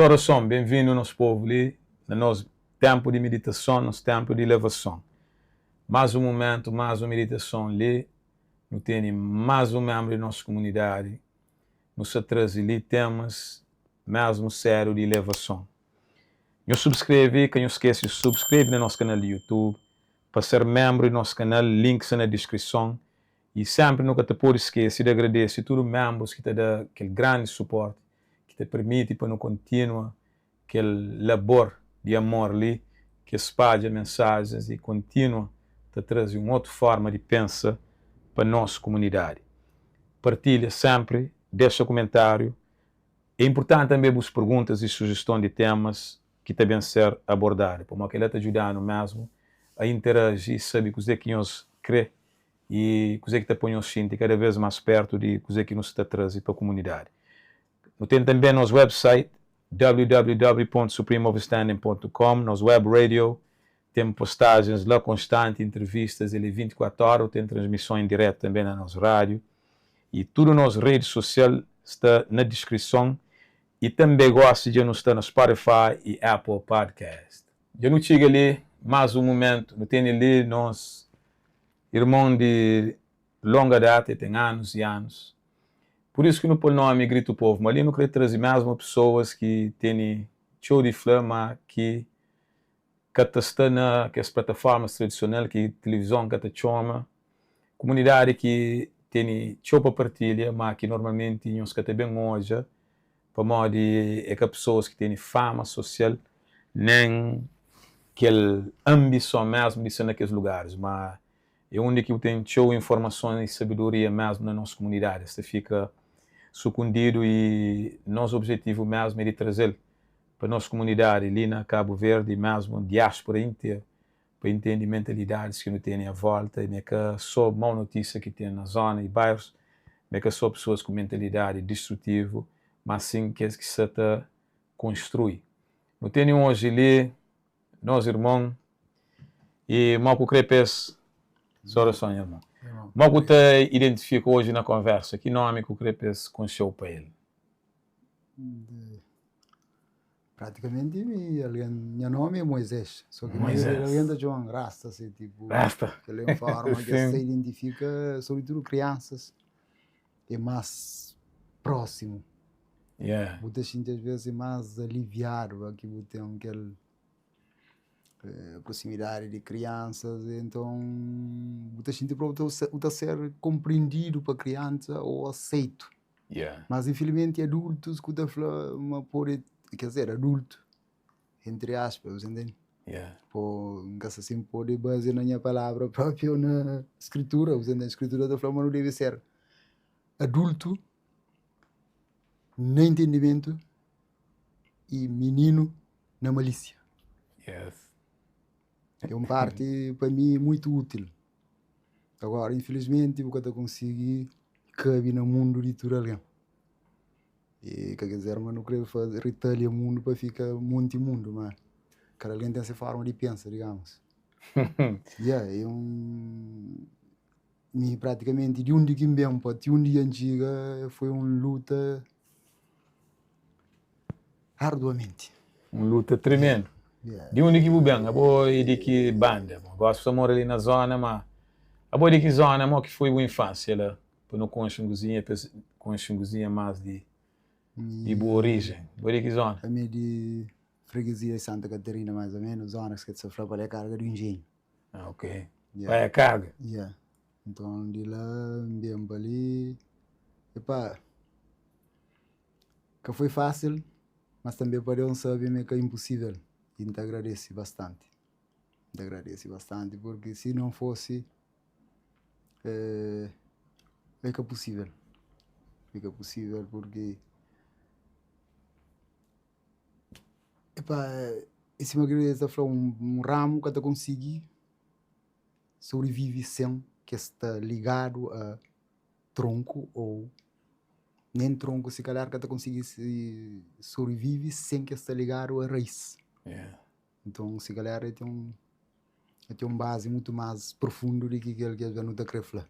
Oração, bem-vindo nosso povo ali, no nosso tempo de meditação, nosso tempo de elevação. Mais um momento, mais uma meditação ali, não tem mais um membro da nossa comunidade, nos traz ali temas mesmo sério de elevação. Eu subscreve, quem não esquece de subscrever no nosso canal de YouTube, para ser membro do nosso canal, links na descrição, e sempre nunca te pode esquecer de agradecer a todos os membros que te dão aquele grande suporte, que te permite para não continuar aquele labor de amor ali, que espalha mensagens e continua a trazer uma outra forma de pensar para a nossa comunidade. Partilha sempre, deixa comentário. É importante também as perguntas e sugestões de temas que devem ser abordados, porque ele está ajudando mesmo a interagir e saber o que nós crê e o que está põe nos cada vez mais perto de o que nos está trazendo para a comunidade. Nós temos também nosso website www.supremeoverstanding.com, nosso web radio, temos postagens lá constantes, entrevistas, ele 24 horas, tem transmissão em direto também na nossa rádio, e tudo nas redes sociais está na descrição, e também gosta de nos estar no Spotify e Apple Podcast. Eu não chego ali, mais um momento, não tenho ali nós, irmão de longa data, tem anos e anos. Por isso que não põe nome Grito Povo, mas ali não queria trazer mesmo pessoas que têm show de flama, que estão nas plataformas tradicionais, que televisão que está chama, comunidade que tem show para partilha, mas que normalmente nós que bem hoje, para modo de que pessoas que têm fama social, nem aquela ambição mesmo de ser naqueles lugares, mas é onde que tem show informações e sabedoria mesmo na nossa comunidade, você fica sucundido e nosso objetivo mesmo é de trazer para a nossa comunidade ali na Cabo Verde, mesmo diáspora inteira, para entender mentalidades que não têm à volta, e não é que só má notícia que tem na zona e bairros, não é que só pessoas com mentalidade destrutiva, mas sim que se construir. Não tem hoje ali, nós irmãos, e Marco Crepes, só sonha, irmão. Marco te identifica hoje na conversa, que nome que o Crepes conheceu para ele? Praticamente, meu nome é Moisés, só que alguém da João Rasta, assim, tipo, Rasta. que ele é uma forma que se identifica, sobretudo crianças, é mais próximo. Yeah. Você sente às vezes mais aliviado, aqui você tem aquela proximidade de crianças, então você sente para você ser compreendido para criança ou aceito. Yeah. Mas infelizmente adultos que uma pode, quer dizer, adulto, entre aspas, entende? Yeah. Assim pode basear na minha palavra própria na escritura, usando a escritura da forma não deve ser adulto, no entendimento e menino na malícia. Yes. É uma parte para mim muito útil. Agora, infelizmente, eu não consegui caber no mundo de tudo alguém. E quer dizer, mas não quero fazer retalhar o mundo para ficar muito imundo, mas cada alguém tem essa forma de pensar, digamos. Praticamente de um dia que bem para um dia antiga foi uma luta arduamente. Uma luta tremenda. De onde que bem? A boa de que banda? Gosto de morar ali na zona, mas a boa de que zona, mas que foi a infância lá, para não conhecer cozinha mais de boa origem. Boa de que zona? A minha de freguesia de Santa Catarina, mais ou menos, zonas que sofreu para a carga do engenho. Ah, ok. Vai a carga? Yeah. Então, de lá, bem para ali. Epá, que foi fácil, mas também para eu saber que é impossível. E te agradeço bastante. Te agradeço bastante, porque se não fosse, é que é possível. É que é possível, porque epá, esse meu querido foi um ramo que até consegui sobreviver sem que está ligado a tronco ou nem tronco, se calhar que até consegui sobreviver sem que está ligado a raiz. Yeah. Então, se calhar tem uma base muito mais profunda do que aquele que a gente não está querendo falar.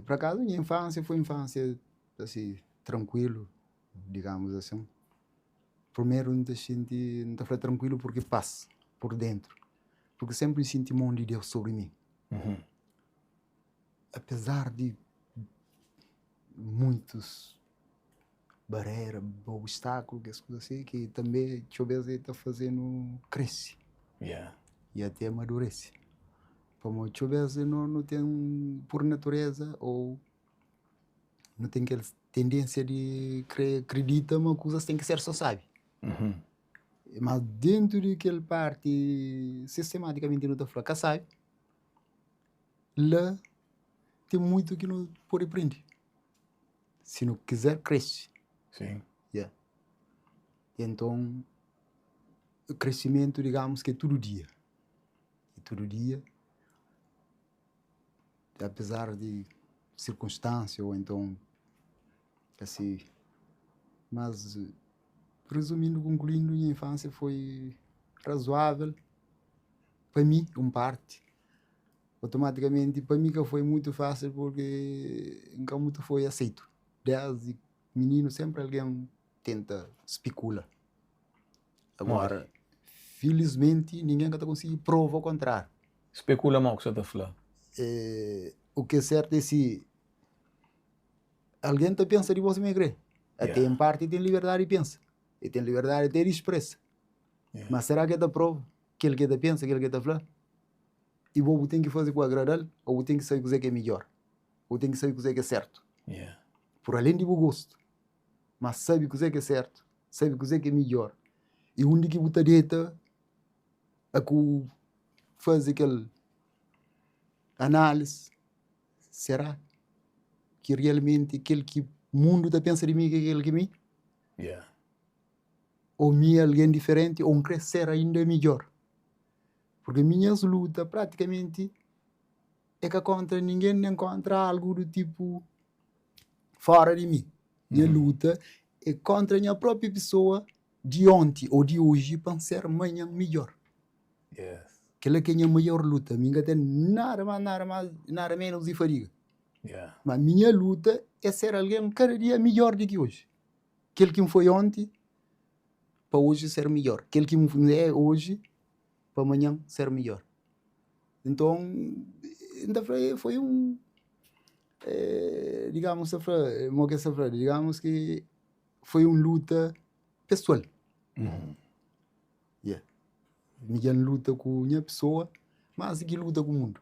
Por acaso, minha infância foi infância assim, tranquilo, digamos assim. primeiro não está tranquilo porque passa por dentro. Porque sempre senti mão de Deus sobre mim. Apesar de muitos barreiras, obstáculos, as coisas assim, que também talvez ele está fazendo cresce. E até amadurece. Como talvez não tem por natureza ou não tem aquela tendência de acreditar uma coisa tem que ser só sabe. Mas dentro daquela parte sistematicamente não está falando que sabe, lá tem muito que não pode aprender. Se não quiser, cresce. Sim. Yeah. Então, o crescimento, digamos que é todo dia. E todo dia, apesar de circunstâncias ou então, assim, mas resumindo, concluindo, minha infância foi razoável. Para mim, parte. Automaticamente, para mim que foi muito fácil porque nunca muito foi aceito. Desde menino, sempre alguém tenta especular. Agora, felizmente, ninguém está conseguindo provar o contrário. Especula mal o que você está falando. O que é certo é se alguém está pensando de você me crer. Até em parte tem liberdade de pensar. E tem liberdade de expressa. Mas será que está prova? Aquele que está pensa, aquele que está falando? E você tem que fazer com agradar, ou você tem que saber o que é melhor. Ou tem que saber o que é certo. Por além de gosto. Mas sabe o que é certo. Sabe o que é melhor. E onde que você deita a fazer aquela análise. Será que realmente aquele que o mundo está pensando de mim que é aquele que é mim? Ou me é alguém diferente, ou crescer ainda melhor? Porque minhas lutas praticamente é que contra ninguém, nem contra algo do tipo fora de mim. Minha luta é contra a minha própria pessoa de ontem ou de hoje para ser amanhã melhor. Aquela que é a minha maior luta. Minha tem nada mais, nada menos de fadiga. Mas minha luta é ser alguém cada dia melhor do que hoje. Aquele que me foi ontem, para hoje ser melhor. Aquele que me é hoje, para amanhã ser melhor. Então, foi digamos que foi uma luta pessoal. Minha luta com a minha pessoa, mas que luta com o mundo.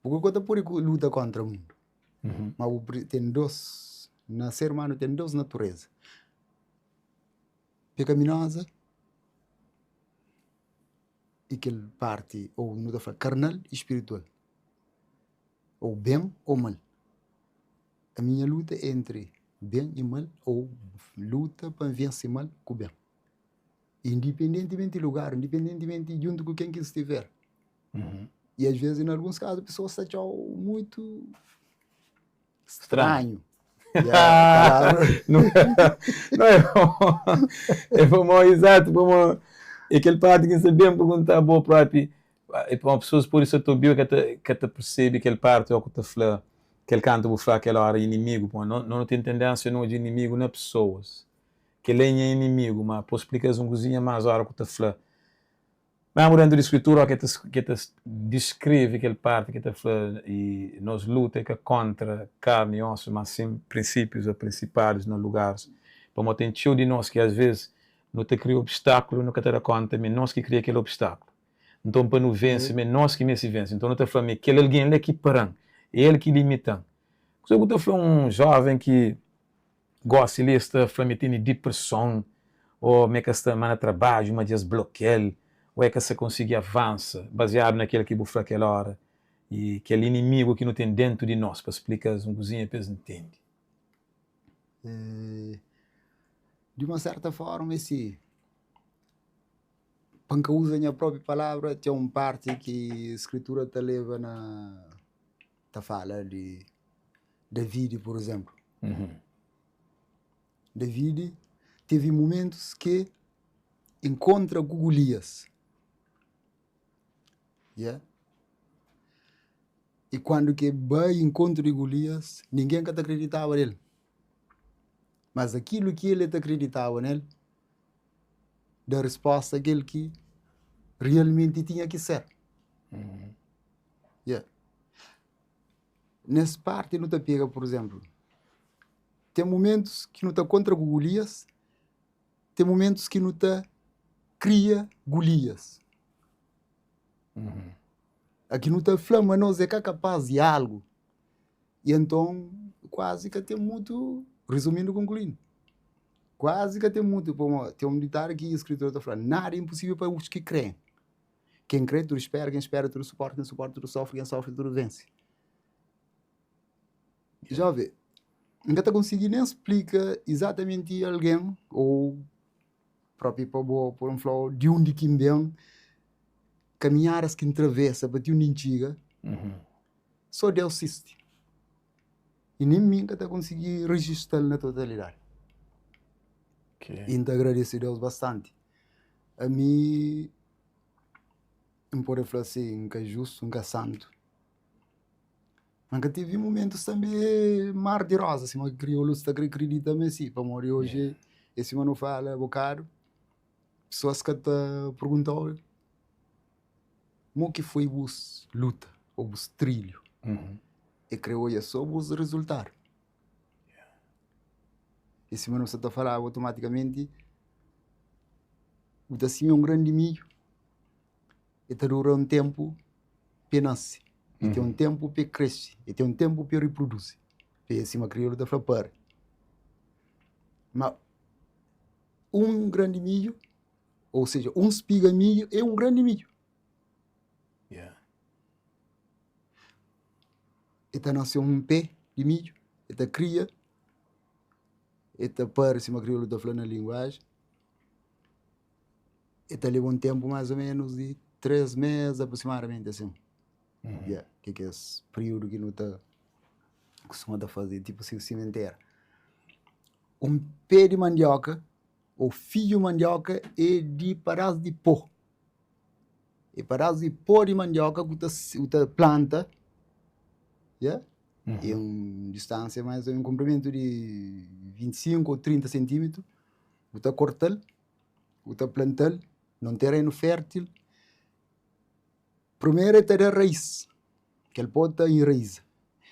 Porque quando por luta contra o mundo. Mas tem dois, na ser humano tem duas naturezas. Pecaminosa e aquela parte, ou não fala, carnal e espiritual. Ou bem ou mal. A minha luta é entre bem e mal, ou luta para vencer mal com bem. Independentemente do lugar, independentemente de junto com quem que estiver. E às vezes, em alguns casos, a pessoa se achou muito estranho. Não é bom. É bom, exato. É aquele parte que sabemos perguntar boa própria. E para uma pessoa, por isso, eu bio que te percebe aquele parte, ou que te fala, aquele canto, vou falar aquela hora, inimigo. Não tem tendência não de inimigo nas pessoas. Que ele é inimigo, mas posso explicar uma coisinha mais a hora que te fala. Mas durante a escritura que te descreve aquela parte que te fala e nos luta que contra carne e osso, mas sim princípios ou principais nos lugares. Como tem tio de nós que às vezes não te cria obstáculo, não te dá conta, mas nós que cria aquele obstáculo. Então para não vencer, mas nós que me se vence. Então não te fala, aquele alguém ele que param, ele que limita. Se eu te falo jovem que gosta de estar falando depressão ou me que está mal trabalho, mas desbloqueia ou é que você consegue avançar baseado naquilo que você aquela hora e aquele inimigo que não tem dentro de nós para explicar uma coisinha para eles entender. De uma certa forma, esse panca usa a minha própria palavra, tem uma parte que a escritura te leva tá fala de David, por exemplo. David teve momentos que encontra Golias. E quando que vai encontro de Golias, ninguém acreditava nele. Mas aquilo que ele acreditava nele, da resposta àquele que realmente tinha que ser. Yeah. Nessa parte, não te pega, por exemplo, tem momentos que não te contra Golias, tem momentos que não te cria Golias. Aqui não te flama, nós é que é capaz de algo. E então, quase que tem muito, resumindo, concluindo, quase que tem muito, tem um ditado que o escritor está falando, nada é impossível para os que creem. Quem crê, tudo espera, quem espera, tudo suporta, quem suporta, tudo sofre, quem sofre, tudo vence. Já vê, nunca está conseguindo nem explicar exatamente alguém, ou próprio por um flow, de onde que vem, caminhadas que atravessa, para de onde antiga, só Deus existe. E nem mim que está conseguindo registrar na totalidade. Então agradeço a Deus bastante. A mim, não pode falar assim, que é justo, que é santo. Mas tive momentos também mar de rosa, assim, mas crioulos está acreditando também, assim, para morrer hoje, esse mano fala, bocado, pessoas que te perguntam, como que foi vos luta, ou vos trilho, e criou isso, só vos resultar. Esse mano está a falar automaticamente, o assim é um grande milho, e está dura um tempo, para nasce. E tem um tempo para crescer, e tem um tempo para reproduzir. E assim, uma crioulo está falando. Mas um grande milho, ou seja, um espiga milho é um grande milho. Ele nasceu um pé de milho, ele cria, ele parece uma crioulo está falando na linguagem. Ele leva um tempo mais ou menos de 3 meses aproximadamente, assim. Que é esse período que não está acostumado a fazer, tipo assim, cemitério. Um pé de mandioca, ou fio de mandioca, é de pedaço de pó. E pedaço de pó de mandioca que você planta, em uma distância mais ou menos, um comprimento de 25 ou 30 centímetros, você corta, você planta num terreno fértil. Primeiro é ter a raiz, que ele pode estar em raiz.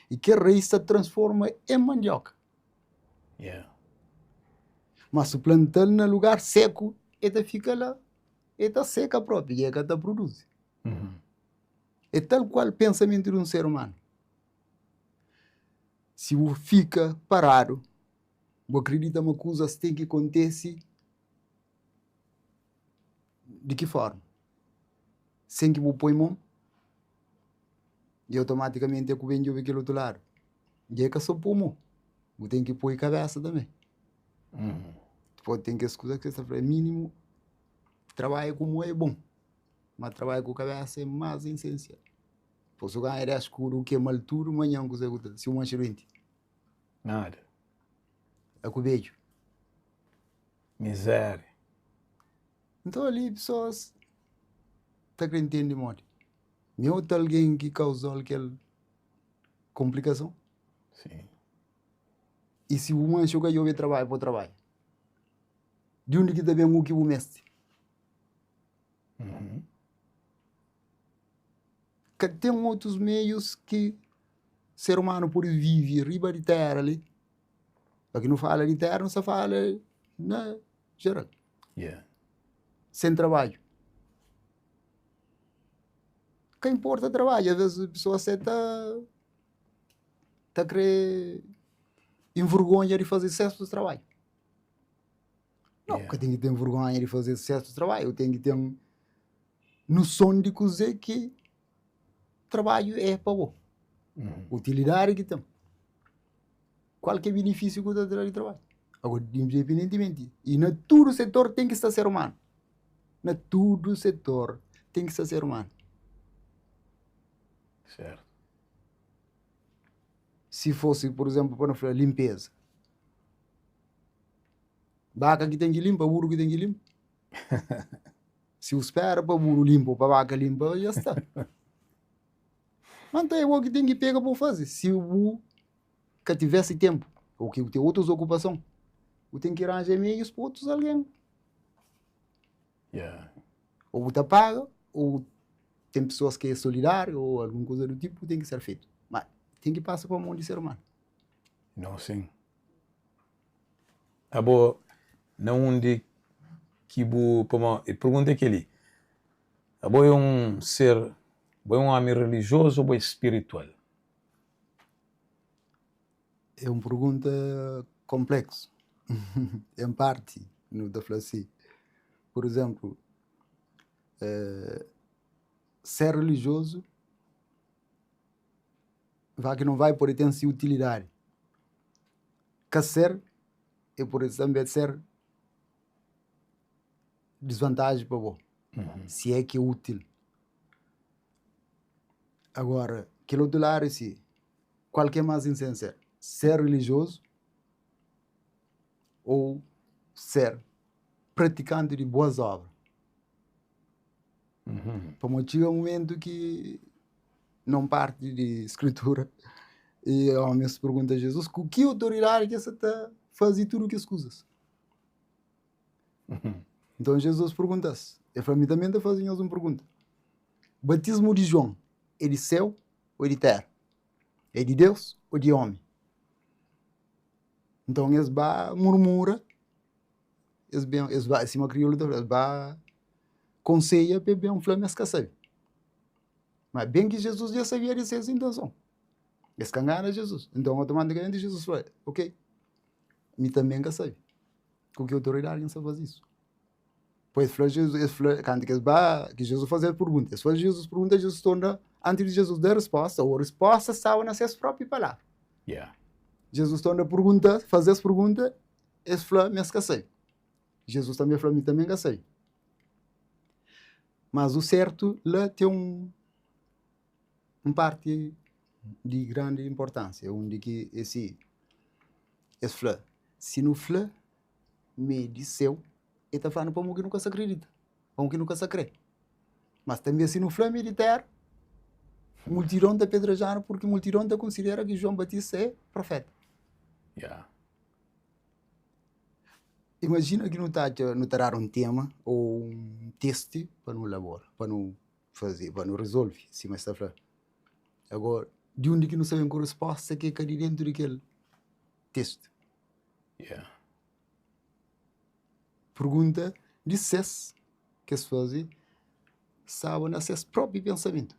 E que a raiz se transforma em mandioca. Mas se plantar no lugar seco, ele fica lá, ele está seca própria, e é que está produz. É tal qual o pensamento de um ser humano. Se o fica parado, você acredita que coisas têm que acontecer de que forma? Sem que você põe mão, e automaticamente é que vem de aquele outro lado. E é que só põe mão. Você tem que pôr a cabeça também. Pode ter que escutar que você fala, mínimo, trabalho como é bom, mas trabalho com a cabeça é mais essencial. Pois o ganho é escuro, o que é mal tudo, amanhã você escuta, se uma xerente. Nada. É com o beijo. Miséria. Então ali, pessoas estão acreditando de modo. Não tem alguém que causou aquela complicação. Sim. E se uma chega e trabalho para o trabalho, de onde que também o que o mestre? Que tem outros meios que o ser humano pode viver riba de terra ali. Aqui não fala de terra, não se fala na geral. Sem trabalho. O que importa é trabalho. Às vezes a pessoa está a querer envergonha de fazer excesso de trabalho. Não, eu tenho que ter vergonha de fazer excesso de trabalho. Eu tenho que ter noção de coisa que trabalho é para bom. Utilidade que tem. Qualquer benefício que eu tenho de trabalho. Agora, independentemente. E na todo setor tem que estar ser humano. Na todo setor tem que estar ser humano. Certo. Se fosse, por exemplo, para falar limpeza. Vaca que tem que limpar, burro que tem que limpar. Se o espera para burro limpo, para vaca limpa, já está. Mas é o que tem que pegar para fazer. Se o burro que tivesse tempo, ou que tem outras ocupações, eu tenho que arranjar meios para outros alguém. Yeah. Ou você paga, ou tem pessoas que é solidário, ou alguma coisa do tipo, tem que ser feito. Mas tem que passar para a mão de ser humano. Não, sim. Abo, não onde que bu, como, pergunta aquele. Abo é um ser, é um homem religioso ou é espiritual? É uma pergunta complexa. Em parte, no da assim. Por exemplo, ser religioso vai que não vai por ter si utilidade. Que ser é por exemplo ser desvantagem para você. Se é que é útil. Agora, aquele outro lado é se qual que é mais sincero? Ser religioso ou ser praticante de boas obras? Para motivo é um momento que não parte de escritura e o homem se pergunta a Jesus com que autoridade que você está fazendo tudo o que escusas? Então Jesus pergunta-se, e para mim também está fazendo uma pergunta. Batismo de João é de céu ou é de terra? É de Deus ou de homem? Então eles murmura, eles acima crioulo, eles conselha para bem um flamengo que sabe. Mas bem que Jesus já sabia de essa intenção. Eles cagaram Jesus. Então automaticamente Jesus falou, ok, me também que sabe. Com que autoridade não sabe fazer isso? Pois falou Jesus, quando que Jesus fazia perguntas. Se Jesus pergunta, Jesus torna, antes de Jesus dar resposta, ou a resposta estava nas suas próprias palavras. Yeah. Jesus torna pergunta, fazer as perguntas, eles falam, mas que sei. Jesus também falou, me também que sei. Mas o certo, lá tem parte de grande importância, onde que esse flã, se no flã me disseu, ele está falando para um que nunca se acredita, para um que nunca se crê. Mas também se no flã me de terra, multidão da pedrejana, porque multidão da considera que João Batista é profeta. Yeah. Imagina que não terá um tema ou um teste para não elaborar, para não fazer, para não resolver, se mais está falando. Agora, de onde que não sabem a resposta que é dentro daquele texto? Yeah. Pergunta de sucesso que se faz, sabe no seu próprio pensamento.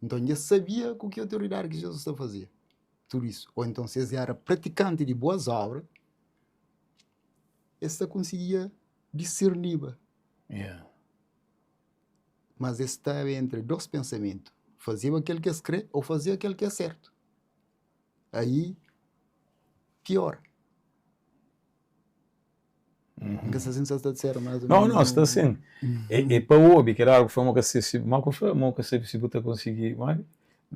Então, já sabia com que autoridade que Jesus está fazendo. Tudo isso. Ou então, se ele era praticante de boas obras, ele conseguia discernir. Yeah. Mas estava entre dois pensamentos. Fazia aquele que é crê ou fazia aquele que é certo. Aí, pior. Nunca se sensação de ser mais ou Não, menos. não, está assim. E para o hobby, que era algo que foi uma coisa se você conseguir,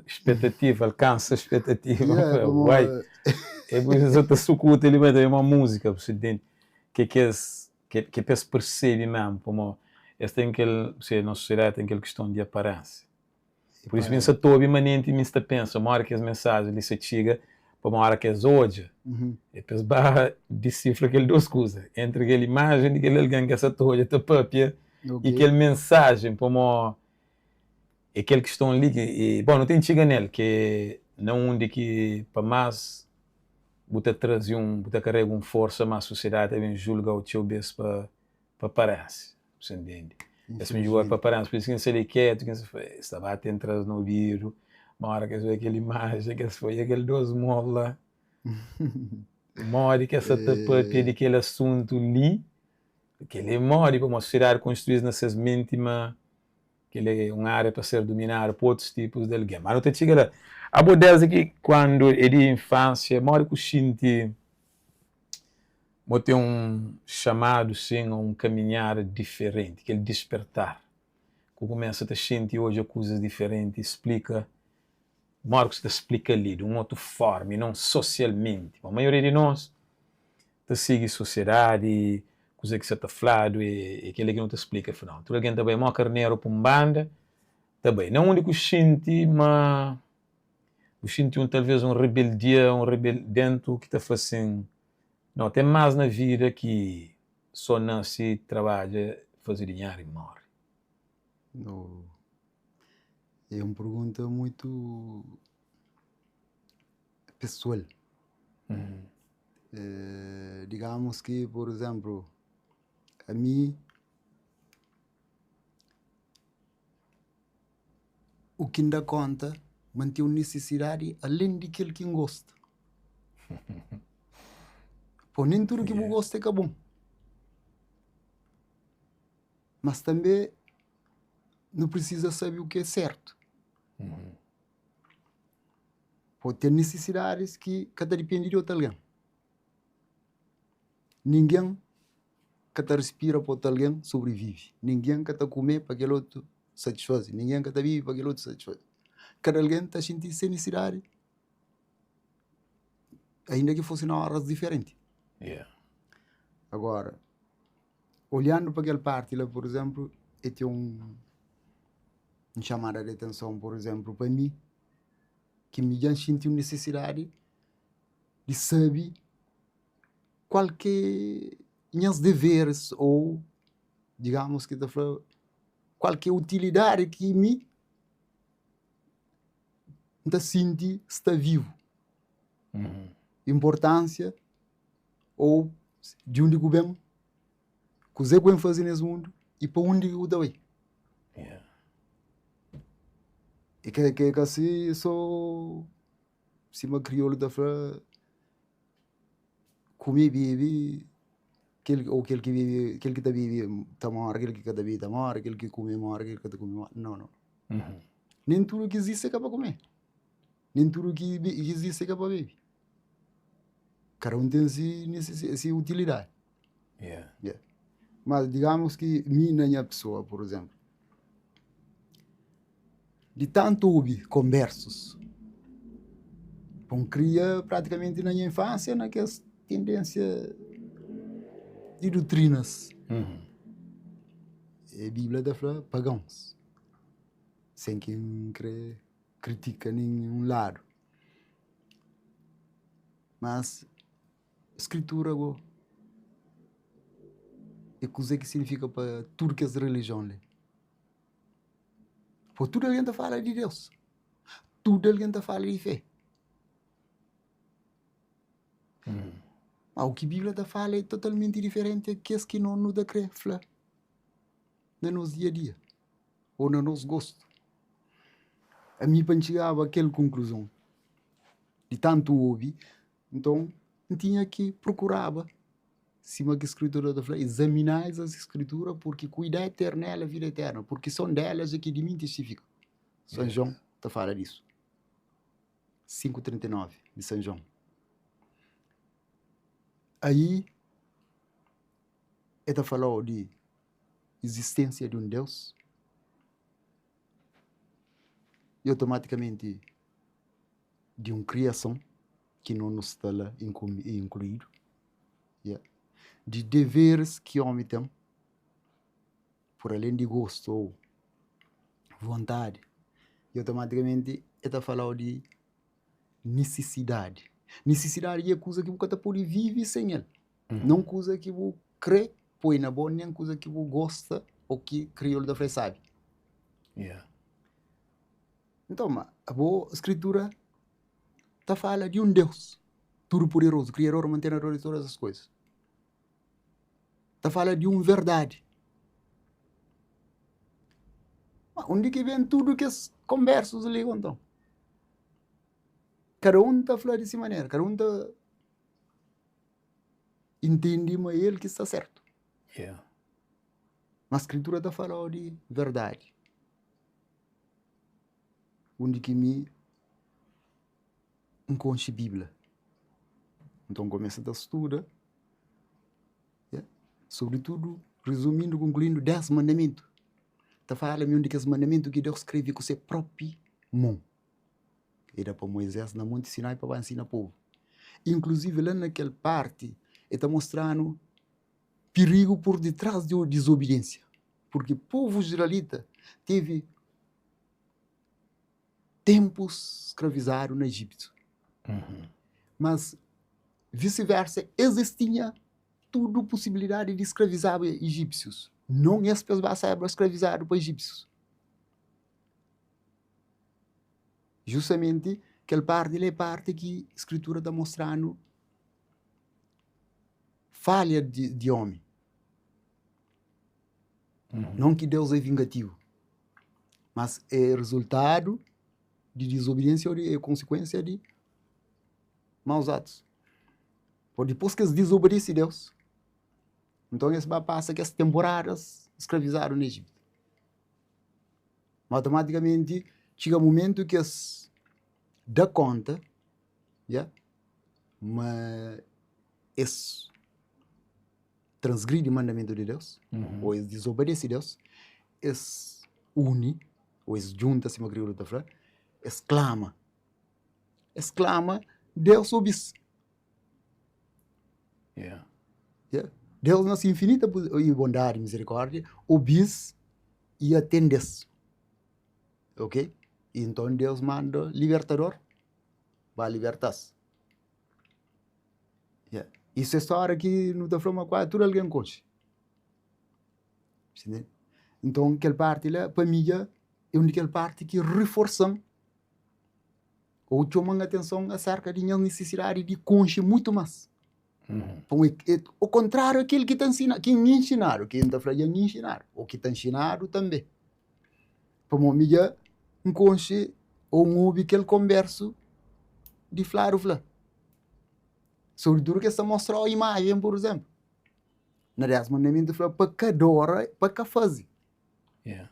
expectativa, alcança a expectativa. Yeah, como, Uai, é por isso que sucuta ele vai dar uma música, você entende? Que percebe mesmo, como esse tem aquele, você na sociedade tem aquela questão de aparência. Por isso, pensa todo imanente, me está pensa, uma hora que as mensagens ali se chega, para uma hora que as odia, e depois barra decifra aquele duas coisas, entre aquela imagem de aquele alguém que essa toda está própria e aquela mensagem, como aquele que estão ali, e, bom, não tem chega nele, que não onde que para mais você traz você carrega uma força, mas a sociedade também julga o teu bem para aparência, você entende? Esse me julga para aparência, por isso que ele quieto, que estava atento atrás no vírus, uma hora que você vê aquela imagem, que foi aquele dois mola, uma hora que essa tapa de aquele assunto ali, que ele morre para uma sociedade construída nessas mentes, que ele é uma área para ser dominada por outros tipos de alguém. Mas não te chega lá. A bodega que quando é de infância, mora com o xinti, tem um chamado, sim, um caminhar diferente, aquele despertar. Que começa a sentir hoje coisas diferentes, explica, Marcos te explica ali de uma outra forma, e não socialmente. A maioria de nós te segue sociedade, coisa que você está falando, e aquele que não te explica, afinal. Tu alguém também, mó carneiro para uma banda, também. Não único sente, mas o sente talvez um rebeldia, dentro que está fazendo. Não, tem mais na vida que só nasce, trabalha, fazer dinheiro e morre? No, é uma pergunta muito pessoal. Digamos que, por exemplo, a mim, o que ainda conta, manter uma necessidade além daquilo que gosta. Pô, nem tudo que eu gosto é que é bom. Mas também não precisa saber o que é certo. Pode ter necessidades que cada depende de outro alguém. Ninguém que está respira para outro alguém sobrevive. Ninguém que está comer para aquele outro satisfaz. Ninguém que está vive para aquele outro satisfaz. Cada alguém está sentindo sem necessidade, ainda que fosse em horas diferentes. Agora, olhando para aquela parte lá, por exemplo, eu tenho uma chamada de atenção, por exemplo, para mim, que me já sentiu necessidade de saber qualquer minhas deveres ou, digamos que está falando, qualquer utilidade que me está sentindo está vivo. Importância ou de onde eu venho, o que eu venho fazer nesse mundo e para onde eu estou. E que assim, sou se uma crioula da flor comer vive ou aquele que vive, aquele que está vive está morto, aquele que cada vive está morto, aquele que come morre, aquele que está come morre. Não. Nem tudo que existe é para comer. Nem tudo que existe é para beber. Cada um tem essa utilidade. Mas digamos que minha pessoa, por exemplo, de tanto ouvir conversos, cria praticamente na minha infância naquela tendência de doutrinas. A Bíblia da fala pagãos, sem quem critica nenhum lado. Mas a escritura é coisa que significa para tudo que é religião. Por tudo alguém está falando de Deus. Tudo alguém está falando de fé. Mas o que a Bíblia está falando é totalmente diferente do que não nos dá crer no nosso dia a dia ou no nosso gosto. A mim, para chegar àquela conclusão de tanto ouvir, então eu tinha que procurar cima que a escritura está falando, examinar as escrituras, porque cuidar eterno é a vida eterna, porque são delas que de mim testificam. São João está falando disso. 5:39 de São João. Aí ele falou de existência de um Deus e automaticamente de uma criação que não nos está lá incluído, de deveres que o homem tem, por além de gosto ou vontade, e automaticamente ele falou de necessidade. Necessidade é coisa que você pode viver sem ele. Não coisa que você crê, põe na boa, nem coisa que você gosta ou que crioulo da fé sabe. Então, a boa escritura está falando de um Deus todo-poderoso, criador, mantenedor de todas as coisas. Está falando de uma verdade. Onde que vem tudo que as conversas ligam, então? Cada um está falando dessa maneira, cada um está entende, mas ele que está certo. Mas a escritura está falando de verdade. Onde que me encontre a Bíblia. Então começa a estudar, sobretudo, resumindo, concluindo, 10 mandamentos. Está falando de que os mandamentos que Deus escreve com seu próprio mão. Era para Moisés na Monte Sinai para ensinar o povo. Inclusive, lá naquela parte, ele está mostrando perigo por detrás de desobediência. Porque o povo israelita teve tempos escravizados no Egito. Mas, vice-versa, existia tudo possibilidade de escravizar egípcios. Não é para escravizar os egípcios. Justamente aquela parte é parte que a escritura está mostrando falha de homem. Não que Deus é vingativo, mas é resultado de desobediência ou é consequência de maus atos. Por depois que eles desobedecem a Deus, então eles passam que as temporadas escravizaram no Egito. Automaticamente chega um momento que eles dão conta, yeah? Mas eles transgridem o mandamento de Deus, ou eles desobedecem a Deus, eles unem, ou eles juntam-se, eles clamam. Eles clamam, Deus obis. Yeah. Yeah? Deus, na sua infinita bondade e misericórdia, obis e atende-se. Ok? E então Deus manda libertador para libertar-se. Yeah. Isso é história que não está falando quase tudo alguém conhece. Então, aquela parte lá, para mim, é uma daquela parte que reforça ou chama a atenção acerca de necessidade de conhecer muito mais. O contrário, aquele que está ensinando, que me ensinaram, que está falando me ensinar, ou que está ensinado também. Para mim, um conhecer ou ouvir aquele converso de Flávio. Sobretudo que está mostrando a imagem, por exemplo. Na 10 mandamentos, fala pecadora, para que fazer. Yeah.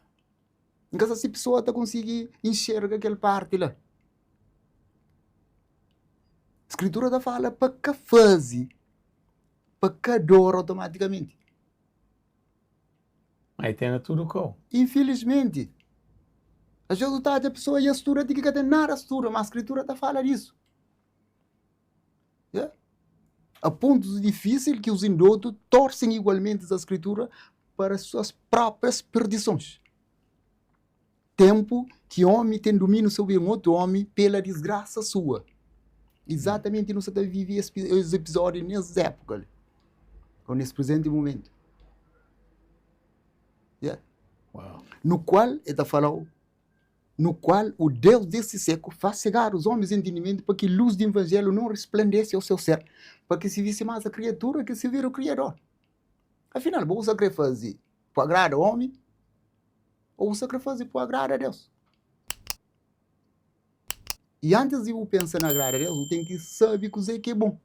Então, essa pessoa está conseguindo enxergar aquela parte lá. A escritura está fala para que fazer. Pecador automaticamente. Aí tem tudo com. Infelizmente. Às vezes a pessoa e a estura de que tem nada a estura, mas a escritura está fala disso. Yeah? A pontos difíceis que os indotos torcem igualmente a escritura para suas próprias perdições. Tempo que homem tem domínio sobre um outro homem pela desgraça sua. Exatamente não se está vivendo os episódios nessa época, ou nesse presente momento. Yeah. Wow. No qual, ele está falando, no qual o Deus desse século faz cegar os homens de entendimento para que a luz do evangelho não resplandece ao seu ser, para que se visse mais a criatura que se vira o Criador. Afinal, vou querer fazer para agradar ao homem ou você quer fazer para agradar a Deus? E antes de eu pensar na agradar a Deus, eu tenho que saber que é bom.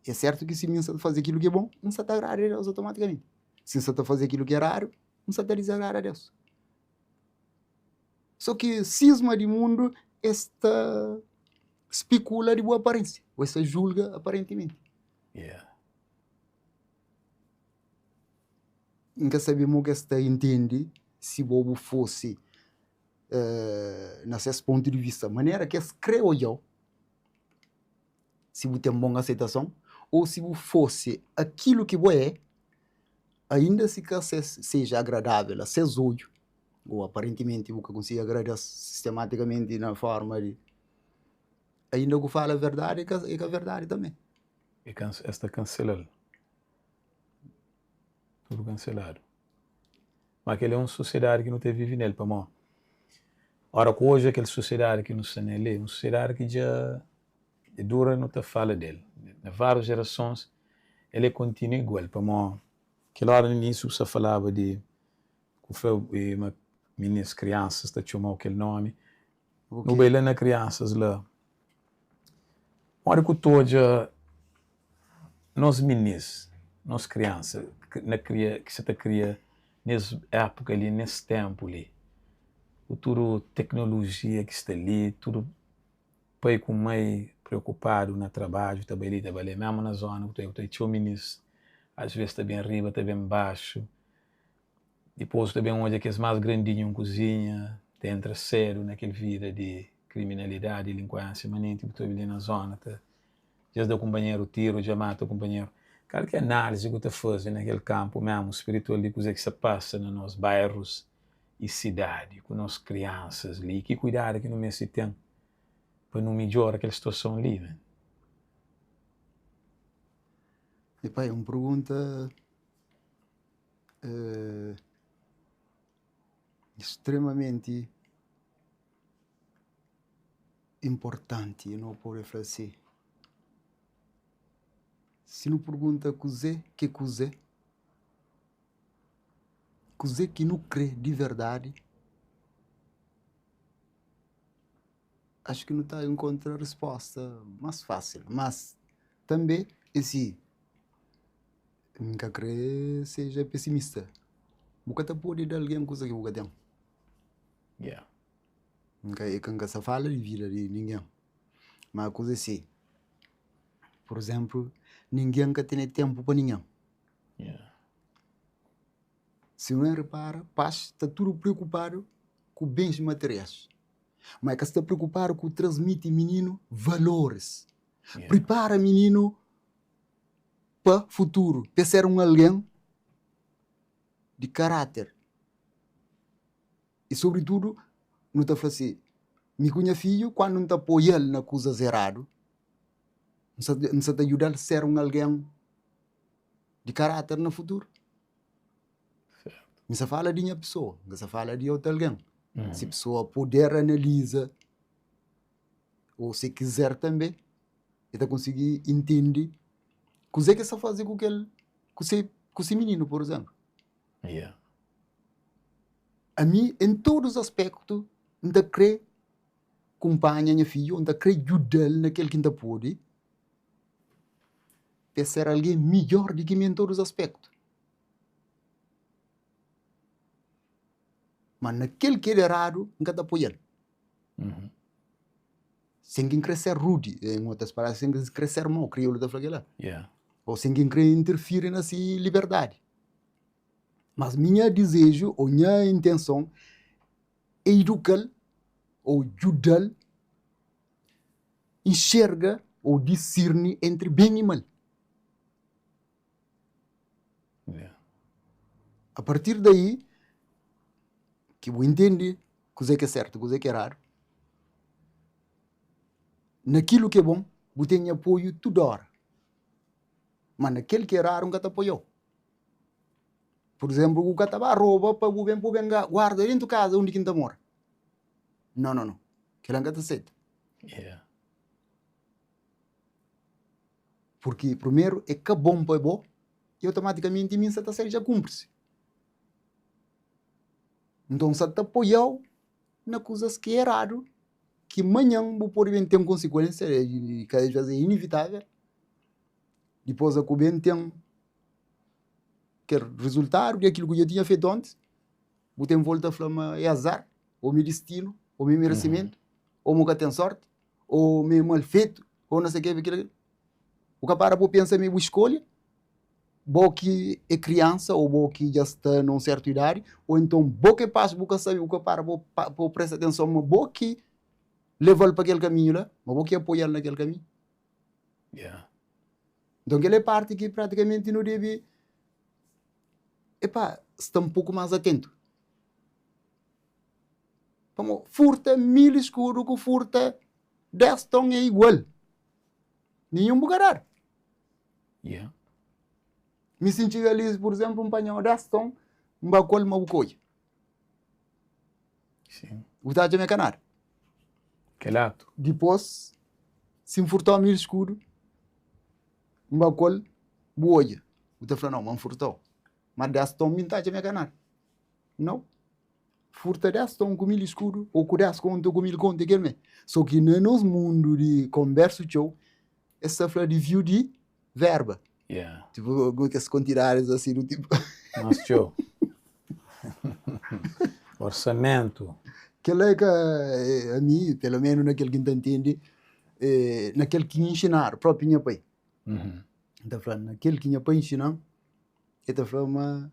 É certo que se me fazer aquilo que é bom, não se está agradar a Deus automaticamente. Se você está fazendo aquilo que é raro, não se está desagradar a Deus. Só que cisma de mundo esta especula de boa aparência, ou esta julga aparentemente. Yeah. Nunca sabemos que esta entende se bobo fosse nesse ponto de vista, maneira que creio eu, se você tem uma boa aceitação, ou se você fosse aquilo que você é, ainda se seja agradável a seus olhos, ou aparentemente você consiga agradar sistematicamente na forma de ainda que fala a verdade, é a verdade também. E está cancelado. Tudo cancelado. Mas aquele é uma sociedade que não te vive nele, para mim. Ora, hoje aquela sociedade que não está nele, é uma sociedade que já dura não te fala dele. Na várias gerações, ele continua igual. Para mim, aquela hora no início você falava de que foi minhas crianças, está chamando aquele nome. Okay. No bem na crianças lá. Ora que toda nós meninos, nós crianças, que se te cria nessa época ali, nesse tempo ali, o tudo tecnologia que está ali, tudo pai com mãe preocupado no trabalho, também mesmo na zona, eu tenho meninos, às vezes está bem arriba, está bem baixo, depois também onde é que é mais grandinho, cozinha, entra cedo naquela vida de criminalidade, delinquência, mas nem tipo, estou ali na zona, tá? Já dá o companheiro tiro, já mata o companheiro. Cara, que análise que você faz naquele campo mesmo, espiritual, de coisa que se passa nos nossos bairros e cidade, com nossas crianças ali, que cuidado que no mês se tem para não melhorar aquela situação ali, né? Epá, é uma pergunta extremamente importante, eu não posso falar assim. Se não pergunta cozê, que cozê que não crê de verdade, acho que não está a encontrar resposta mais fácil. Mas também, esse nunca crê seja pessimista. Nunca pode dar alguém coisa que nunca tem. Yeah. Nunca se fala de vida de ninguém. Mas a coisa é assim. Por exemplo, ninguém que tem tempo para ninguém. Yeah. Se não repara, está tudo preocupado com bens materiais. Mas que está preocupado com transmitir menino valores. Yeah. Prepara menino para o futuro, para ser um alguém de caráter. E sobretudo, não está falando assim, me cunha filho, quando não está apoiando na coisas erradas, não está ajudando a ser um alguém de caráter no futuro. Certo. Não se fala de uma pessoa, não se fala de outro alguém. Se a Uhum. pessoa puder analisar, ou se quiser também, ele conseguir entender o que é que está fazendo com esse menino, por exemplo. Yeah. A mim, em todos os aspectos, não querer acompanhar minha filha, não querer ajudar naquele que não pode, para ser alguém melhor do que mim em todos os aspectos. Mas naquele que é errado, nunca está apoiando. Uhum. Sem querer ser rude, em outras palavras, sem querer ser mau, crioulo da flagrela. Yeah. Ou sem querer interferir nessa liberdade. Mas minha desejo, ou minha intenção, é educar ou ajudar, enxerga ou discernir entre bem e mal. Yeah. A partir daí, que eu entendo o que é certo, o que é errado, naquilo que é bom, eu tenho apoio toda hora. Mas naquele que é raro, nunca te apoiou. Por exemplo, o cara vai rouba para o bem guarda dentro de casa onde quem mora. Não. Que nunca te aceita. Yeah. Porque, primeiro, é que bom para bom e automaticamente a certa série já cumpre-se. Então, se te apoiou na coisas que é errado, que amanhã pode bem ter uma consequência, e cada vez é inevitável. Depois, a bem tem que resultado daquilo que eu tinha feito antes. Eu tenho volta a falar, é azar, ou meu destino, ou meu merecimento, ou nunca tem sorte, ou meu mal feito, ou não sei o que, aquilo. O que para pensar meio escolha, bom que é criança, ou bom que já está numa certa idade, ou então bom que passa, bom que sabe, o que para prestar atenção, mas bom que leva para aquele caminho lá, mas bom que apoiar naquele caminho. Yeah. Então, aquela é parte que praticamente não deve, está um pouco mais atento. Como furta 1000 escudo com furta 10 tons é igual. Nenhum bugarar. Yeah. Me senti ali, por exemplo, um panhão 10 tons, um bacol, uma bucoia. Sim. O que está a canar. Que ato. Depois, se me furtou 1000 escudo, um bacol, boia. O que está falando, não, me furtou. Mas 10 tons, me está a canar. Não. Furta 10 tons com 1000 escudo, ou com 10 conto, com 1000 conto, só que no nosso mundo de conversa, essa fala de view de verba. Yeah. Tipo, com as quantidades assim do tipo. Mas, tio. Orçamento. Que é que a mim, pelo menos naquele que entende, naquele que ensinar, próprio minha pai. Está falando, naquele que minha pai ensinar, está falando,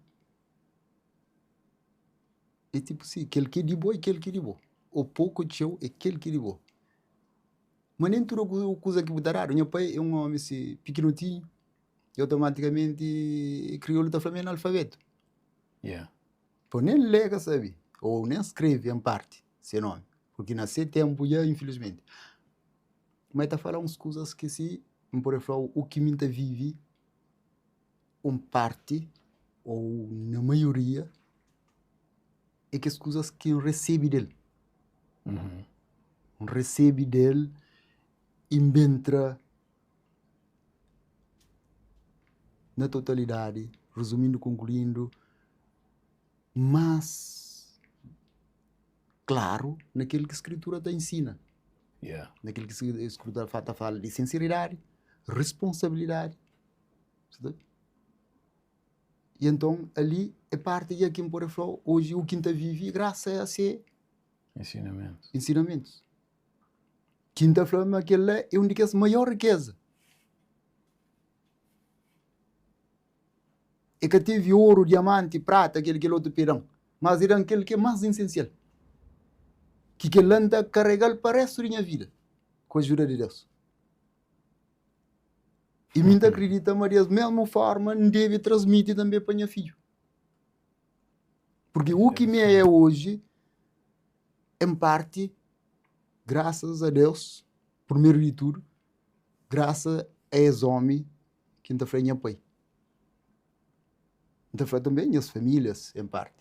é tipo assim, aquele que é de boa e aquele que é de boa. O pouco de show é aquele que é de boa. Mas nem tudo coisa que mudaram. Meu pai é um homem assim, pequenotinho, e automaticamente criou o falando analfabeto. Yeah. Pô, nem lega, sabe? Ou nem escreve em parte, seu nome. Porque nascer tempo já, infelizmente. Mas está falando umas coisas que se, por exemplo, o que me vive, parte, ou na maioria, é que as coisas que recebe dele. Recebe dele, inventa na totalidade, resumindo, concluindo, mas, claro, naquilo que a Escritura te ensina. Naquilo que a Escritura fala de sinceridade, responsabilidade. E então, ali, é parte de quem pode falar, hoje o quinta vive graças a ser ensinamentos. Quinta flama, aquela é uma das maiores riquezas. É que teve ouro, diamante, prata, aquele que é outro pirão. Mas era aquele que é mais essencial. Que ele anda a carregar para o resto da minha vida. Com a ajuda de Deus. E me acredita, Maria, da mesma forma, deve transmitir também para minha filho. Porque o que me é hoje, em parte, graças a Deus, primeiro de tudo, graças a esse homem que está frente a pai. Então foi também as famílias, em parte.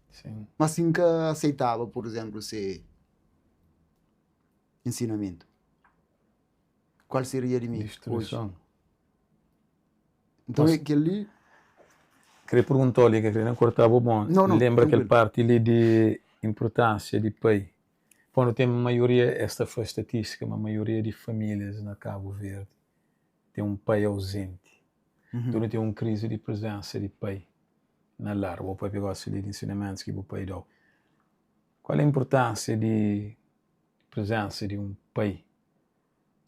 Sim. Mas assim que aceitava, por exemplo, esse ensinamento. Qual seria de mim Destruição. hoje? Então é que ali... Queria perguntar-lhe, que não cortava bom. Não, lembra tranquilo. aquele parte ali de importância de pai? Quando tem a maioria, esta foi a estatística, a maioria de famílias na Cabo Verde tem um pai ausente. Então tem uma crise de presença de pai na lar. O pai pegou de ensinamentos que o pai deu. Qual é a importância de presença de um pai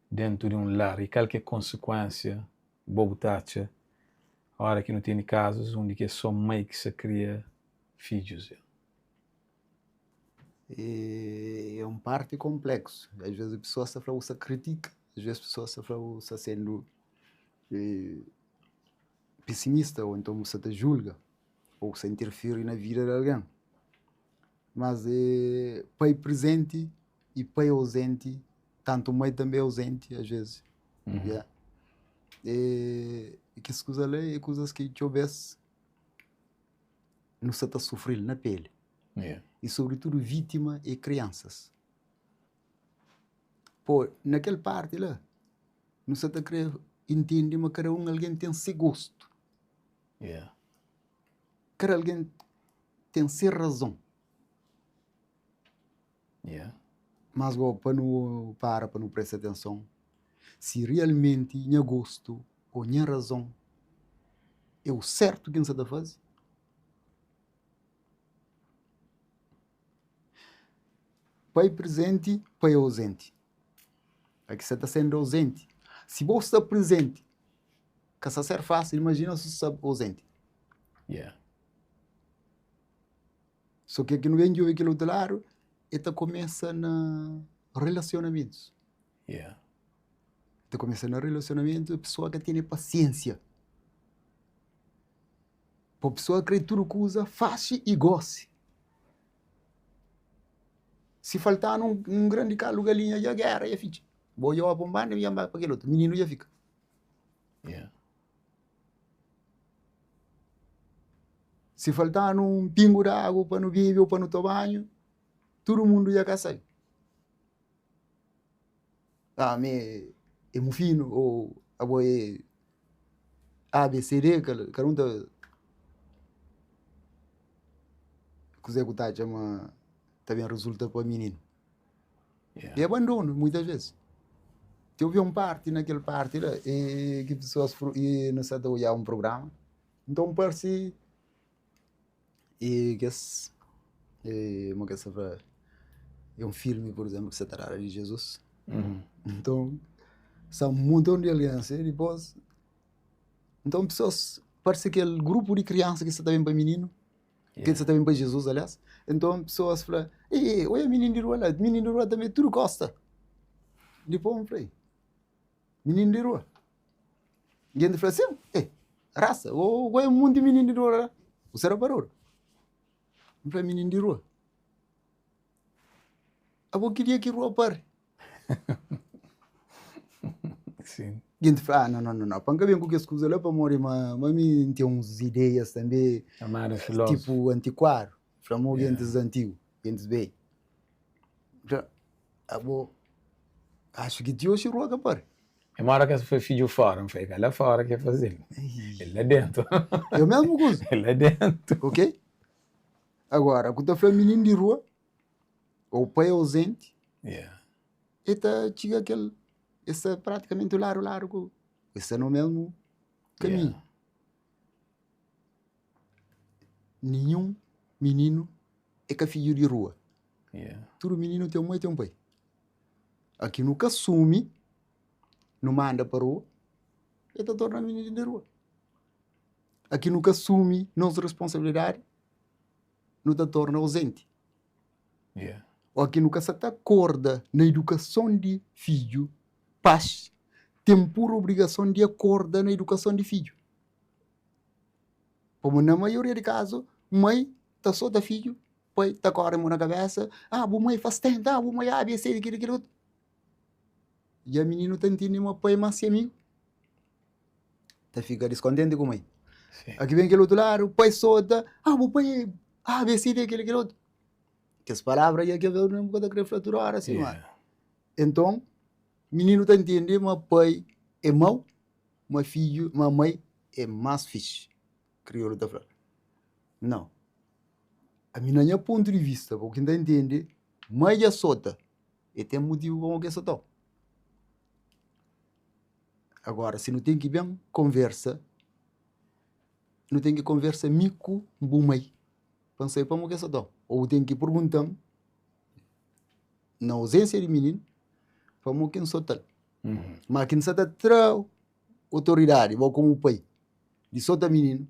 dentro de um lar e qualquer consequência botacha a hora que não tem casos onde é só mãe que se cria filhos? É um parte complexo. Às vezes a pessoa se fala, se critica. Às vezes a pessoa se fala, se sendo pessimista, ou então se te julga, ou se interfere na vida de alguém. Mas pai presente e pai ausente, tanto mãe também ausente, às vezes. Yeah. E que as coisas ali é coisas que talvez não se está sofrendo na pele. E sobretudo vítima e crianças. Pô, naquela parte lá, não se está querendo entender, mas cada alguém tem seu gosto. Cada alguém tem sua razão. Mas para não prestar atenção, se realmente tinha gosto ou tinha razão, é o certo que você está fazendo. Pai presente, pai ausente. Aqui você está sendo ausente. Se você está presente, que isso ser fácil, imagina se você está ausente. Só que aqui no vem de aquele outro lado, eta começa na relacionamentos. Eta começa na relacionamento, a pessoa que tem paciência. Para a pessoa que tudo que usa, faz e goste. Se faltar um grande carro, galinha, já guerra, já fica. Vou eu a bombar, e para aquele outro. Menino já fica. Se faltar um pingo de água para não beber ou para não tomar banho, todo mundo já sai. Me é muito fino, ou agora é ABCD, cada um está chama também resulta para menino. E abandono, muitas vezes. Eu vi uma parte naquela parte lá, e que pessoas não sabem olhar um programa. Então parece uma coisa é um filme, por exemplo, que se trata de Jesus. Então são um montão de alianças e depois então pessoas, parece que aquele grupo de crianças que está bem para menino, que está bem para Jesus, aliás. Então pessoas falam, olha menino de rua também tudo gosta. Depois eu falei, menino de rua. E ele falou assim, raça, ou é um monte de menino de rua, o será barulho. Eu falei, menino de rua. Eu queria que rua pare. Sim. gente fala, não. Panca bem com que escusa lá para morrer, mas mim tem uns ideias também, Amar filósofo. tipo antiquário. Flamou Yeah. gente antigo, gente bem. Acho que tio se roga para. É uma hora que foi filho fora, não foi lá fora que ia fazer. Ele lá dentro. É o mesmo coisa, Ele lá dentro. ok? Agora, quando foi menino de rua, ou pai ausente, Yeah. eta chega aquele, esse é praticamente o largo. Esse é no mesmo caminho. Yeah. Nenhum menino é que é filho de rua. Yeah. Todo menino tem mãe e tem pai. Aqui nunca assume, não manda para a rua, ele torna menino de rua. Aqui nunca assume nossa responsabilidade, não te torna ausente. Yeah. Ou aqui nunca se acorda na educação de filho, pais tem por obrigação de acordar na educação de filho. Como na maioria de casos, mãe está só da filho, pai está com a arma na cabeça, a mãe faz tempo, a mãe ABC, aquilo outro. E a menina está entendendo uma pai mais amigo. Tá fica descontente com a mãe. Sim. Aqui vem aquele outro lado, o pai solta, o pai ABC, aquele outro. Que as palavras aí que eu não vou dar refletir assim, Yeah. Então, menino está entendendo, mas pai é mau, mas filho, mas mãe é mais fixe. Crioulo está falando. Não. A minha ponto de vista, para quem está entendendo, mãe é solta. E tem motivo para que soltou. Agora, se não tem que bem conversa, não tem que conversa mico, bumai. Pensei para que soltou. Ou tem que perguntar, na ausência de menino, para quem soltou. Mas quem está atrás autoridade, ou como pai, de solta menino,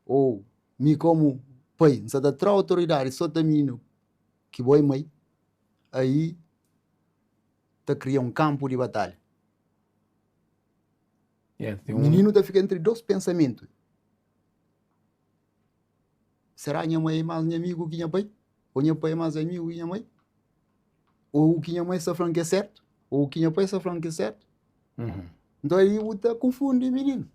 ou me como pai, está atrás autoridade, solta menino, que boi mãe, aí está criando um campo de batalha. Yeah, O menino está ficando entre dois pensamentos. Será que minha mãe é mais minha amigo que minha pai? Ou minha pai é mais amigo que minha mãe? Ou o que minha mãe está falando que é certo? Ou o que minha pai está falando que é certo? Então aí o tá confunde o menino.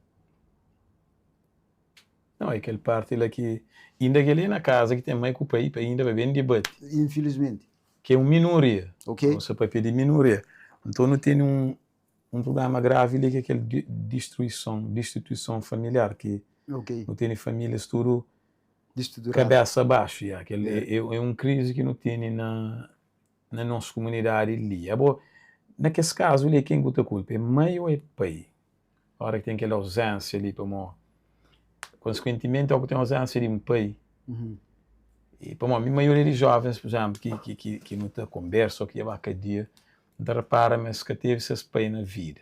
Não, é aquele parte lá que ainda que ele é na casa que tem mãe com o pai ainda vai bem debate. Infelizmente. Que é uma minoria. Ok? Você pode pedir minoria. Então não tem um problema grave ali que é aquela destituição familiar que Ok. não tem famílias tudo Destruturado. cabeça abaixo. Yeah. É uma crise que não tem na nossa comunidade ali. É bom, naquele caso ali, quem tem culpa? É mãe ou é pai? A hora que tem aquela ausência ali, consequentemente, ao que tem ausência de um pai. E para a maioria de jovens, por exemplo, que não tem conversa ou que vai cada dia, não repara, mas que teve esses pai na vida.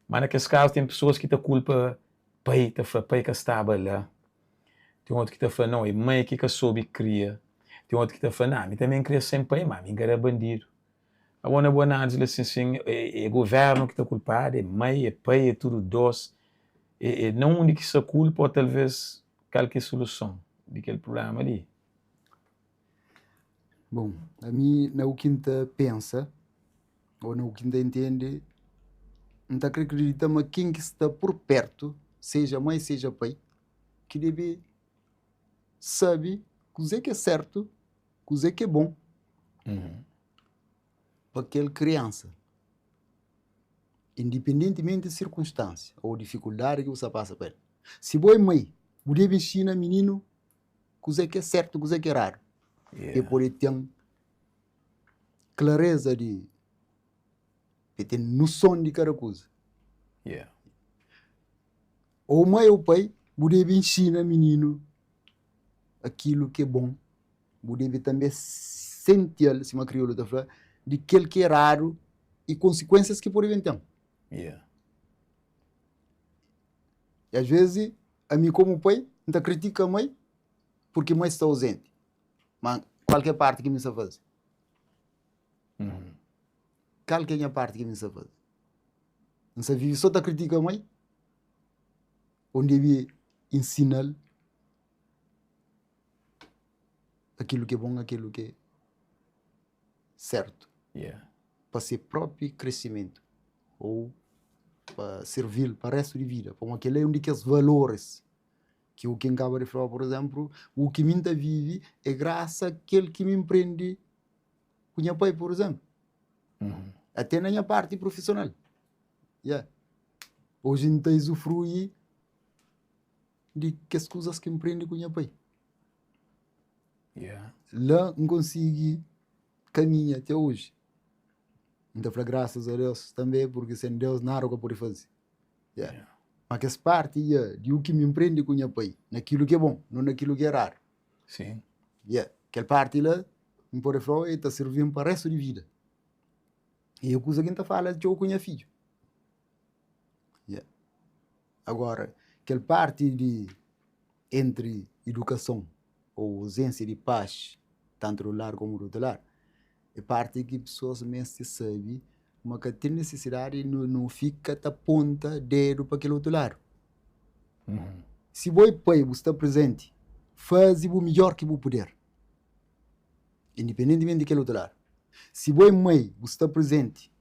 Mas naquele caso tem pessoas que têm culpa pai que estava lá. Tem outro que está falando, não, é mãe que soube criar. Tem outro que está falando, não, eu também queria sem pai, mas eu era bandido. Agora, na boa análise, assim, é governo que está culpado, é mãe, é pai, é tudo doce. Não único que se culpa, ou talvez qualquer solução daquele problema ali. Bom, a mim, na quinta pensa, ou na quinta entende, não está acreditando, mas quem que está por perto, seja mãe, seja pai, que deve saber o que é certo, o que é bom para aquela criança. Independentemente da circunstância ou dificuldade que você passa por ele. Se boa mãe, você deve ensinar menino o que é certo, o que é errado. E por ter clareza de ter noção de cada coisa. Yeah. Ou mãe ou pai, você deve ensinar menino aquilo que é bom. Você deve também sentir, se uma crioula está falando, de aquilo que é errado e consequências que podem ter. Yeah. E às vezes, a mim como pai, não critica a mãe porque a mãe está ausente. Mas qualquer parte que me está fazendo. Qualquer parte que me está fazendo. Não se vive só da critica a mãe, onde deve ensinar aquilo que é bom, aquilo que é certo. Yeah. Para seu próprio crescimento. Ou para servir para o resto de vida. Como aquele é um daqueles valores que o que acaba de falar, por exemplo, o que me vive é graças àquele que me empreende com minha pai, por exemplo. Até na minha parte profissional. Yeah. Hoje não tens o fruir de que as coisas que empreende com minha pai. Yeah. Lá não consigo caminhar até hoje. Então, para graças a Deus também, porque sem Deus nada que eu posso fazer. Yeah. Yeah. Mas que essa parte de o que me empreende com minha pai, naquilo que é bom, não naquilo que é raro. Sim. Yeah. Aquela parte lá, não pode falar, está servindo para o resto de vida. E a coisa que a gente fala é que eu com minha filha. Yeah. Agora, aquela parte de entre educação ou ausência de paz, tanto do lar como do outro lar, é parte que pessoas mesmo se sabem, mas que tem necessidade não fica a ponta dedo para aquele outro lado. Se o pai está presente, faz o melhor que você puder, independentemente daquele outro lado. Se a mãe está presente,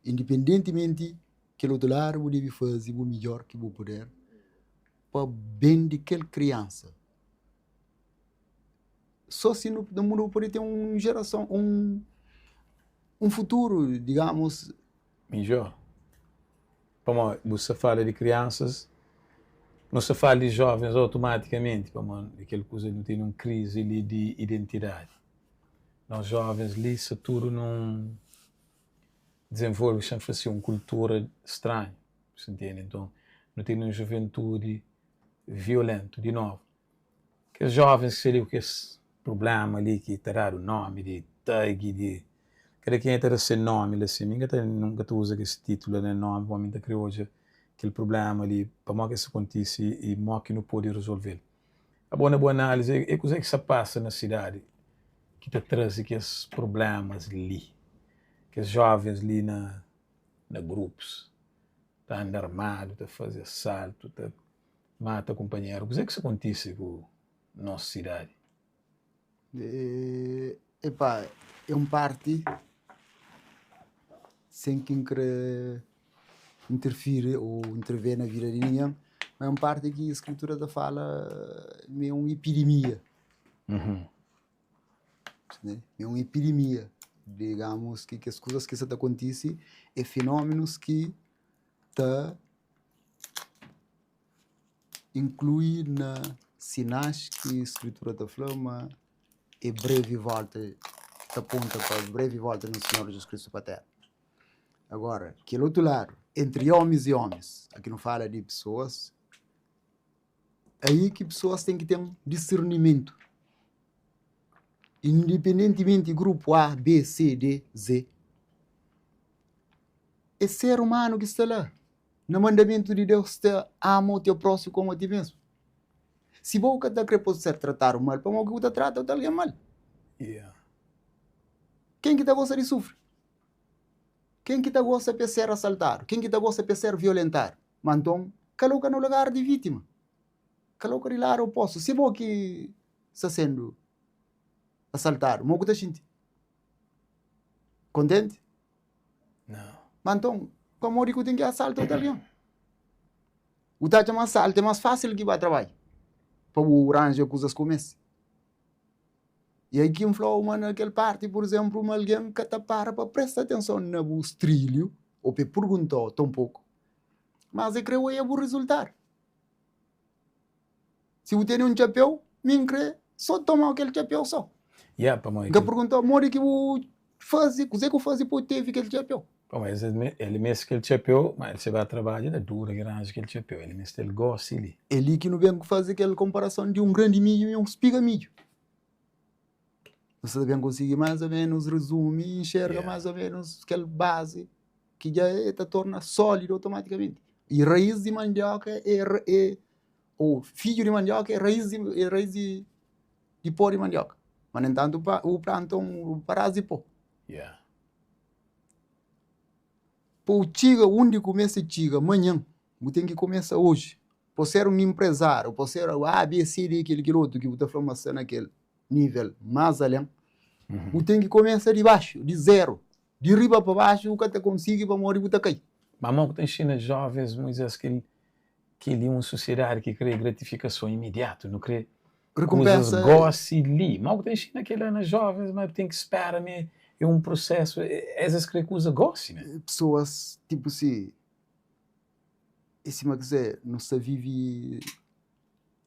independentemente daquele outro lado, você deve fazer o melhor que você puder para bem daquela criança. Só se no mundo pode ter uma geração, um futuro, digamos. Melhor. Como você fala de crianças, não se fala de jovens automaticamente, como aquela coisa não tem uma crise ali de identidade. Nós jovens ali, se tudo não desenvolve, sempre assim uma cultura estranha, você entende? Então, não tem uma juventude violenta, de novo. Que os jovens seriam o que esse problema ali, que terá o nome de tag, de... Cada quem terá esse nome, assim, nunca usa esse título, né, nome, para mim, que hoje, aquele problema ali, para que isso acontece e que não pode resolver. A boa análise é coisa que se passa na cidade, que te traz esses problemas ali, que os jovens ali na grupos, tá andando armado, tá fazendo assalto, tá mata companheiro. Coisa que isso acontece com a nossa cidade? É uma parte sem quem querer interferir ou intervir na vida de ninguém, mas é uma parte que a escritura da fala é uma epidemia. É uma epidemia. Digamos que as coisas que acontecem é fenômenos que está inclui na sinais que a escritura da flama é breve volta, que aponta para a breve volta no Senhor Jesus Cristo para a terra. Agora, aquele outro lado, entre homens e homens, aqui não fala de pessoas, aí que pessoas têm que ter um discernimento. Independentemente de grupo A, B, C, D, Z, é ser humano que está lá. No mandamento de Deus está ama o teu próximo como a ti mesmo. Se você está querendo ser tratado mal, para que você trata alguém mal? Yeah. Quem que está gosta de sofrer? Quem que está gosta de ser assaltado? Quem que está gosta de ser violentado? Mas então, coloca no lugar de vítima. Coloca de lado oposto. Se você que está sendo assaltado, mas você está sentindo contente? Não. Mas então, como é que tem que assaltar alguém? O taxa mais assalto é mais fácil que vai trabalhar. Para o arranjar coisas comece. E aí quem falou, naquela parte, por exemplo, alguém que está para prestar atenção nos trilhos, ou para perguntar tão pouco, mas eu creio que é o resultado. Se você tem um chapéu, eu creio só tomar aquele chapéu só. Yeah, para mim. Que perguntou, mori que eu faz, o que eu faço para ter aquele chapéu? Mas ele mesmo que ele chapéu, mas você vai trabalhar é duro, grande que ele chapéu, ele mesmo ele gosta ali. Ele que não vem fazer aquela comparação de um grande milho e um espiga milho. Você também consegue mais ou menos resumir, enxerga mais ou menos aquela base que já torna sólido automaticamente. E raiz de mandioca ou filho de mandioca é raiz de pó de mandioca. Mas, no entanto, o plantão, o parásito. Yeah. Para o tiga, onde começa o tiga, amanhã, você tem que começar hoje. Por ser um empresário, por ser o A, B, C, D, aquele outro que você está formando naquele nível mais além, você tem que começar de baixo, de zero. De riba para baixo, o que você consegue para morrer, você cai. Mas não tem China jovens, muitas que ele é uma sociedade que crê gratificação imediata, não crê coisas Recompensa, gosse ali. Mas tem China que ele é jovens, mas tem que esperar, né? É um processo, essas coisas gosse, né? pessoas, tipo assim, esse quer dizer, não se vive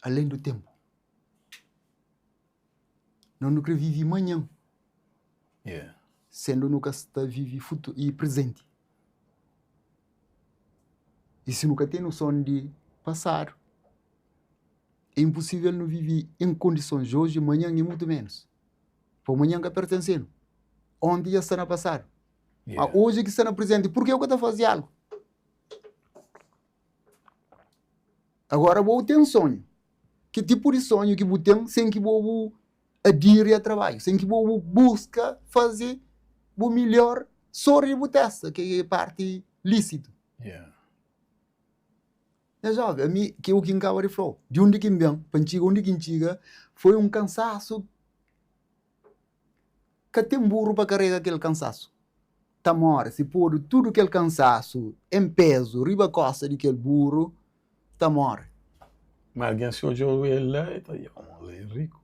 além do tempo. Não nunca vive amanhã, Yeah. sendo nunca se vive futuro e presente. E se nunca tem noção de passado, é impossível não viver em condições de hoje, amanhã e muito menos. Para amanhã que pertencendo. Onde já está no passado. Yeah. Mas hoje que está no presente, por que eu estou a fazer algo? Agora vou ter um sonho. Que tipo de sonho que vou ter sem que vou aderir a trabalho, sem que vou buscar fazer o melhor sobre o teste, que é parte lícito. Yeah. É jovem, a mim, que o que acaba de falar, de onde que vem, panchiga, onde que chega, foi um cansaço que tem burro para carregar aquele cansaço. Tá mora, se pôr tudo aquele cansaço em peso, riba a costa daquele burro, tá mora. Mas alguém se olhou ele lá e tá aí, ele é rico.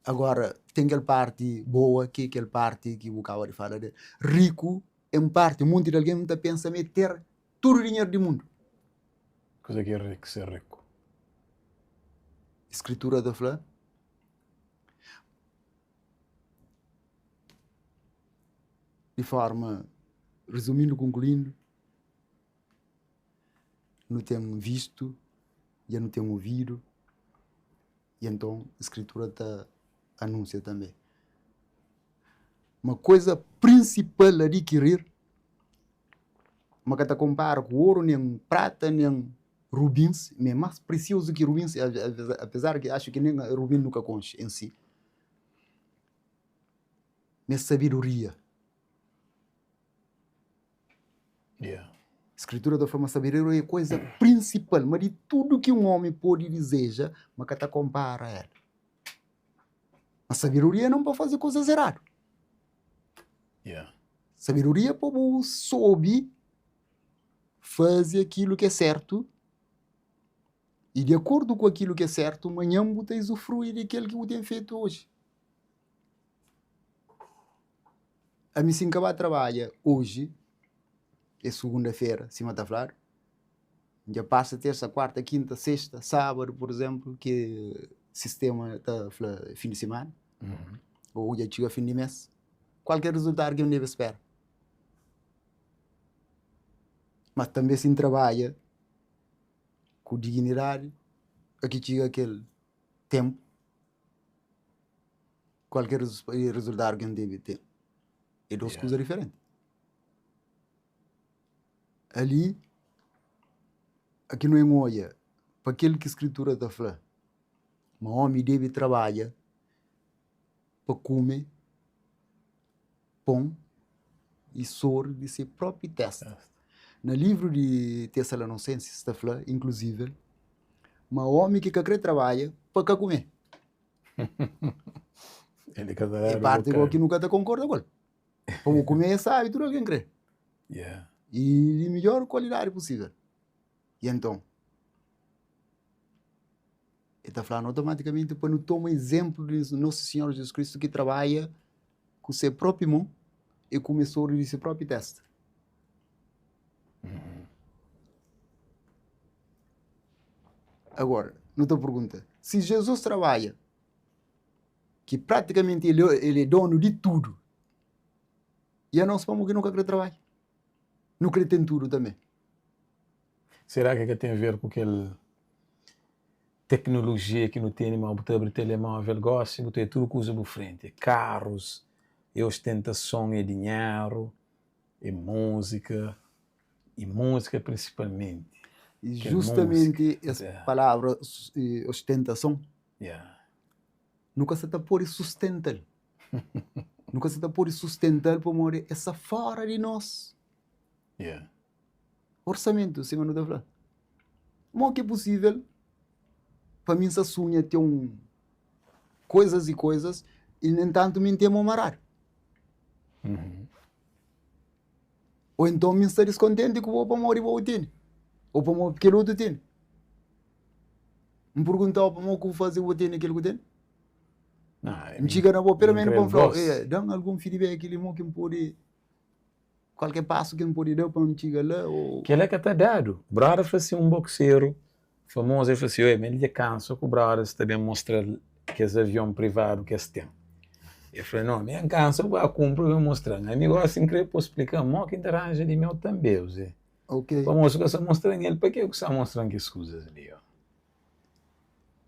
Agora, tem aquela parte boa, que é aquela parte que o acaba de falar de rico, em parte, um monte de alguém está pensando em ter todo o dinheiro do mundo. Coisa que é rico, ser rico. Escritura da Flá. De forma, resumindo, concluindo, não tenho visto, já não tenho ouvido, e então a Escritura está anuncia também. Uma coisa principal a adquirir, mas que está compara com ouro, nem prata, nem rubins, é mais precioso que rubins, apesar que acho que nem rubim nunca conche em si. Mas sabedoria. Yeah. Escritura da forma sabedoria é a coisa principal, mas de tudo que um homem pode desejar, mas que está compara a ela. A sabedoria não pode fazer coisas erradas. Yeah. Sabedoria pode soube fazer aquilo que é certo e de acordo com aquilo que é certo, amanhã você usufruir daquilo que você tem feito hoje. A mim sim acabar trabalha hoje, é segunda-feira, cima da falar. Já passa terça, quarta, quinta, sexta, sábado, por exemplo, que é sistema da fim de semana, ou já chega fim de mês. Qualquer resultado que eu deve esperar. Mas também se trabalha com dignidade, aqui chega aquele tempo, qualquer resultado que eu deve ter. É duas coisas diferentes. Ali, aqui não é olha, para aquele que a escritura está falando, um homem deve trabalhar para comer pão e soro de seu próprio teste. No livro de Tessalonicenses está falando, inclusive, um homem que quer trabalhar para comer. Ele cada É parte igual que nunca te concorda com ele. Para comer, sabe, tudo alguém crê. Yeah. E de melhor qualidade possível. E então, ele está falando automaticamente para não tomar exemplo de Nosso Senhor Jesus Cristo que trabalha com seu próprio mão e começou de seu próprio teste. Agora, não te pergunta, se Jesus trabalha, que praticamente ele é dono de tudo, e a nós vamos que nunca quer trabalhar? Não quer ter tudo também. Será que tem a ver com aquela tecnologia que não tem, mas o telemóvel gosta, tem tudo coisa por frente, carros, é ostentação, é dinheiro, é música, e música principalmente. E justamente essa palavra ostentação, nunca se está por sustentar. Nunca se está por sustentar para morrer essa fora de nós. Orçamento, se não está falando. Como que é possível para mim essa sonha ter coisas e coisas e nem tanto me temo amarrar. Ou então me está descontente que vou para morrer para o tem. Ou para morrer porque o outro tem. Me perguntar para o que fazer o tem aquele que tem. Me chega na boa, pelo menos para falar, dá algum feedback que ele pode, qualquer passo que ele pode dar para me chegar lá. Ou... Que ele é que está dado. O brother foi assim um boxeiro famoso, ele falou assim, mas ele cansa que o brother está bem mostrar que esse avião privado que esse tem. Eu falei, não, me cansa, eu vou cumprir, eu vou mostrar. Amigo, assim, que eu posso explicar, mas que interage de meu também, Zé. Ok. Para mostrar que você mostrando ele, para que você está mostrando que coisas ali, ó?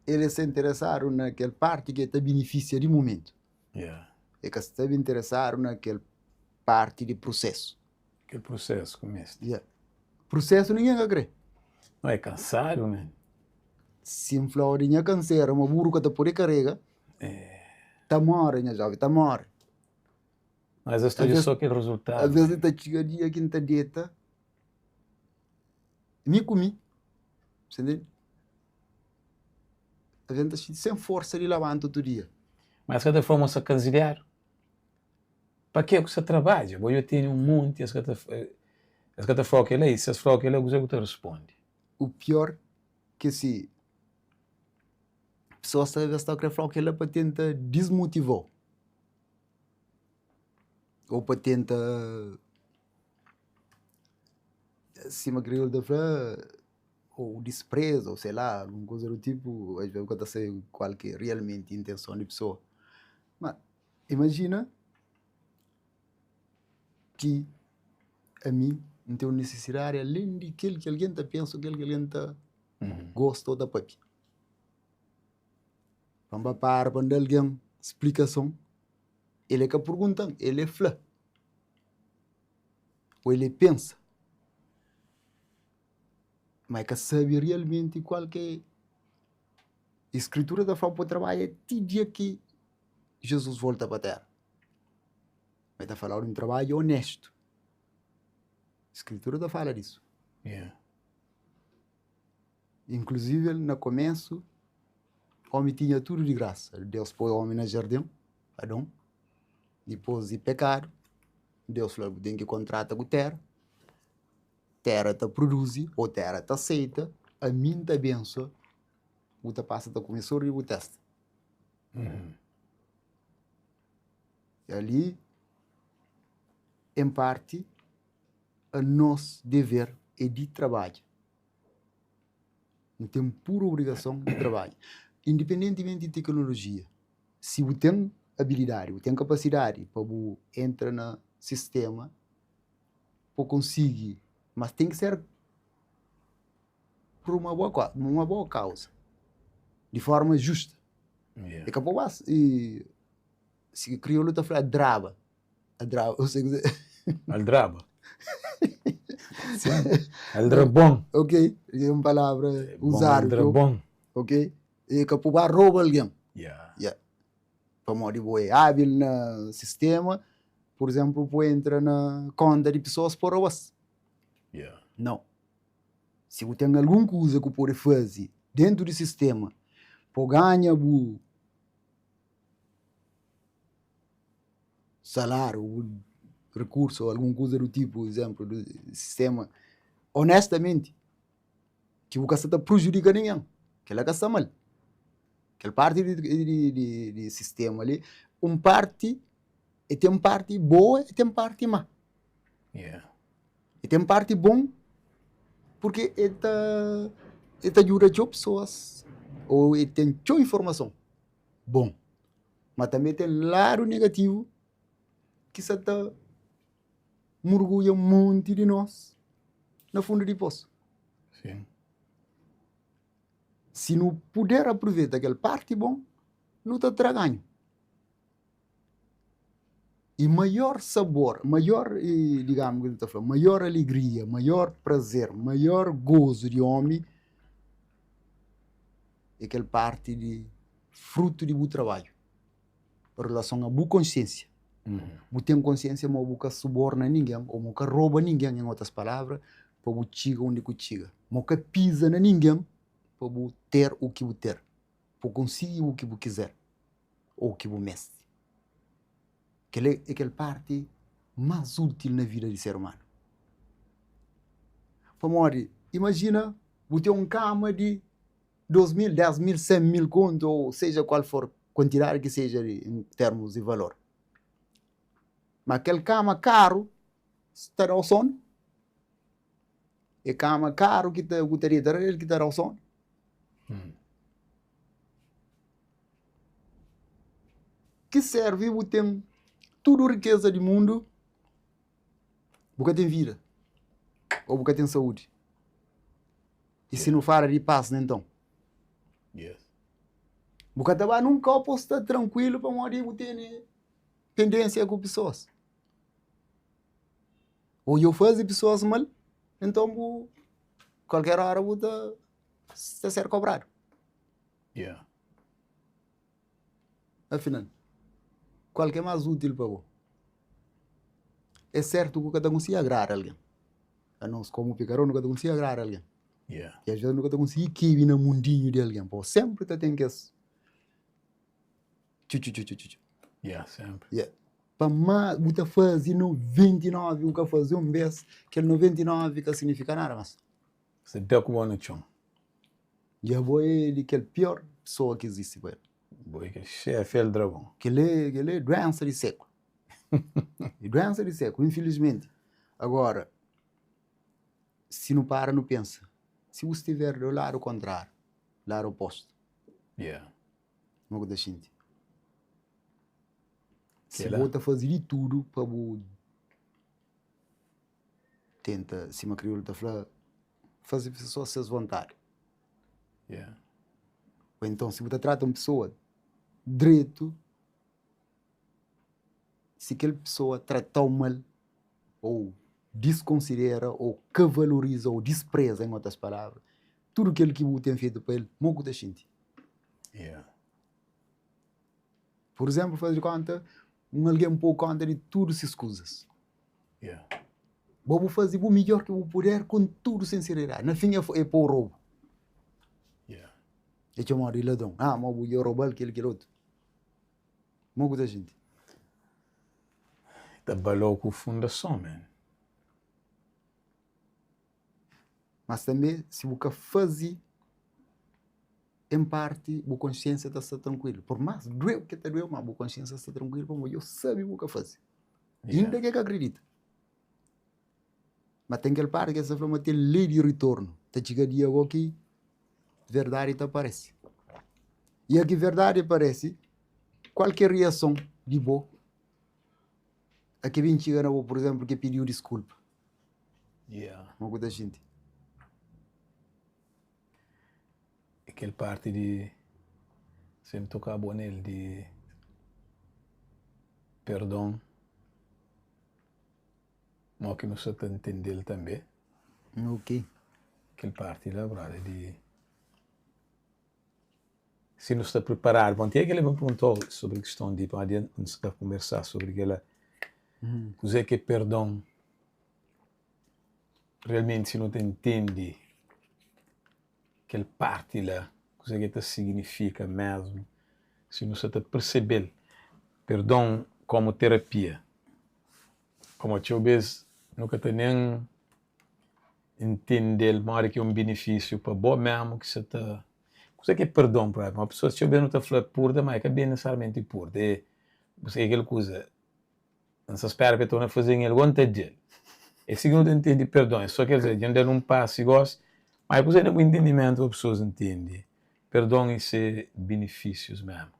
Eles se interessaram naquela parte que te beneficia de momento. Yeah. E que se interessaram naquela parte de processo. Que processo começa? Yeah. Processo ninguém vai crer. Não é cansado, né? Se um florinha canseira, uma burro que te pode carregar, tá morre, minha jovem, tá morre. Mas eu estou só aquele resultado. Às vezes tá chega dia que não tá dieta, me comi, você entende? A gente está sem força de lavar todo dia. Mas cada forma se cansear. Para que você trabalha? Eu tenho um monte, as que foca ele, se as foca ele, você responde. O pior que se a pessoa está a querer falar que ela para tentar desmotivar ou para tentar acima crioulo da falar ou desprezo, ou sei lá, alguma coisa do tipo, às vezes quando sei qual que é realmente a intenção da pessoa. Mas imagina que a mim não tenho necessidade além de aquilo que alguém está pensando, aquilo que alguém está gosta da papi. Vamos para quando alguém explicação, ele é que pergunta, ele é flá. Ou ele pensa. Mas que sabe realmente qual que é a escritura da forma para trabalhar até dia que Jesus volta para a terra. Mas está falando de um trabalho honesto. A escritura está falando disso. Yeah. Inclusive, no começo, o homem tinha tudo de graça. Deus pôs o homem no jardim, Adão. Depois de pecado, Deus falou que tem que contratar com a terra. Terra te produz, ou terra te aceita, a mim te abençoa, o te passa a comer sobre o teste. E ali, em parte, o nosso dever é de trabalho. Não tem pura obrigação de trabalho. Independentemente de tecnologia, se você tem habilidade, você tem capacidade para entrar no sistema, para conseguir, mas tem que ser por uma boa causa, de forma justa. Yeah. E que e se crioulo está falando draba, eu sei que Aldraba. Sim. Aldrabom. ok, é uma palavra usar, Aldrabom. ok, e que para roubar alguém. Yeah. Yeah. Para modo é hábil no sistema, por exemplo, pode entrar na conta de pessoas por horas. Yeah. Não. Se você tem alguma coisa que pode fazer dentro do sistema, para ganhar o salário, o recurso, ou alguma coisa do tipo, exemplo, do sistema, honestamente, que você está prejudicando ninguém, que ela está mal. Aquela parte de sistema ali, parte, e tem parte boa e tem parte má. Yeah. E tem parte bom, porque ele ajuda as pessoas, ou ele tem informação. Bom. Mas também tem lado negativo, que se está mergulha um monte de nós no fundo de poço. Sim. Se não puder aproveitar aquela parte bom, não está tragando. E maior sabor, digamos, maior alegria, maior prazer, maior gozo de homem é aquela parte de fruto de bom trabalho. Em relação a boa consciência. Você tem consciência, mas você suborna ninguém, ou você rouba ninguém, em outras palavras, para você chegar onde você chega. Você pisa na ninguém para você ter o que você ter, para conseguir o que você quiser, ou o que você mestre. Aquela é aquela parte mais útil na vida do ser humano. para morrer. Imagina, você tem cama de 2.000, 10.000, 100.000 conto, ou seja qual for a quantidade que seja em termos de valor. Mas aquele cama caro, está ao sono. E cama caro que te gostaria de ele que está ao sono. Que serve, você tem tudo riqueza do mundo, você tem vida, ou você tem saúde. E se não fala de paz, então? Yes. Você também nunca pode estar tranquilo para morrer, você tem pendência com pessoas. Ou eu faço pessoas mal, então qualquer hora você está ser cobrado. Yeah. Afinal, qual que é mais útil para você? É certo que cada um se agrada a alguém. A nós, como picarão, nunca conseguimos agradar a alguém. Yeah. E às vezes nunca conseguimos que no mundinho de alguém. Pô, sempre tem que... Yeah, sempre. Yeah. Para mais, você fazer 99, você fazer um mês, que 99 que significa nada mais. Você deu com o no chão. E eu vou ele que é a pior pessoa que existe para ele. Boi que chefe é o dragão. Que ele é doença de século. E doença de século, infelizmente. Agora, se não para, não pensa. Se você estiver do lado contrário, lado oposto, Yeah. não da gente. Se Que lá? você fazer de tudo para tenta, se uma crioula está falando, fazer pessoas suas vontade. Yeah. Ou então, se você trata uma pessoa direito, se aquela pessoa tratou mal, ou desconsidera, ou que valoriza, ou despreza, em outras palavras, tudo aquilo que você tem feito para ele, muito da gente. Yeah. Por exemplo, fazer conta, alguém pôr conta de tudo se escusas. Yeah. Vou fazer o melhor que eu puder com tudo sinceridade. Na fim é por roubo. Yeah. É chamado de ladrão. Ah, mas eu vou roubar aquele outro. Muita gente. Trabalhou com fundação, man. Mas também, se você fazer, em parte, a consciência está tranquila. Por mais doeu que está doeu, mas a consciência está tranquila, porque eu sei o que fazer. Yeah. Ainda que acredita. Mas tem aquela parte que essa forma tem lei de retorno. Está chegando dia aqui, verdade aparece. E aqui verdade aparece, qualquer reação de boa, aqui vem chegando, por exemplo, que pediu desculpa. Yeah. Muita gente. Aquele parte de sempre tocar bom nele de perdão. Mas que não se está entendendo também. Ok. Aquele parte lá, brother, de se não está preparado. Bom, tem aquele me perguntou sobre a questão de para adiante, não se está a conversar sobre aquela coisa que é perdão. Realmente, se não te entende aquele parte lá, coisa que significa mesmo, se não se está a perceber perdão como terapia. Como eu vejo, nunca tem nem entender mais que é um benefício para bom mesmo que você está. Coisa que é perdão para uma pessoa, se eu bem não está falando pura, mas é bem necessariamente pura. É você aquela coisa, não se espera que estou a fazer ele vontade. E se não entende perdão, é só quer dizer, gente não passa e gosta, mas coisa de entendimento as pessoas entendem. Perdão e ser benefícios mesmo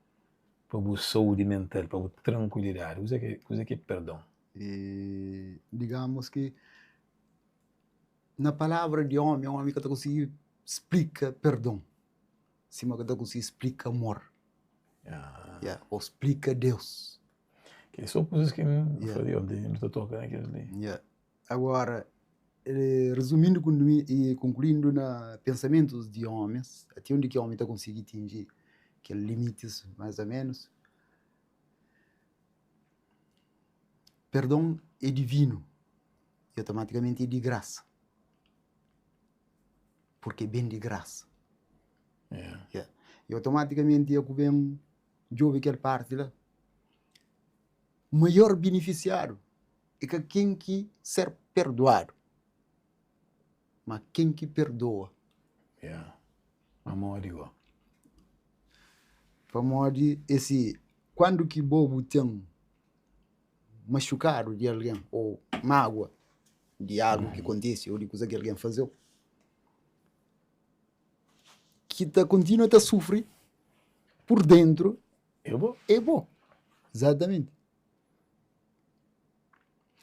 para a saúde mental, para a tranquilidade. Coisa que é perdão. E, digamos que na palavra de homem que está conseguindo explica perdão. Se uma está conseguindo explica amor. Yeah. Ou explica Deus. Que são coisas que não faziam, não estou tocando aquilo ali. Yeah. Agora, resumindo e concluindo na pensamentos de homens, até onde que o homem está conseguindo atingir aqueles limites, mais ou menos, perdão é divino e automaticamente é de graça. Porque é bem de graça. Yeah. E automaticamente eu vem de ouvir aquela parte lá. O maior beneficiário é que quem que ser perdoado. mas quem que perdoa? Yeah. Amor igual. Para modo esse quando que bobo tem machucado de alguém ou mágoa de algo que acontece ou de coisa que alguém fazeu, que continua a sofrer por dentro, é bom. Exatamente.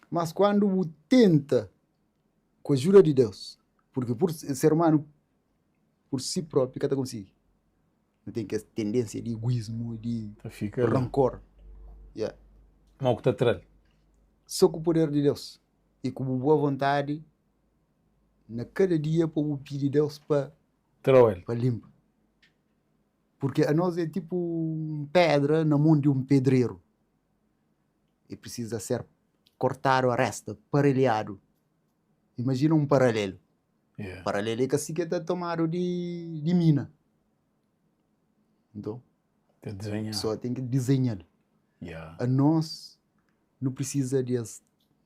Mas quando o tenta com a ajuda de Deus, porque por ser humano por si próprio cada consegue, não tem que tendência de egoísmo, de rancor. Yeah. Mal que tá atrás. Só com o poder de Deus e com boa vontade, na cada dia para o pedir Deus para limpar. Porque a nós é tipo pedra na mão de um pedreiro e precisa ser cortado a resta, parelhado. Imagina um paralelo. Yeah. Paralelo é que assim que está tomado de mina. Então, só tem que desenhar. Yeah. A nós não precisa de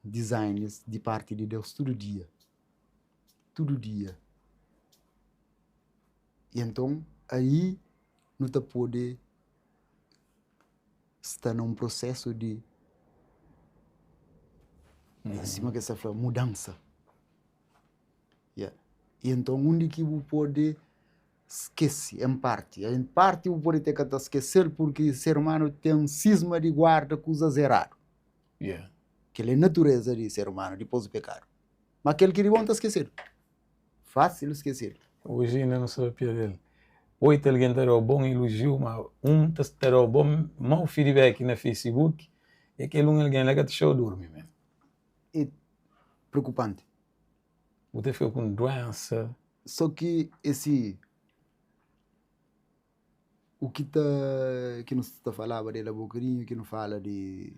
designs de parte de Deus todo dia. Todo dia. E então, aí, não está pode estar num processo de em cima que essa fala, mudança. Yeah. E então, onde que eu pode esquecer, em parte eu pode ter que esquecer porque o ser humano tem um cisma de guarda coisas erradas. Yeah. Que é a natureza do ser humano, depois do pecado. Mas aquele que vão esquecer. Fácil esquecer. Hoje ainda não sou a pior dele. Oito alguém terá um bom elogio, mas terá um bom mau feedback na Facebook e aquele alguém lá que te show dorme. É preocupante. Você fica com doença. Só que o que não está falando dele a bocadinho, que não fala de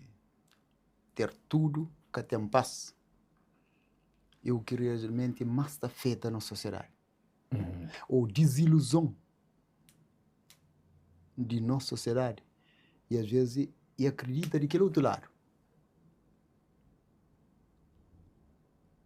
ter tudo que tem paz, é o que realmente mais está feita na sociedade. Ou desilusão de nossa sociedade. E às vezes acredita daquele outro lado.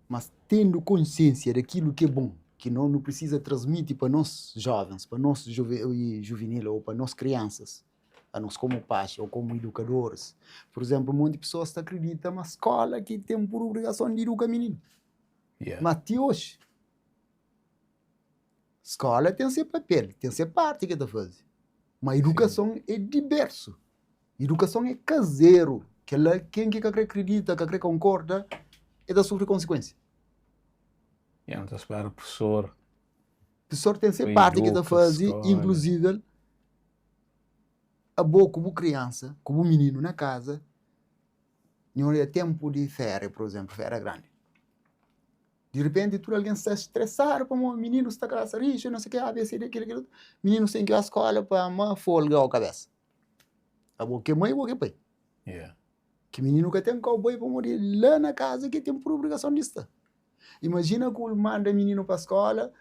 Mas tendo consciência daquilo que é bom, que não precisa transmitir para nós jovens, para nós juvenil ou para nós crianças, a nós como pais ou como educadores. Por exemplo, um monte de pessoas acreditam na escola que tem por obrigação de educar menino. Yeah. Mas até hoje, escola tem seu papel, tem sua parte que está fazendo. Mas educação é diverso. Educação é caseiro. Quem que acredita, que concorda, é da sofrer consequência. E não espera o professor. O professor tem sua parte que está fazendo, inclusive a boa como criança, como menino na casa, não é tempo de férias, por exemplo, férias grande. De repente, alguém está estressado, para o menino está com essa rixa, não sei o que, ABC, aquilo. Menino tem que ir à escola para uma folga a cabeça. A boa que mãe, a boa que pai. Yeah. Que menino que tem cowboy para morrer lá na casa, que tem por obrigação disso. Imagina que ele manda menino para a escola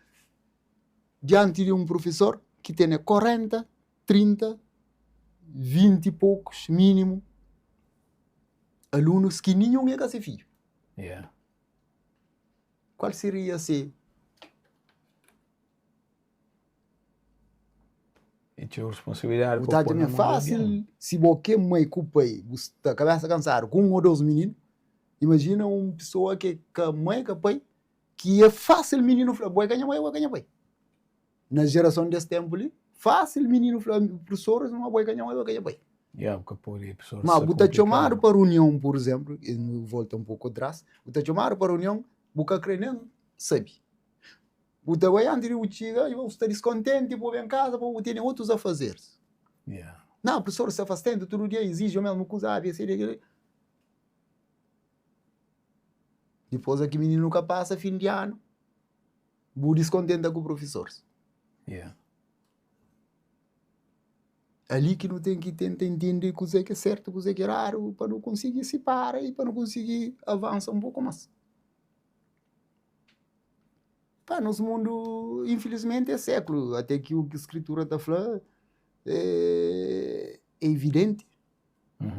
diante de um professor que tem 40, 30, 20 e poucos, mínimo, alunos que nenhum é seu filho. Yeah. Qual seria se E tinha responsabilidade. O tádio é fácil, se você mãe com o pai, você está cabeça cansada com um ou dois meninos, imagina uma pessoa que a mãe com o pai, que é fácil menino falar, boa ganha mãe, boa ganha pai. Na geração desse tempo ali, fácil menino falar, professores, não boa ganha mãe, boa ganha pai. Mas você chamar para reunião, por exemplo, e volta um pouco atrás, você chamar para reunião, você crê nem sabe. Você vai antes de chega e você está descontente, por em casa, porque tem outros a fazer. Yeah. Não, o professor se afastando, todo dia exige a mesma coisa, depois aqui menino nunca passa fim de ano, vou descontente com os professores. Yeah. Ali que não tem que tentar entender o que é certo, o que é raro, para não conseguir se parar e para não conseguir avançar um pouco mais. Para nosso mundo, infelizmente, é século. Até que o que a escritura está falando é evidente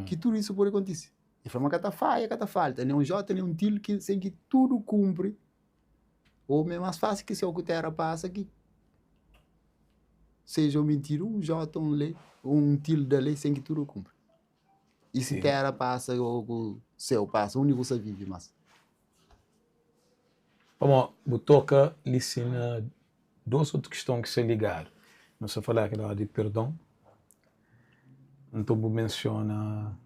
que tudo isso pode acontecer. E forma que está falha, que está falta. Nem um J, nem um til, sem que tudo cumpre Ou é mais fácil que se o que terra passa que seja um mentira, um J, um lei, um tilde da lei sem que tudo cumpra. E se Sim. terra passa ou o céu passa, onde você vive mais? Bom, o toca lhe ensina duas outras questões que se ligaram. Não se falar aquela de perdão. Então, menciona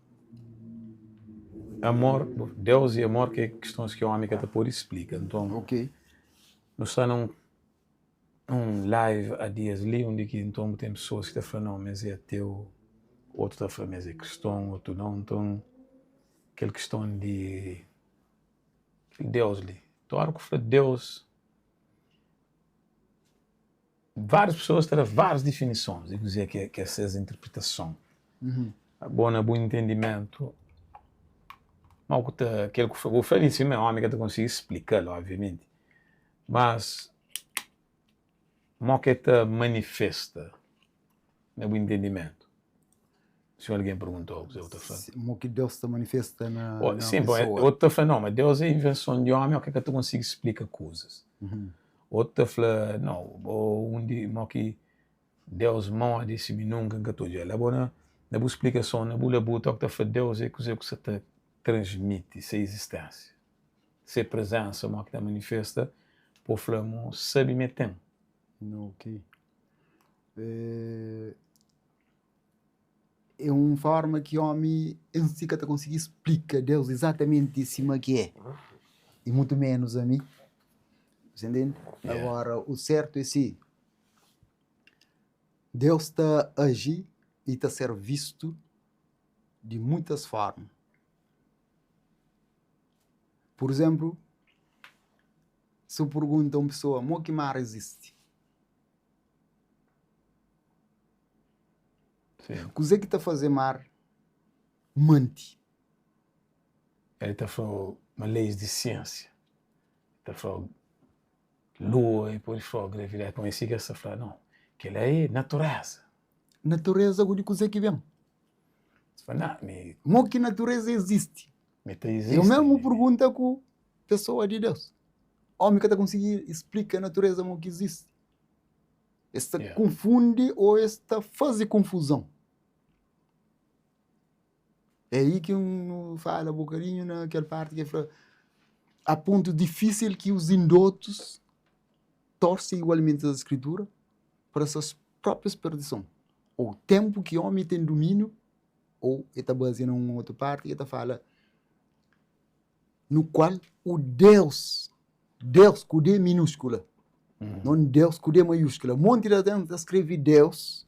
amor, Deus e amor, que é questões que o homem que até por explica. Então, Ok. nós estamos num live há dias ali, onde que, então, tem pessoas que estão falando, não, mas é ateu, outro está falando, mas é cristão, outro não. Então, aquela questão de Deus ali. Então, a hora que eu falo de Deus, várias pessoas terão várias definições, inclusive que essa interpretação. Uhum. Bom entendimento. Mas aquilo que eu falei em cima é um homem que eu consigo explicar, obviamente. Mas, como que te manifesta no entendimento? Se alguém perguntou, eu estou falando. Como que Deus se manifesta na Sim, pessoa. outro está falando, não, mas Deus é a invenção de homem, o que é que tu consigo explicar coisas? Uhum. Outro está falando, não, onde que Deus morre, se me nunca que tu já. Lá, na explicação, na boa o que está falando, Deus é que você te transmite, essa existência, essa presença, o que te manifesta, por falar, sabe me tem. Ok. É uma forma que o homem em si que conseguir explicar Deus exatamente em cima que é. E muito menos a mim. Você entende? Yeah. Agora, o certo é sim. Deus está a agir e está a ser visto de muitas formas. Por exemplo, se eu pergunto a uma pessoa, o que mar existe? O que está a fazer mar? Mente. Ele está falando uma lei de ciência. Está falando lua e por aí fora, gravidade. Então, esse que essa fala, não, que ela é natureza. Natureza, o que que vem? Você fala, não, Como que natureza existe? existe. Eu mesmo pergunto com a pessoa de Deus. Homem que está conseguindo explicar a natureza como que existe. Esta confunde ou esta faz confusão. É aí que um fala um bocadinho naquela parte que fala a ponto difícil que os indotos torcem igualmente a escritura para suas próprias perdições. Ou o tempo que o homem tem domínio, ou está baseado em uma outra parte que está fala no qual o Deus com D minúscula, não Deus com D maiúscula. Um monte de gente escreve Deus,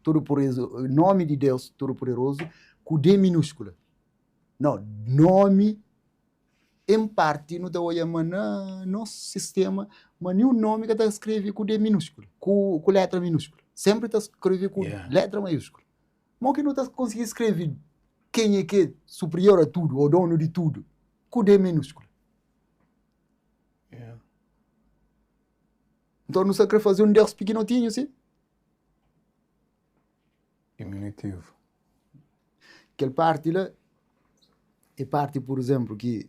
todo-poderoso, nome de Deus todo-poderoso, com D minúscula. Não, nome, em parte, não está olhando no nosso sistema, mas nenhum nome que está escreve com D minúscula, com letra minúscula. Sempre está escreve com letra maiúscula. Mas que não está conseguindo escrever quem é que é superior a tudo, ou dono de tudo, com D minúscula. Então não se quer fazer um Deus pequenotinho, assim? Diminutivo. Aquela parte lá é parte, por exemplo, que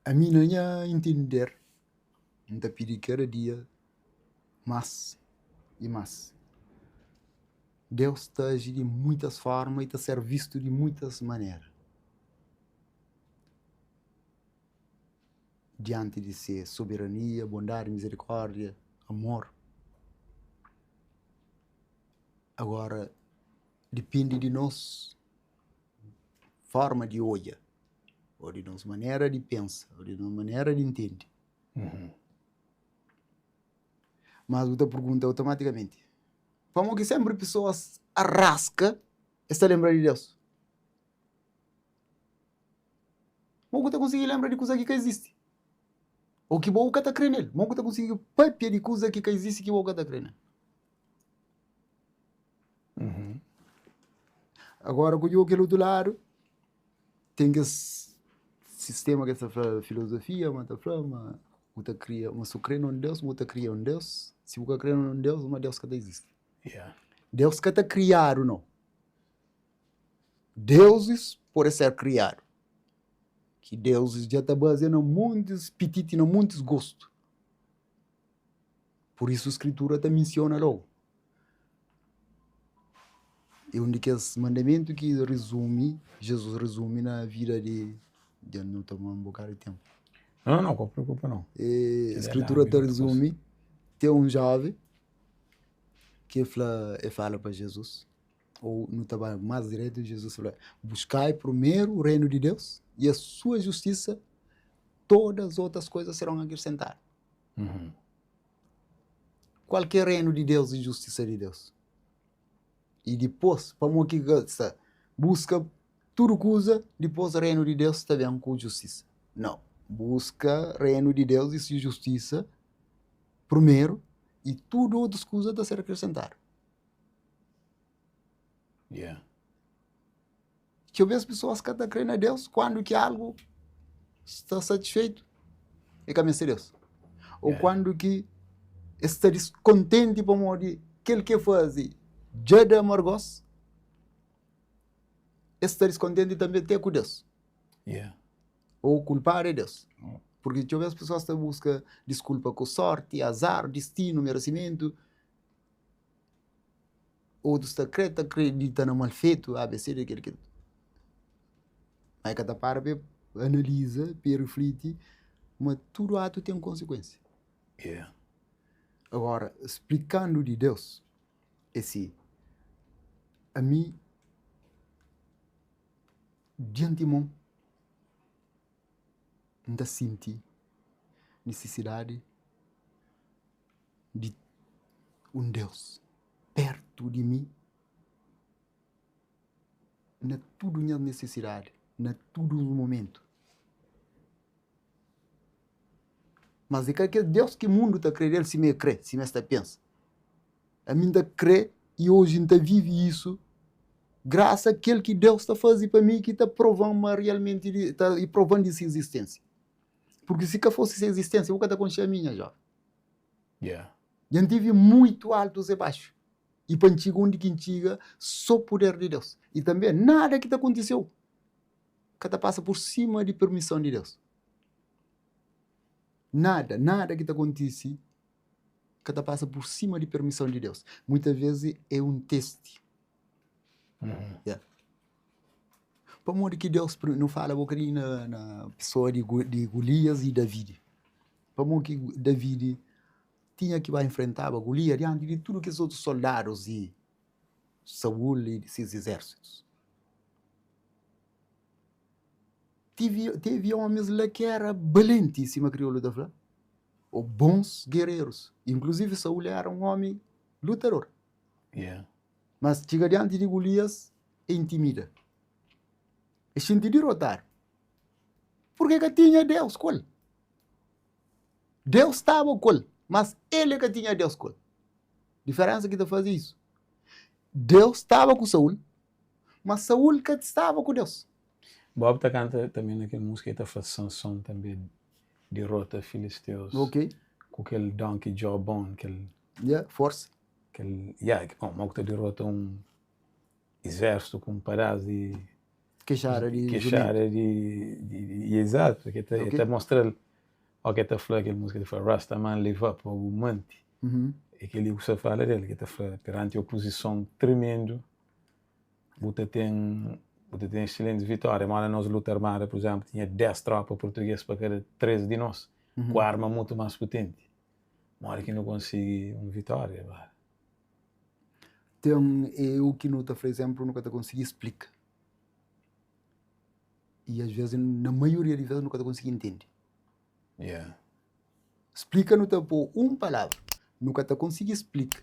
a mim não ia entender. Não está pedindo cada dia mais e mais. Deus está a agir de muitas formas e está a ser visto de muitas maneiras. Diante de ser soberania, bondade, misericórdia, amor. Agora, depende de nós, forma de olhar, ou de nossa maneira de pensar, ou de nossa maneira de entender. Mas outra pergunta automaticamente. Como que sempre pessoas arrasca esta lembra de Deus? Como que você consegue lembrar de coisa que existe? Ou que boca está crendo nele? Como que você consegue papia de coisa que existe que boca está crendo? Agora, com aquele outro lado, tem esse sistema, que essa filosofia, mas você cria, mas você crê em Deus, você cria um Deus. Se você crê em Deus, uma Deus que existe. Deus que está criado, não. Deuses podem ser criados. Que deuses já está baseado em muitos petites, em muitos gostos. Por isso a Escritura te menciona logo. É um daqueles mandamentos que Jesus resume na vida de... Já não tomar um bocado de tempo. Não, não preocupa não. A Escritura te resume, tem um jovem que fala para Jesus, ou no trabalho mais direto, Jesus fala: buscai primeiro o reino de Deus e a sua justiça, todas as outras coisas serão acrescentadas. Qualquer reino de Deus e justiça de Deus. E depois, para que busca tudo coisa, depois o reino de Deus está bem com justiça. Não. Busca reino de Deus e sua justiça primeiro, e tudo outras coisas a ser acrescentado. Yeah. Que eu vejo as pessoas que estão crendo a Deus quando que algo está satisfeito e caminha a Deus. Ou quando que está descontente para morrer, aquele que faz já de amargos, está descontente também ter com Deus. Yeah. Ou culpar a Deus. Porque eu vejo as pessoas que buscam desculpa com sorte, azar, destino, merecimento. Outros acreditam no mal feito, ABC, daquele que. Aí cada parte analisa, reflete, mas tudo ato tem consequência. Yeah. Agora, explicando de Deus, a mim, de antemão, ainda senti necessidade de um Deus perto de mim, na tudo minha necessidade, na tudo no momento. Mas é que Deus que o mundo está crendo, se me crê, se me está pensa. A mim está crê e hoje ainda vive isso, graças àquele que Deus está fazendo para mim, que está provando realmente, está provando essa existência. Porque se que fosse essa existência, eu nunca conhecia a minha, jovem. Yeah. Já tive muito altos e baixos. E para antigo, onde que antiga, só o poder de Deus. E também nada que aconteceu, que passa por cima de permissão de Deus. Nada que acontece, que passa por cima de permissão de Deus. Muitas vezes é um teste. Yeah. Para modo que Deus não fala um bocadinho na pessoa de Golias e David. Para modo que David tinha que enfrentar a Golias diante de tudo que os outros soldados e Saul e seus exércitos. Teve homens lá que eram valentes, se me crioulo da falar, ou bons guerreiros. Inclusive Saul era um homem lutador. Yeah. Mas chega diante de Golias e intimida. E sente derrotar. Porque que tinha Deus com ele. Deus estava com ele, mas ele que tinha Deus com ele. Diferença que está fazendo isso. Deus estava com Saul, mas Saul que estava com Deus. Bob está canta também naquela música que está Sansão também derrota filisteus. Ok. Com aquele donkey jawbone, Força. Mal que derrota exército com paradas de Queixara de exato, que está mostrando o que está falando aquela música, foi Rastaman live up, o Manti. E que ele usa fala dele, que está falando perante a oposição tremendo, você tem excelentes vitórias, mas na nossa luta armada, por exemplo, tinha 10 tropas portuguesas para cada 13 de nós, com arma muito mais potente. Mas que não consegui uma vitória. Tem eu que não está, por exemplo, nunca consegui explicar. E às vezes, na maioria das vezes, nunca consegui entender. Yeah. Explica não está por uma palavra, nunca consegui explicar.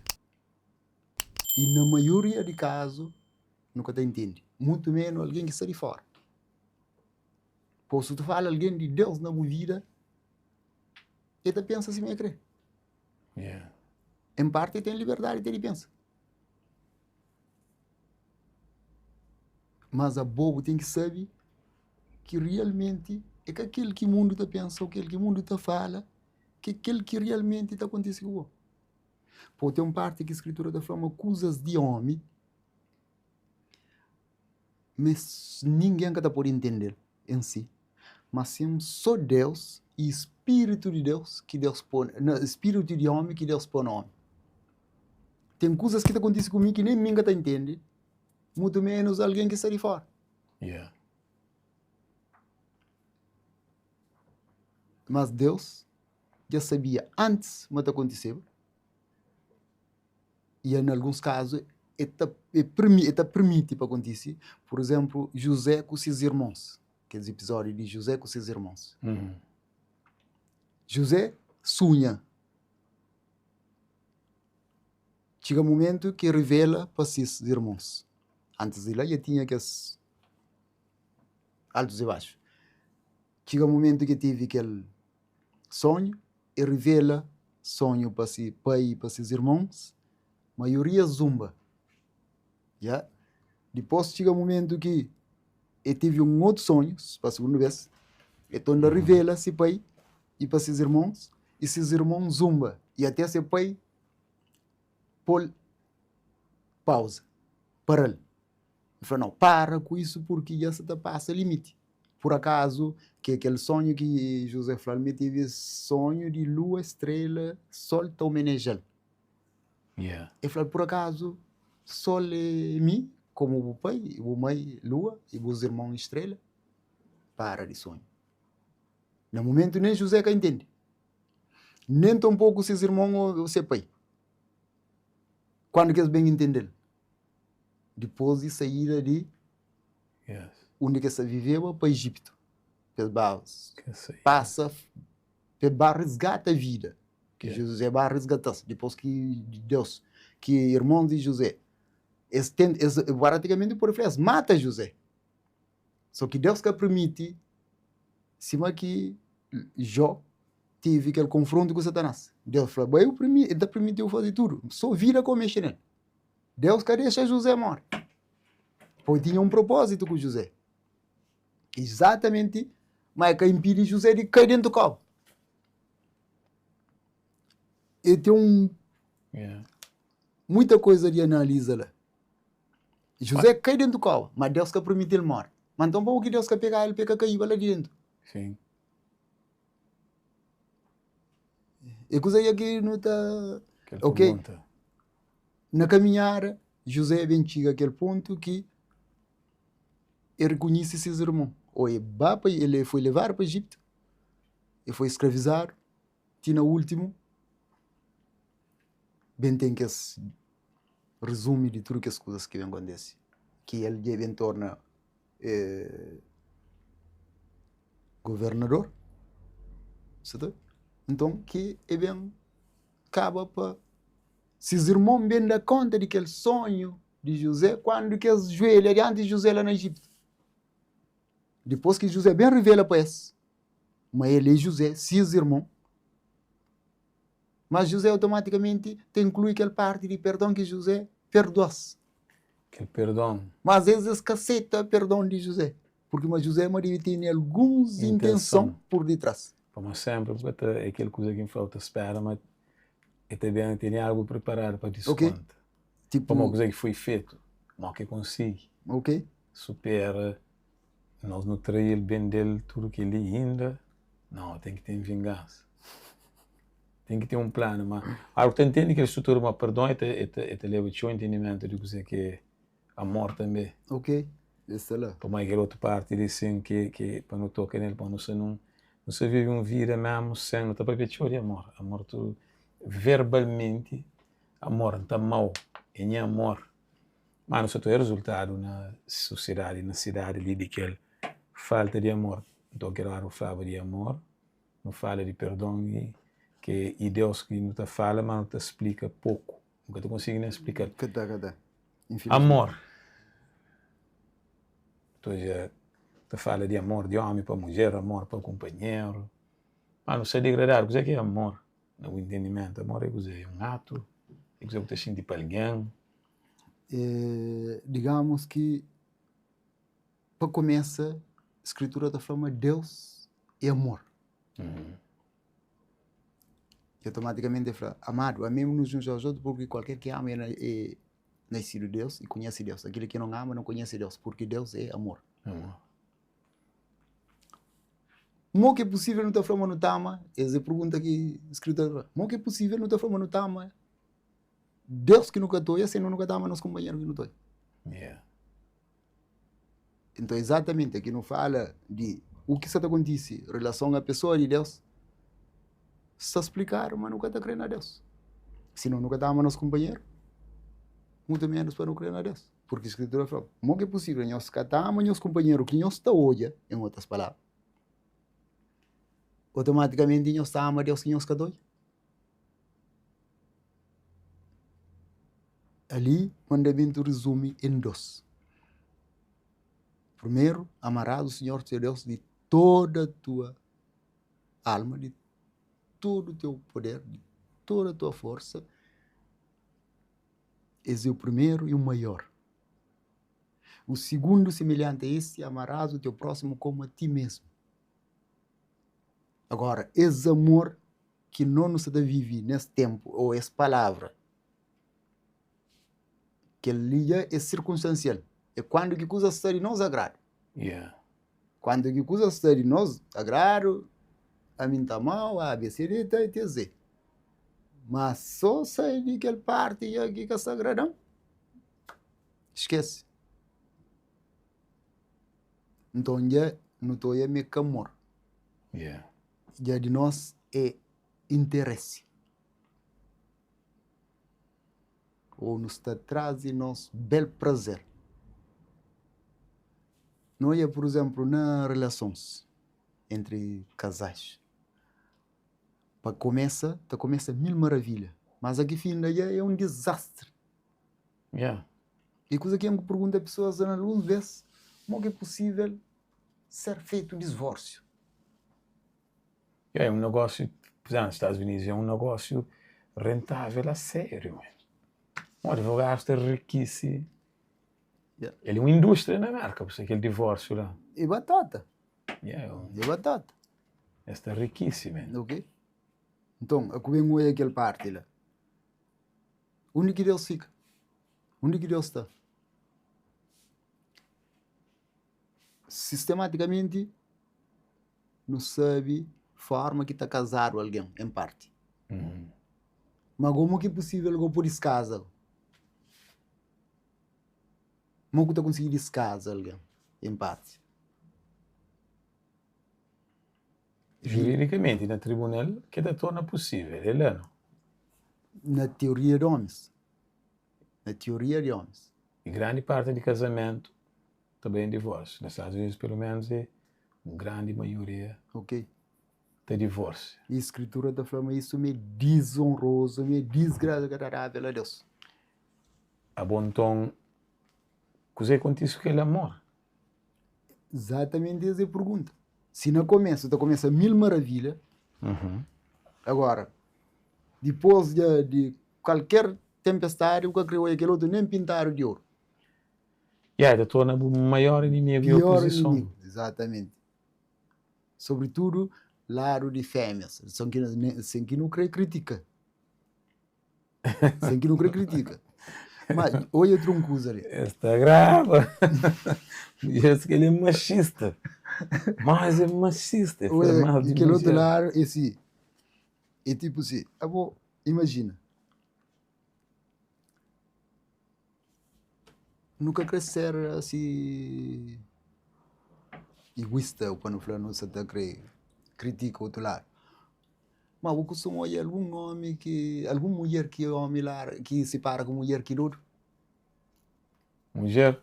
E na maioria de casos, nunca entende. Muito menos alguém que está de fora. Posso te falar alguém de Deus na minha vida, ele pensa assim, me crê. Yeah. Em parte tem liberdade de ele pensa. Mas a bobo tem que saber que realmente é que aquele que o mundo está pensa, aquele que o mundo está fala, que aquele que realmente está acontecendo. Pode ter uma parte que a escritura está falando coisas de homem, mas ninguém está pode entender em si. Mas sim, só Deus e Espírito de Deus que Deus põe, Espírito de homem que Deus põe no homem. Tem coisas que acontecem comigo que nem ninguém tá entende, muito menos alguém que está de fora. Yeah. Mas Deus já sabia antes o que aconteceu. E em alguns casos, ele permite para acontecer. Por exemplo, José com seus irmãos. Aqueles episódios de José com seus irmãos. José sonha. Chega um momento que revela para seus irmãos. Antes de lá já tinha aqueles altos e baixos. Chega um momento que teve aquele sonho e revela sonho para seu pai e para seus irmãos. Maioria zumba. Yeah? Depois chega um momento que ele teve um outro sonho, para a segunda vez. Então ele revela seu pai e para seus irmãos. E seus irmãos zumba. E até seu pai pôr pausa. Para ele. Ele falou, não, para com isso porque já se passa o limite. Por acaso, que aquele sonho que José falou, me teve sonho de lua, estrela, sol, tão menejel. Yeah. Ele falou, por acaso, sol é mim, como o pai, o mãe, lua, e os irmãos, estrela, para de sonho. No momento, nem José que entende. Nem tampouco seus irmãos ou seu pai. Quando que eles bem entendem? Depois de sair de onde que se viveu para o Egito. Passa, para resgatar a vida. Que José vai resgatar. Depois que Deus, que irmão de José, praticamente por frente, mata José. Só que Deus que permite, cima que Jó teve aquele confronto com Satanás. Deus falou, ele permitiu fazer tudo. Só vira com mexer nele. Deus que deixa José morrer. Porque tinha um propósito com José. Exatamente, mas que impede José de cair dentro do copo. E tem muita coisa de análise lá. José cai dentro do copo, mas Deus que permitiu ele morrer. Mas então, bom que Deus que pegar ele, pega cair lá dentro. Sim. E coisa aí que não está... Ok? Pergunta. Na caminhada, José vem chega àquele ponto que ele reconhece seus irmãos. Ou ele foi levado para o Egito, ele foi escravizado, e no último, bem tem que esse resumo de tudo que as coisas que acontecem. Que ele já torna governador, certo? Então, que ele bem acaba para... Seus irmãos bem dar conta de aquele sonho de José quando que eles joelham diante de José lá no Egito. Depois que José bem revela para eles, mas ele é José, seus irmãos. Mas José automaticamente te inclui aquela parte de perdão que José perdoa-se. Que perdão. Mas às vezes escasseta perdão de José. Porque mas José deve ter algumas intenções por detrás. Como sempre, porque é aquela coisa que falta espera, mas e também tem algo preparado para desconto. Okay. Tipo, uma coisa que foi feito, mas que consiga. Ok. Supera, nós não traímos bem dele tudo que ele ainda. Não, tem que ter vingança. Tem que ter um plano, mas algo que entende que a estrutura uma perdão e te leva ao entendimento de que é a morte também. Ok. Isso é lá. Para mais aquela outra parte dizem que para não tocar nele, para não se vive uma vida mesmo sem não está para ver de amor. Amor tu verbalmente, amor não está mal, é amor. Mas não só é resultado na sociedade, na cidade ali de que falta de amor. Então quero falar de amor, não fala de perdão e Deus que não te fala, mas não te explica pouco. Nunca te consigo nem explicar. Amor. Então já te fala de amor de homem para mulher, amor para companheiro. Mas não sei degradar, o que é amor? No entendimento, amor é um ato, é que você sente para alguém. Digamos que para começar, a escritura da forma Deus é amor. E automaticamente fala, amado, amemos-nos uns aos outros, porque qualquer que ama é nascido de Deus e conhece Deus. Aquele que não ama não conhece Deus, porque Deus é amor. Como que é possível não estar falando no tama? Essa é a pergunta que o escritor. Como que é possível não estar falando no tama? Deus que nunca estou, e assim nunca tama nos companheiros que não estou. Yeah. Então, exatamente, aqui não fala de o que está acontecendo em relação à pessoa de Deus. Só explicar, mas nunca está crendo a Deus. Senão nunca tama nos companheiros. Muito menos para não crer a Deus. Porque a escritura fala, como que é possível nós catamos os companheiros que nós está hoje, em outras palavras, automaticamente nós estamos a Deus que nós está hoje. Ali, o mandamento resume em dois. Primeiro, amarás o Senhor teu Deus de toda a tua alma, de todo o teu poder, de toda a tua força. Esse é o primeiro e o maior. O segundo, semelhante a este, amarás o teu próximo como a ti mesmo. Agora, esse amor que não nos dá viver nesse tempo, ou essa palavra, que ali é circunstancial. É quando que coisa está de nós agrada. Yeah. Quando que coisa está de nós agrada, a mim está mal, a ABCD está etc. Mas só sai de aquela parte aqui que está agradando. Esquece. Então, já não estou a me amor. Yeah. Já de nós é interesse. Ou nos está trazendo bel prazer. Não é, por exemplo, nas relações entre casais. Para começa mil maravilhas. Mas aqui fim daí é um desastre. Yeah. E coisa que eu me pergunto a pessoas algumas vezes, como é possível ser feito um divórcio? É um negócio, por exemplo, nos Estados Unidos é um negócio rentável a sério. Man. Um advogado está riquíssimo. Yeah. Ele é uma indústria na América, por isso aquele divórcio lá. E batata. Yeah, E batata. está riquíssimo. Man. Ok? Então, a como é aquele parte lá? Onde que Deus fica? Onde que Deus está? Sistematicamente, não sabe forma que está casado alguém, em parte. Uhum. Mas como que é possível que eu por casa? Como que está conseguindo descasar alguém, em parte? Juridicamente, na tribunal, que te torna possível, ele não. Na teoria de homens. Na teoria de homens. E grande parte de casamento também é divórcio. Nos Estados Unidos, pelo menos, é uma grande maioria Ok? de divórcio. E a escritura está falando isso me desonroso, me desgradável a Deus. A bom tom, o que acontece com aquele amor? Exatamente essa é a pergunta. Se não começa, começa mil maravilhas. Uhum. Agora, depois de qualquer tempestade, o que criou aquele outro nem pintaram de ouro. E aí, te torna o maior inimigo e oposição. Inimigo, exatamente. Sobretudo, lado de fêmeas. Sem que não crê crítica. Sem que não crê crítica. Mas, olha outra coisa ali. Está grave. Diz que ele é machista. Mas é machista. É formado de aquele outro mulher. lado, esse. É tipo assim, imagina. Nunca crescer assim egoísta, ou quando fala não se critica o outro lado. Mas eu costumo olhar algum homem alguma mulher que é homem lá, que se para com mulher que outro. Mulher.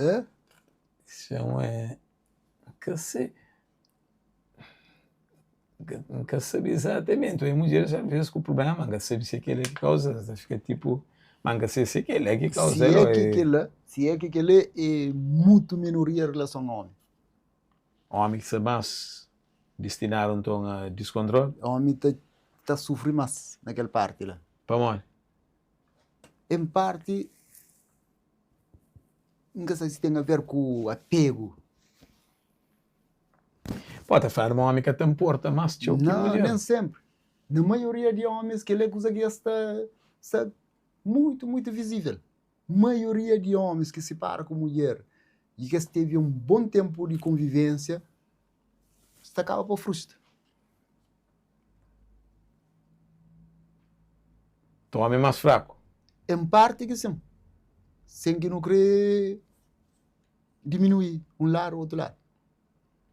É? Chama nunca sabe exatamente. A mulher já vê com o problema, nunca sabe se aquele é que causa, fica tipo, nunca sei se aquele é que causa. Se é que aquele é muito minoria em relação ao homem. Homem que se mais destinaram então a descontrole. O homem está sofrendo mais naquela parte lá. Para onde? Em parte, nunca sei se tem a ver com o apego. Pode falar de um homem que te importa mais que Não, mulher. nem sempre. Na maioria de homens que ele consegue está muito, muito visível. Maioria de homens que se para com mulher e que teve um bom tempo de convivência, se acaba por frustrar. O homem é mais fraco. Em parte que sim. Sem que não querer diminuir um lado ou outro lado.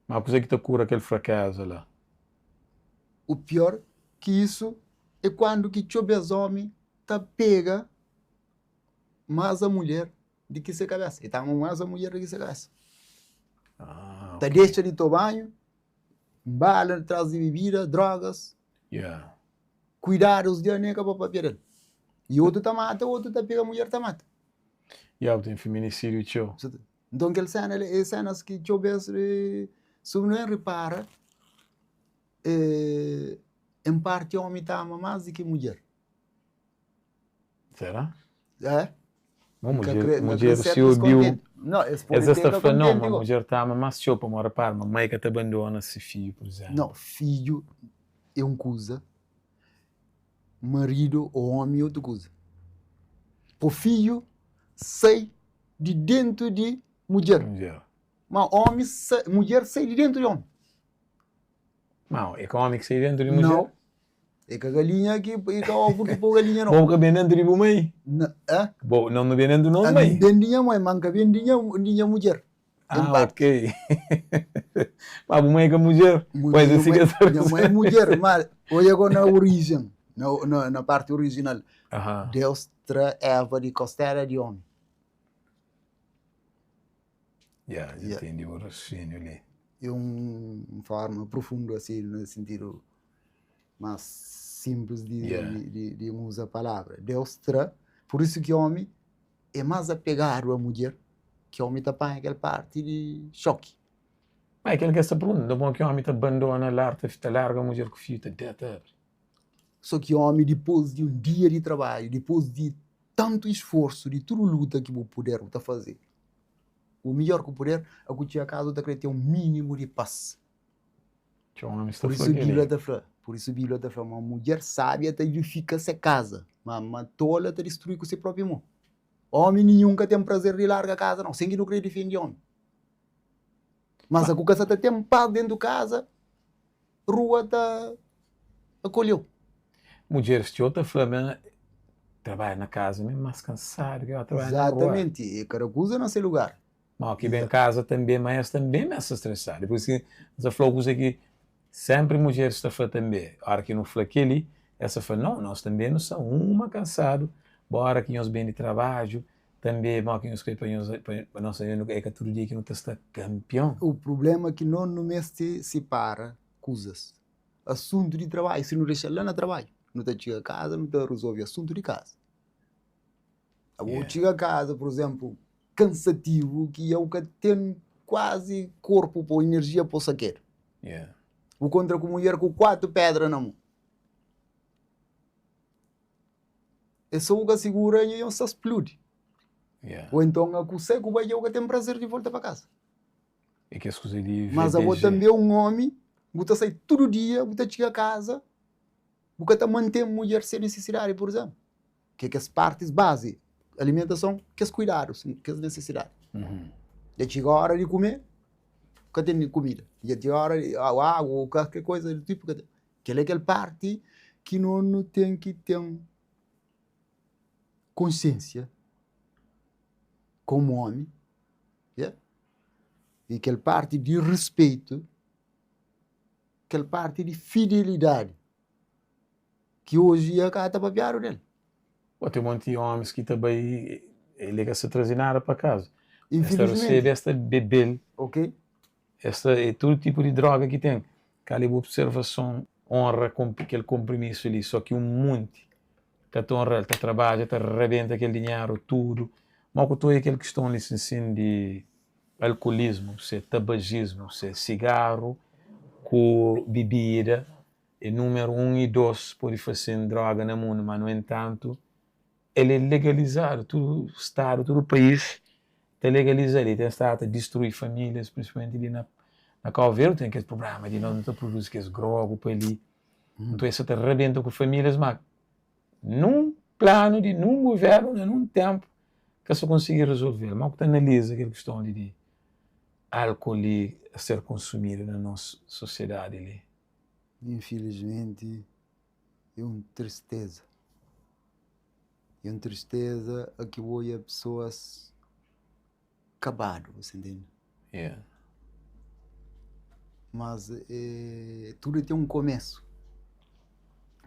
Mas por que te cura aquele fracasso lá? O pior que isso é quando que os homens tá pega mais a mulher do que se cabeça. E tá mais a mulher do que se cabeça. Ah, Tá deixa de tomar banho, bala, traz de bebida, drogas, yeah. cuidar os dias nem acabou para perder. E outro tá mata, outro tá pega a mulher tá mata. Yeah, tem feminicídio tio. Então aquele cena é cenas que eu vejo se não repara, em parte o homem tá ama mais do que mulher. Será? É? Uma mulher se ouviu. Não, Esta fenômeno, a mulher está mais tio para morar para uma mãe que te abandona esse filho, por exemplo. Não, filho é uma coisa, marido ou homem é outra coisa. O filho sai de dentro de mulher. Mas homem mulher sai de dentro de homem. Não, é que o homem que sai dentro de mulher. Não. É que a galinha aqui, é que o ovo que põe a galinha não. Bom que vem dentro de mãe. Bom, não vem dentro do nome mãe. Dentro mãe, manca vem dentro mulher. Ok. Mas a mãe é que a mulher. Pois assim que a mãe é mulher, mas olha agora na origem, na parte original. Deus traz Eva de costela de homem. Entendi o raciocínio ali. É uma forma profunda, assim, no sentido mais simples de usar a palavra. Deus traz, por isso que o homem é mais apegado à mulher, que o homem está para aquela parte de choque. Mas aquele que essa pergunta, não bom que o homem te abandona, larga a mulher que o filho te deta. Só que o homem, depois de um dia de trabalho, depois de tanto esforço, de toda luta que o poder está fazer, o melhor que o poder é que a casa está querendo ter um mínimo de paz. Por isso a Bíblia está falando. Por isso a Bíblia está falando, uma mulher sábia edifica essa casa, mas uma tola está destruir com seu próprio irmão. Homem nenhum que tem prazer de largar a casa, não. Sem que não querer defender homem. Mas a cuca está tem paz dentro de casa, rua está acolheu. Mulheres de outra forma trabalham na casa mesmo mais cansado que eu trabalho exatamente, e cada coisa não sei lugar. Mas aqui em casa também, mas também me estressado. Por isso que essa falou coisa que sempre mulheres estão falando também. A hora que não falou aquele, essa falou, não, nós também não somos uma cansado. Bora que nós bem de trabalho, também, mas que nós para nós é que todo dia que não está campeão. O problema é que não se separa coisas. Assunto de trabalho, se não deixa lá no trabalho, não está chega a casa, não está resolve assunto de casa. Ou chega a casa, por exemplo, cansativo, que é o que tem quase corpo para energia para o saqueiro. O contra com mulher com 4 pedras na mão. É só o que segura e se explode. Ou então a seco vai eu que tem prazer de volta para casa. É que as coisas de mas eu também um homem, você sai todo dia, você chega a casa, você mantém a mulher sem necessidade, por exemplo. Que as partes base, alimentação, que os cuidados, que as necessidades. Já chega a hora de comer, que tem comida. Já chega a hora de água, ou qualquer coisa do tipo. Que é aquela parte que não tem que ter consciência como homem, e aquela parte de respeito, aquela parte de fidelidade, que hoje é a cara para piar dele. Tem um monte de homens que também liga se trazer nada para casa. Infelizmente. Esta recebe, esta bebel, esta é todo tipo de droga que tem. Cali observação, honra com aquele compromisso ali, só que um monte que honra, ele trabalha, rebenta aquele dinheiro, tudo. Mas com toda aquela questão assim, de alcoolismo, se tabagismo, se cigarro, com bebida, e número 1 e 2 pode fazer droga no mundo, mas no entanto, ele é legalizado, todo o Estado, todo o país está legalizado, ele tem estado a destruir famílias, principalmente ali na Cabo Verde, tem aquele problema de não produzir que droga para ali, então isso está rebenta com famílias, mas não plano de num governo, num tempo, que se conseguir resolver. Mas que analisa aquela questão de álcool a ser consumido na nossa sociedade ali. Infelizmente, é uma tristeza. É uma tristeza a que hoje as pessoas acabaram, você entende? Yeah. Mas tudo tem um começo.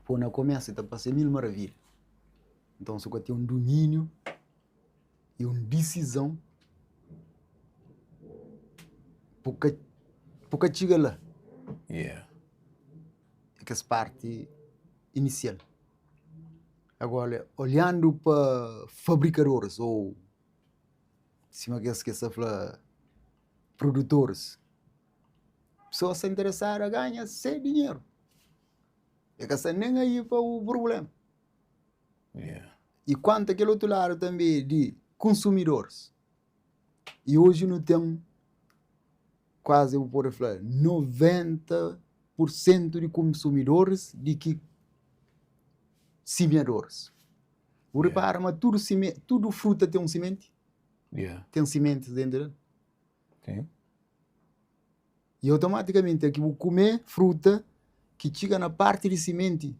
Pô, no começo está para ser mil maravilhas. Então, só que tem um domínio e uma decisão porque chega lá. Yeah. É que essa parte inicial. Agora, olhando para fabricadores ou, cima que se fala, produtores, pessoas se interessaram a ganhar sem dinheiro. É que nem aí para o problema. Yeah. E quanto aquele outro lado também de consumidores. E hoje não tem quase, eu posso falar, 90% de consumidores de que semeadores. O reparo, mas tudo fruta tem um semente. Yeah. Tem sementes dentro dele. Okay. E automaticamente aqui o comer fruta que chega na parte de semente,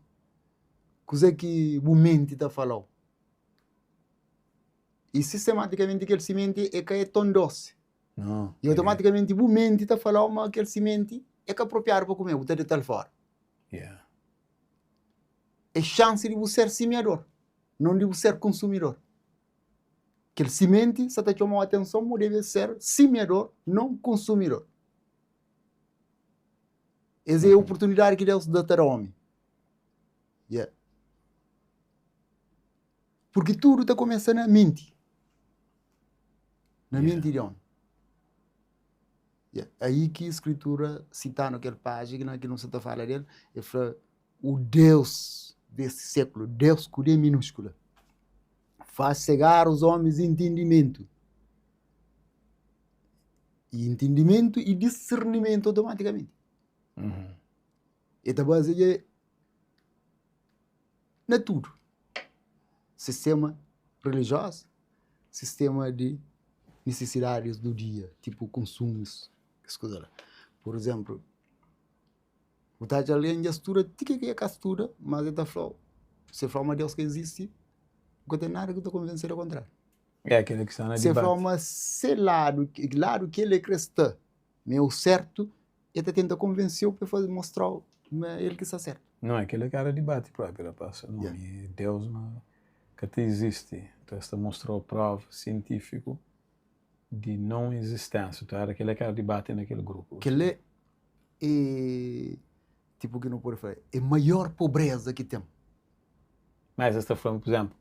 coisa que o mente está falando. E sistematicamente aquele semente é que é tão doce. Não. E automaticamente o mente está falando, mas aquele semente é que é apropriado para comer, botar de tal forma. Yeah. É chance de você ser semeador, não de você ser consumidor. Aquele semente, se você chamar a atenção, deve ser semeador, não consumidor. Essa é a oportunidade que Deus dá para o homem. Yeah. Porque tudo está começando na mente. Na mente de homem. Yeah. Aí que a escritura, citando naquela página, que não se está falando dele, ele fala, o Deus desse século, Deus com D minúscula, faz cegar os homens entendimento. E entendimento e discernimento automaticamente. Uhum. E a base é na tudo. Sistema religioso, sistema de necessidades do dia, tipo consumos, essas coisas lá. Por exemplo, o Tati ali em gestura, que é castura, mas ele falou, se for uma Deus que existe, não tem nada que eu convencer ao contrário. É aquele que está na Se debate. for uma lado que ele é cristão, meu certo, ele tenta convencer para fazer mostrar ele que está certo. Não, aquele cara debate próprio, passa. Não, Yeah. e Deus não, que até existe. Então, esta mostrou prova científica de não existência. Então, era aquele cara debate naquele grupo. Que ele é, tipo que não pode falar, é a maior pobreza que tem. Mas esta falando, por exemplo,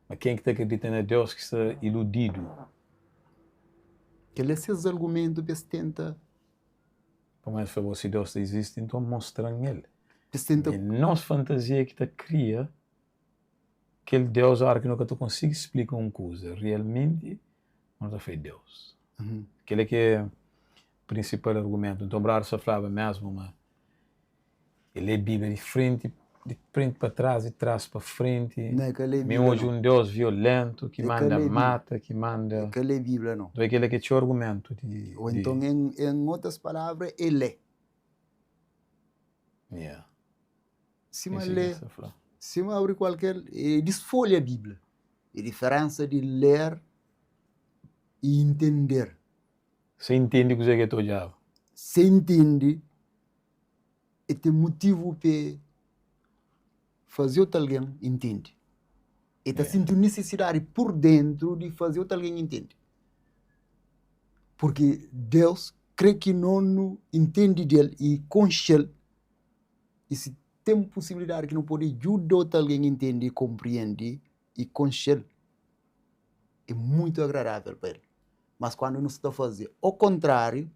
mas quem que acredita em Deus que está iludido? Que ele esses argumentos que tenta Por mais que se Deus existe, então mostra ele. tenta E nossa fantasia que te cria aquele Deus a hora que nunca tu consigo explicar uma coisa. Realmente, não foi Deus. Aquele que é o principal argumento. Então, Brado só falava mesmo, mas ele é Bíblia de frente para trás e trás para frente. não é aquela Me Bíblia, hoje não. um Deus violento que É manda aquele mata, que manda. Aquela Bíblia não. Então, aquele que tinha argumento. Ou então, em outras palavras, ele é. Yeah. Se me abre qualquer... desfolha a Bíblia. A diferença de ler e entender. Você entende o que é que eu já. Se entende, e tem motivo para fazer outro alguém entende. E está sentindo necessidade por dentro de fazer outro alguém entende. Porque Deus crê que não entende dele e com ele. E se tem possibilidade que não pode ajudar outro alguém a entender, compreender e com ele, é muito agradável para ele. Mas quando não se está fazendo ao contrário,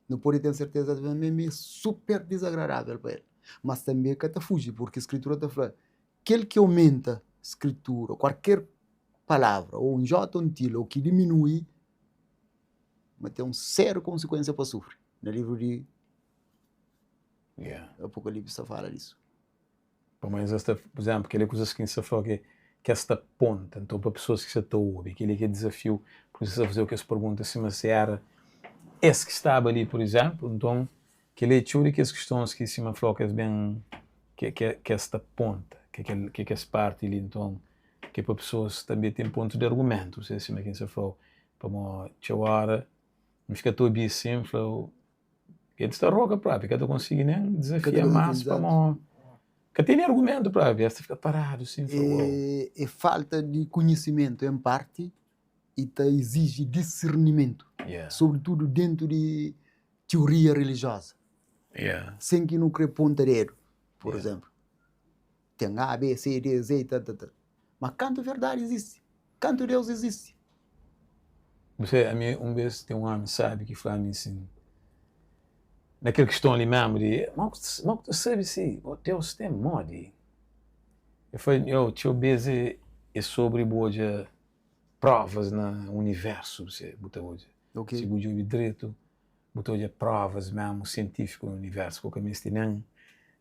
não pode ter certeza que é super desagradável para ele. Mas também que está fugir, porque a escritura está falando, aquele que aumenta a escritura, qualquer palavra, ou um jota ou um tilo, ou que diminui, mas tem um sério consequência para sofrer. No livro de Apocalipse fala disso. Mas esta, por exemplo, aquela coisa que se fala que que esta ponta, então para pessoas que já estão a ouvir, aquele que é desafio, por isso a fazer o que se pergunta se mas era esse que estava ali, por exemplo, então que ele é que as questões que se me falou que é bem que esta ponta, que essa parte ali, então que para pessoas também tem ponto de argumento, não sei se quem se falou, para uma hora, não fica todo bem assim, falou que está roca para que eu consigo nem desafiar mais para uma que tem argumento para ver, você fica parado assim, é falta de conhecimento em parte e exige discernimento, sobretudo dentro de teoria religiosa, sem que não crê pontareiro, por exemplo. Tem A, B, C, D, Z, mas canto verdade existe, canto Deus existe. Você, a mim, vez tem um homem, sabe, que fala assim, naquela questão ali mesmo de, mas tu sabe se o Deus tem mode. Eu falei, tio Beze é sobre boa provas no universo, você botou hoje. Se botou o direito, botou hoje provas mesmo científicas no universo, porque me nem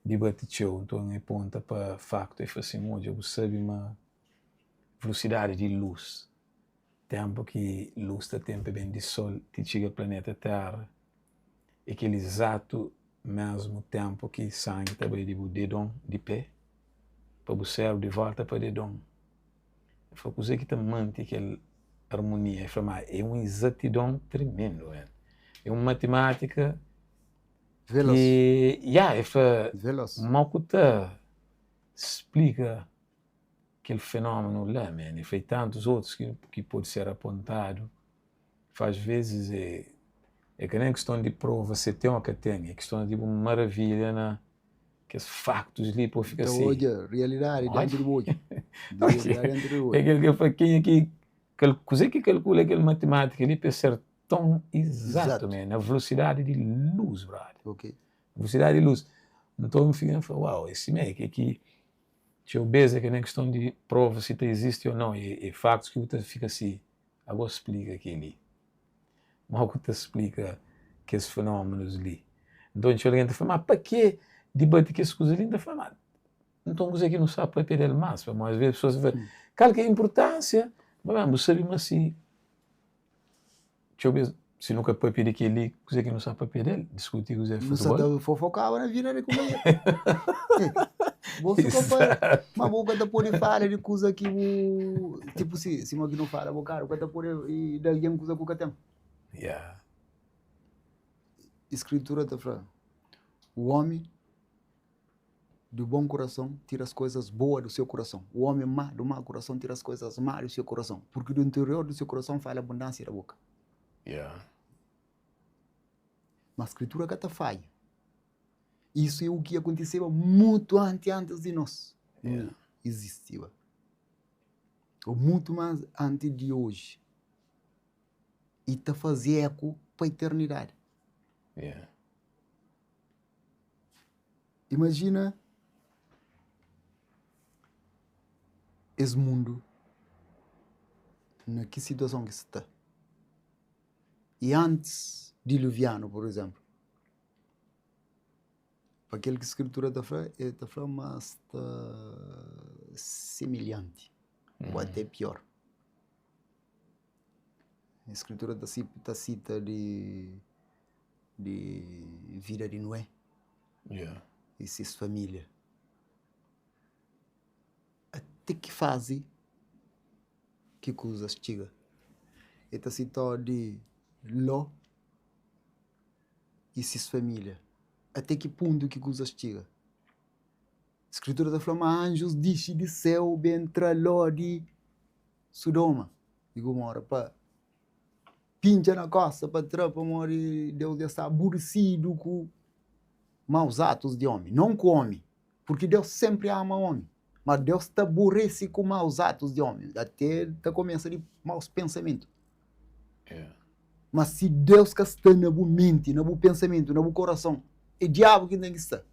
debate tio, então é ponta para facto, e falei assim, hoje eu sabe uma velocidade de luz, tempo que luz está tempo bem de sol, que chega ao planeta Terra, e aquele exato mesmo tempo que sangue está bem de dedão de pé, para o cérebro de volta para dedão. Eu falei, coisa que está mantém aquela harmonia. Eu falei, é uma exatidão tremendo, é uma matemática veloz. Que, eu falei, mal que explica aquele fenômeno lá, e foi tantos outros que pode ser apontado. Às vezes é que nem questão de prova, você tem ou que tem, é questão de uma maravilha, né? Que os factos ali, pô, fica então, assim. Hoje, realidade dentro do olho. Realidade dentro do olho. É que eu falei, quem é que calcula aquela matemática ali para ser tão exato, na velocidade de luz, brother. Velocidade de luz. Então eu fiquei falando, uau, esse meio que eu vejo que nem questão de prova se existe ou não, é factos que você fica assim, agora explica aquele. Mal que te explica que esses fenômenos ali. Então a gente fala, mas para que debate que essas coisas ali? Fala, então você que não sabe para perder mais, mas às vezes as pessoas falam, qual que é a importância? Mas vamos saber, mas se ver se nunca pode pedir aquele, você que não sabe para perder, discutir com o Zé futebol. Não sabe fofocar na vida de comer. Você mas boca da pode falar de coisa que o tipo se uma que não fala, cara, o pode e de alguém coisa que o tem. Escritura está falando, o homem do bom coração tira as coisas boas do seu coração. O homem má do mau coração tira as coisas más do seu coração, porque do interior do seu coração fala a abundância da boca. Mas a escritura que está falha. Isso é o que acontecia muito antes de nós. Existia. Ou muito mais antes de hoje. E está fazendo eco para a eternidade. Imagina esse mundo na que situação que está. E antes diluviano, por exemplo. Para aquele que a escritura está falando, mas está semelhante, ou até pior. A escritura está cita de vida de Noé e suas famílias. Até que fase que coisas chegam. Está citado de Ló e suas famílias. Até que ponto que coisas chegam. A escritura está falando, anjos deixam de céu bem tra Ló de Sodoma. Digo uma hora para pincha na costa para trapa morrer, Deus está aborrecido com maus atos de homem. Não com homem, porque Deus sempre ama o homem. Mas Deus está aborrecido com maus atos de homem. Até está começando de maus pensamentos. Mas se Deus está na boa mente, na boa pensamento, na boa coração, é diabo que tem que estar.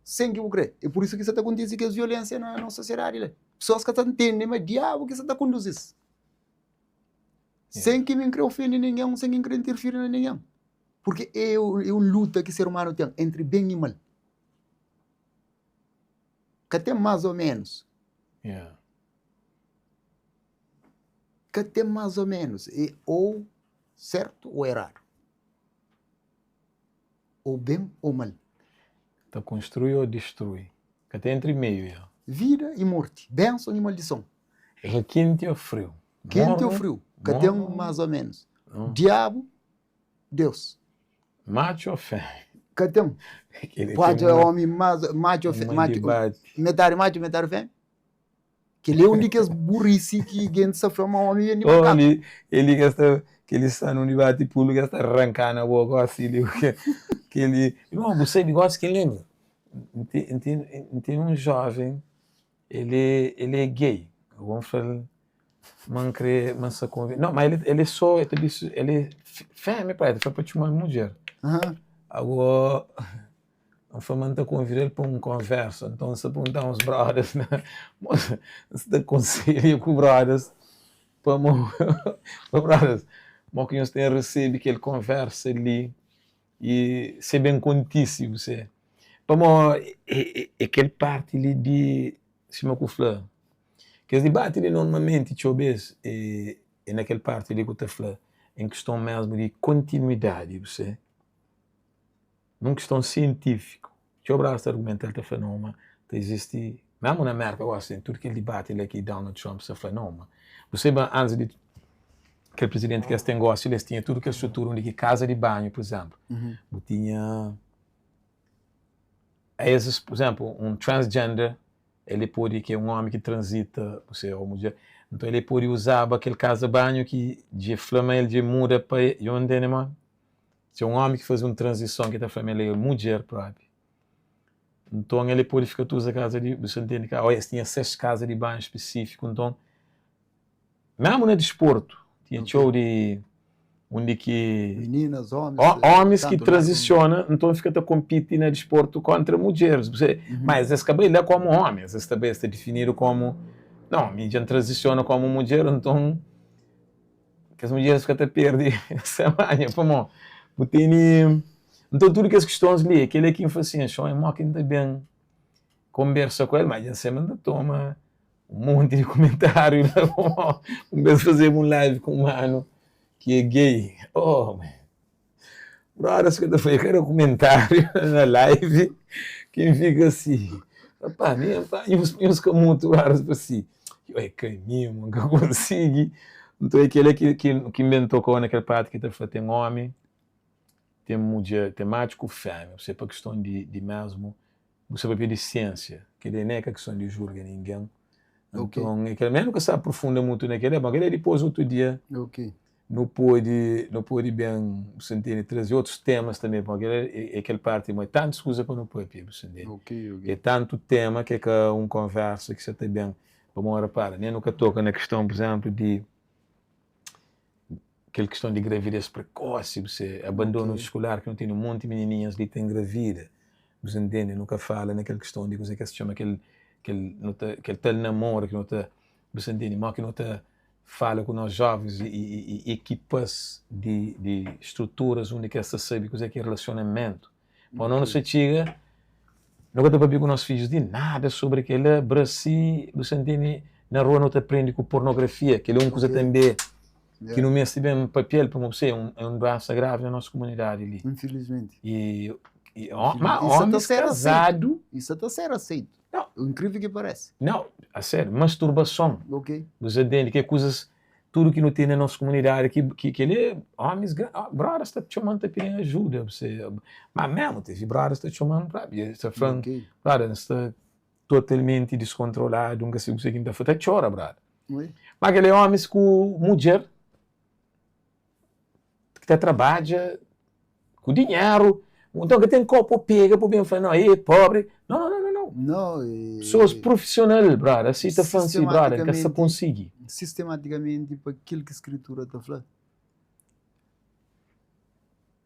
Sem que eu creia. É por isso que isso está acontecendo, que a violência na nossa sociedade. Né? Pessoas que estão entendendo, mas diabo que isso está conduzindo. Sem que me queira ofender ninguém, sem que queira interferir em ninguém. Porque é uma luta que o ser humano tem entre bem e mal. Que até mais ou menos. que tem mais ou menos, é ou certo ou errado. Ou bem ou mal. Tá construi ou destrói. Que até entre meio, já. Vida e morte, bênção e maldição. É quente ou frio. Quente ou Morno, frio, que tem morno, mais ou menos. não. Diabo, Deus. Macho ou fêmea. Que tem. Ele Pode tem é homem macho, debate. metade macho, metade fêmea. Que ele é um daqueles burrice que gente se forma homem e Oh, macaco. ele que ele está no debate público, está arrancando a boca assim, que ele... Não, você negócio que lembra. Tem um jovem, ele é gay. Vamos falar... Mas não, mas ele só, ele é fêmea, pai, foi para te uma mulher. Agora, a manta convida ele para uma conversa, então se apontar uns brothers, né? Se dá conselho com brothers, para brothers, mas que eles têm recebido que ele conversa ali e ser bem contíssimo, você. Para aquele parte ali de cima com o flor. Que os debates ali normalmente, talvez, é naquele parte ali que eu estou falando, em questão mesmo de continuidade, você. Numa questão científica. Deixa eu abrir esse argumento, ele está falando, mas existe, mesmo na América, eu acho, tudo aquele debate ali que Donald Trump está falando, não, mas você, antes de aquele presidente que tem negócio, eles tinham tudo que a estrutura onde casa de banho, por exemplo. Tinha, por exemplo, um transgender, ele pode, que é um homem que transita, você, ou mulher, então ele pode usar aquele casa de banho que de flama ele de muda para onde, né, mano? Se é um homem que faz uma transição que está falando, ele é mulher própria. Então ele pode ficar toda a casa de, você entende que olha, tinha 6 casas de banho específico, então mesmo no desporto, tinha show de onde que meninas, homens, homens que transicionam, então fica a competir no desporto contra mulheres. Você, mas esse cabelo é como homens, esse também está definido como não, a mídia transiciona como mulher, então que as mulheres ficam a perder essa manha, como então tudo que as questões ali, aquele é que influencia, é uma que ainda bem conversa com ele, mas já sempre ainda toma um monte de comentário, um vez fazer um live com um mano que é gay, oh, man. Brother, que foi aquele comentário na live, quem fica assim, rapaz, e uns camutuados assim, é caminho, nunca consigo. Então é aquele que inventou com naquela parte que tem homem, tem mulher, tem mágico, fêmea, você para questão de mesmo, você vai pedir ciência, que ele não é questão de julgar ninguém. Então, é que mesmo que se aprofunda muito naquele, mas ele depois outro dia não pode bem, você entende, trazer outros temas também, porque é aquele parte, mas tantas coisas para não pode, você entende? É tanto tema que é uma conversa que você tem bem, para uma hora para, nem nunca toca na questão, por exemplo, de aquela questão de gravidez precoce, você abandono escolar, que não tem um monte de menininhas ali que têm gravida, você entende? Nunca fala naquela questão de coisa que se chama aquele tal namoro que não está, você entende? Mas que não está fala com nós jovens e equipas de estruturas onde que se sabe coisa que é relacionamento. Mas não se chega, nunca está para com nossos filhos de nada sobre aquele Brasil, você entende? Na rua não te aprende com pornografia, que é uma coisa também que não me bem um papel para você, é um doença grave na nossa comunidade ali. Infelizmente. Mas homens casados... Isso está a ser aceito. Não. O incrível que parece. Não, a sério, masturbação. Você entende que é coisas, tudo que não tem na nossa comunidade, que ele, homens, brothers está te chamando para pedir ajuda, você, mas mesmo, tem brothers está te chamando para, está falando, brothers está totalmente descontrolado, nunca sei o que ainda foi, até chora, brother. Mas aquele homens com mulher, que trabalha com dinheiro, então que tem copo pega para bem falar, não, é pobre, não, pessoas profissionais, brother, assim está falando assim, brother, que se consegue. Sistematicamente, para aquilo que a escritura está falando.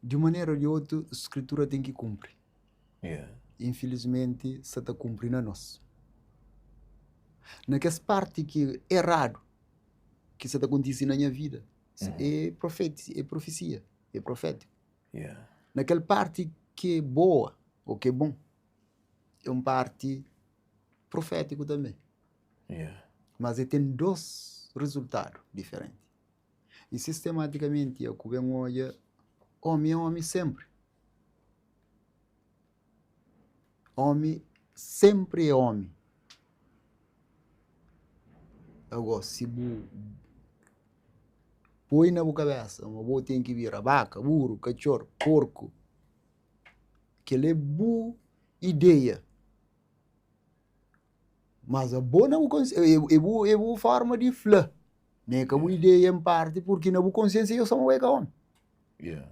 De maneira ou de outra, a escritura tem que cumprir. Infelizmente, se está cumprindo a nós. Naquela parte que é errado, que se está acontecendo na minha vida, é profecia, é profético. Naquela parte que é boa, ou que é bom, é uma parte profético também. Mas tem dois resultado diferente. E sistematicamente, eu que venho olha, homem é homem sempre. Homem sempre é homem. Agora, se põe na boa cabeça, uma boa tem que vir a vaca, burro, cachorro, porco, que é boa ideia. Mas a boa não é boa forma de falar. Nem que a boa ideia em parte, porque na boa consciência eu sou um homem. Yeah.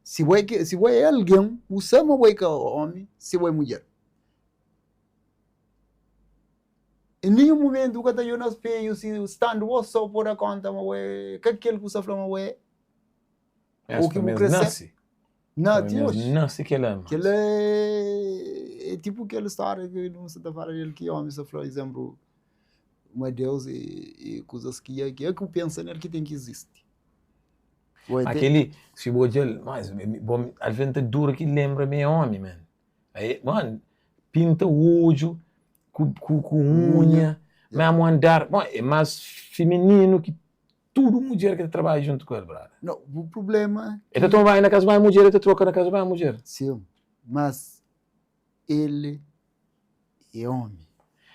Se é alguém, você é um homem, se é mulher. Em nenhum momento que eu nas peios, se estando só por a conta, que aquele que você falou, o que mesmo nasce. Não, Deus. Nasce que ele ama. Que ele é tipo aquela história que não se está falando dele, que homem, se for exemplo, uma Deus e coisas que é que eu penso nele que tem que existir. Aquele, se vou dizer, mas a gente dura que lembra-me homem, man. Aí, mano, pinta o olho com unha, mesmo andar, é mais feminino que tudo mulher que trabalha junto com ele, brother. Não, o problema é que... Então vai na casa da mulher, ele troca na casa da mulher. Sim, mas ele é homem.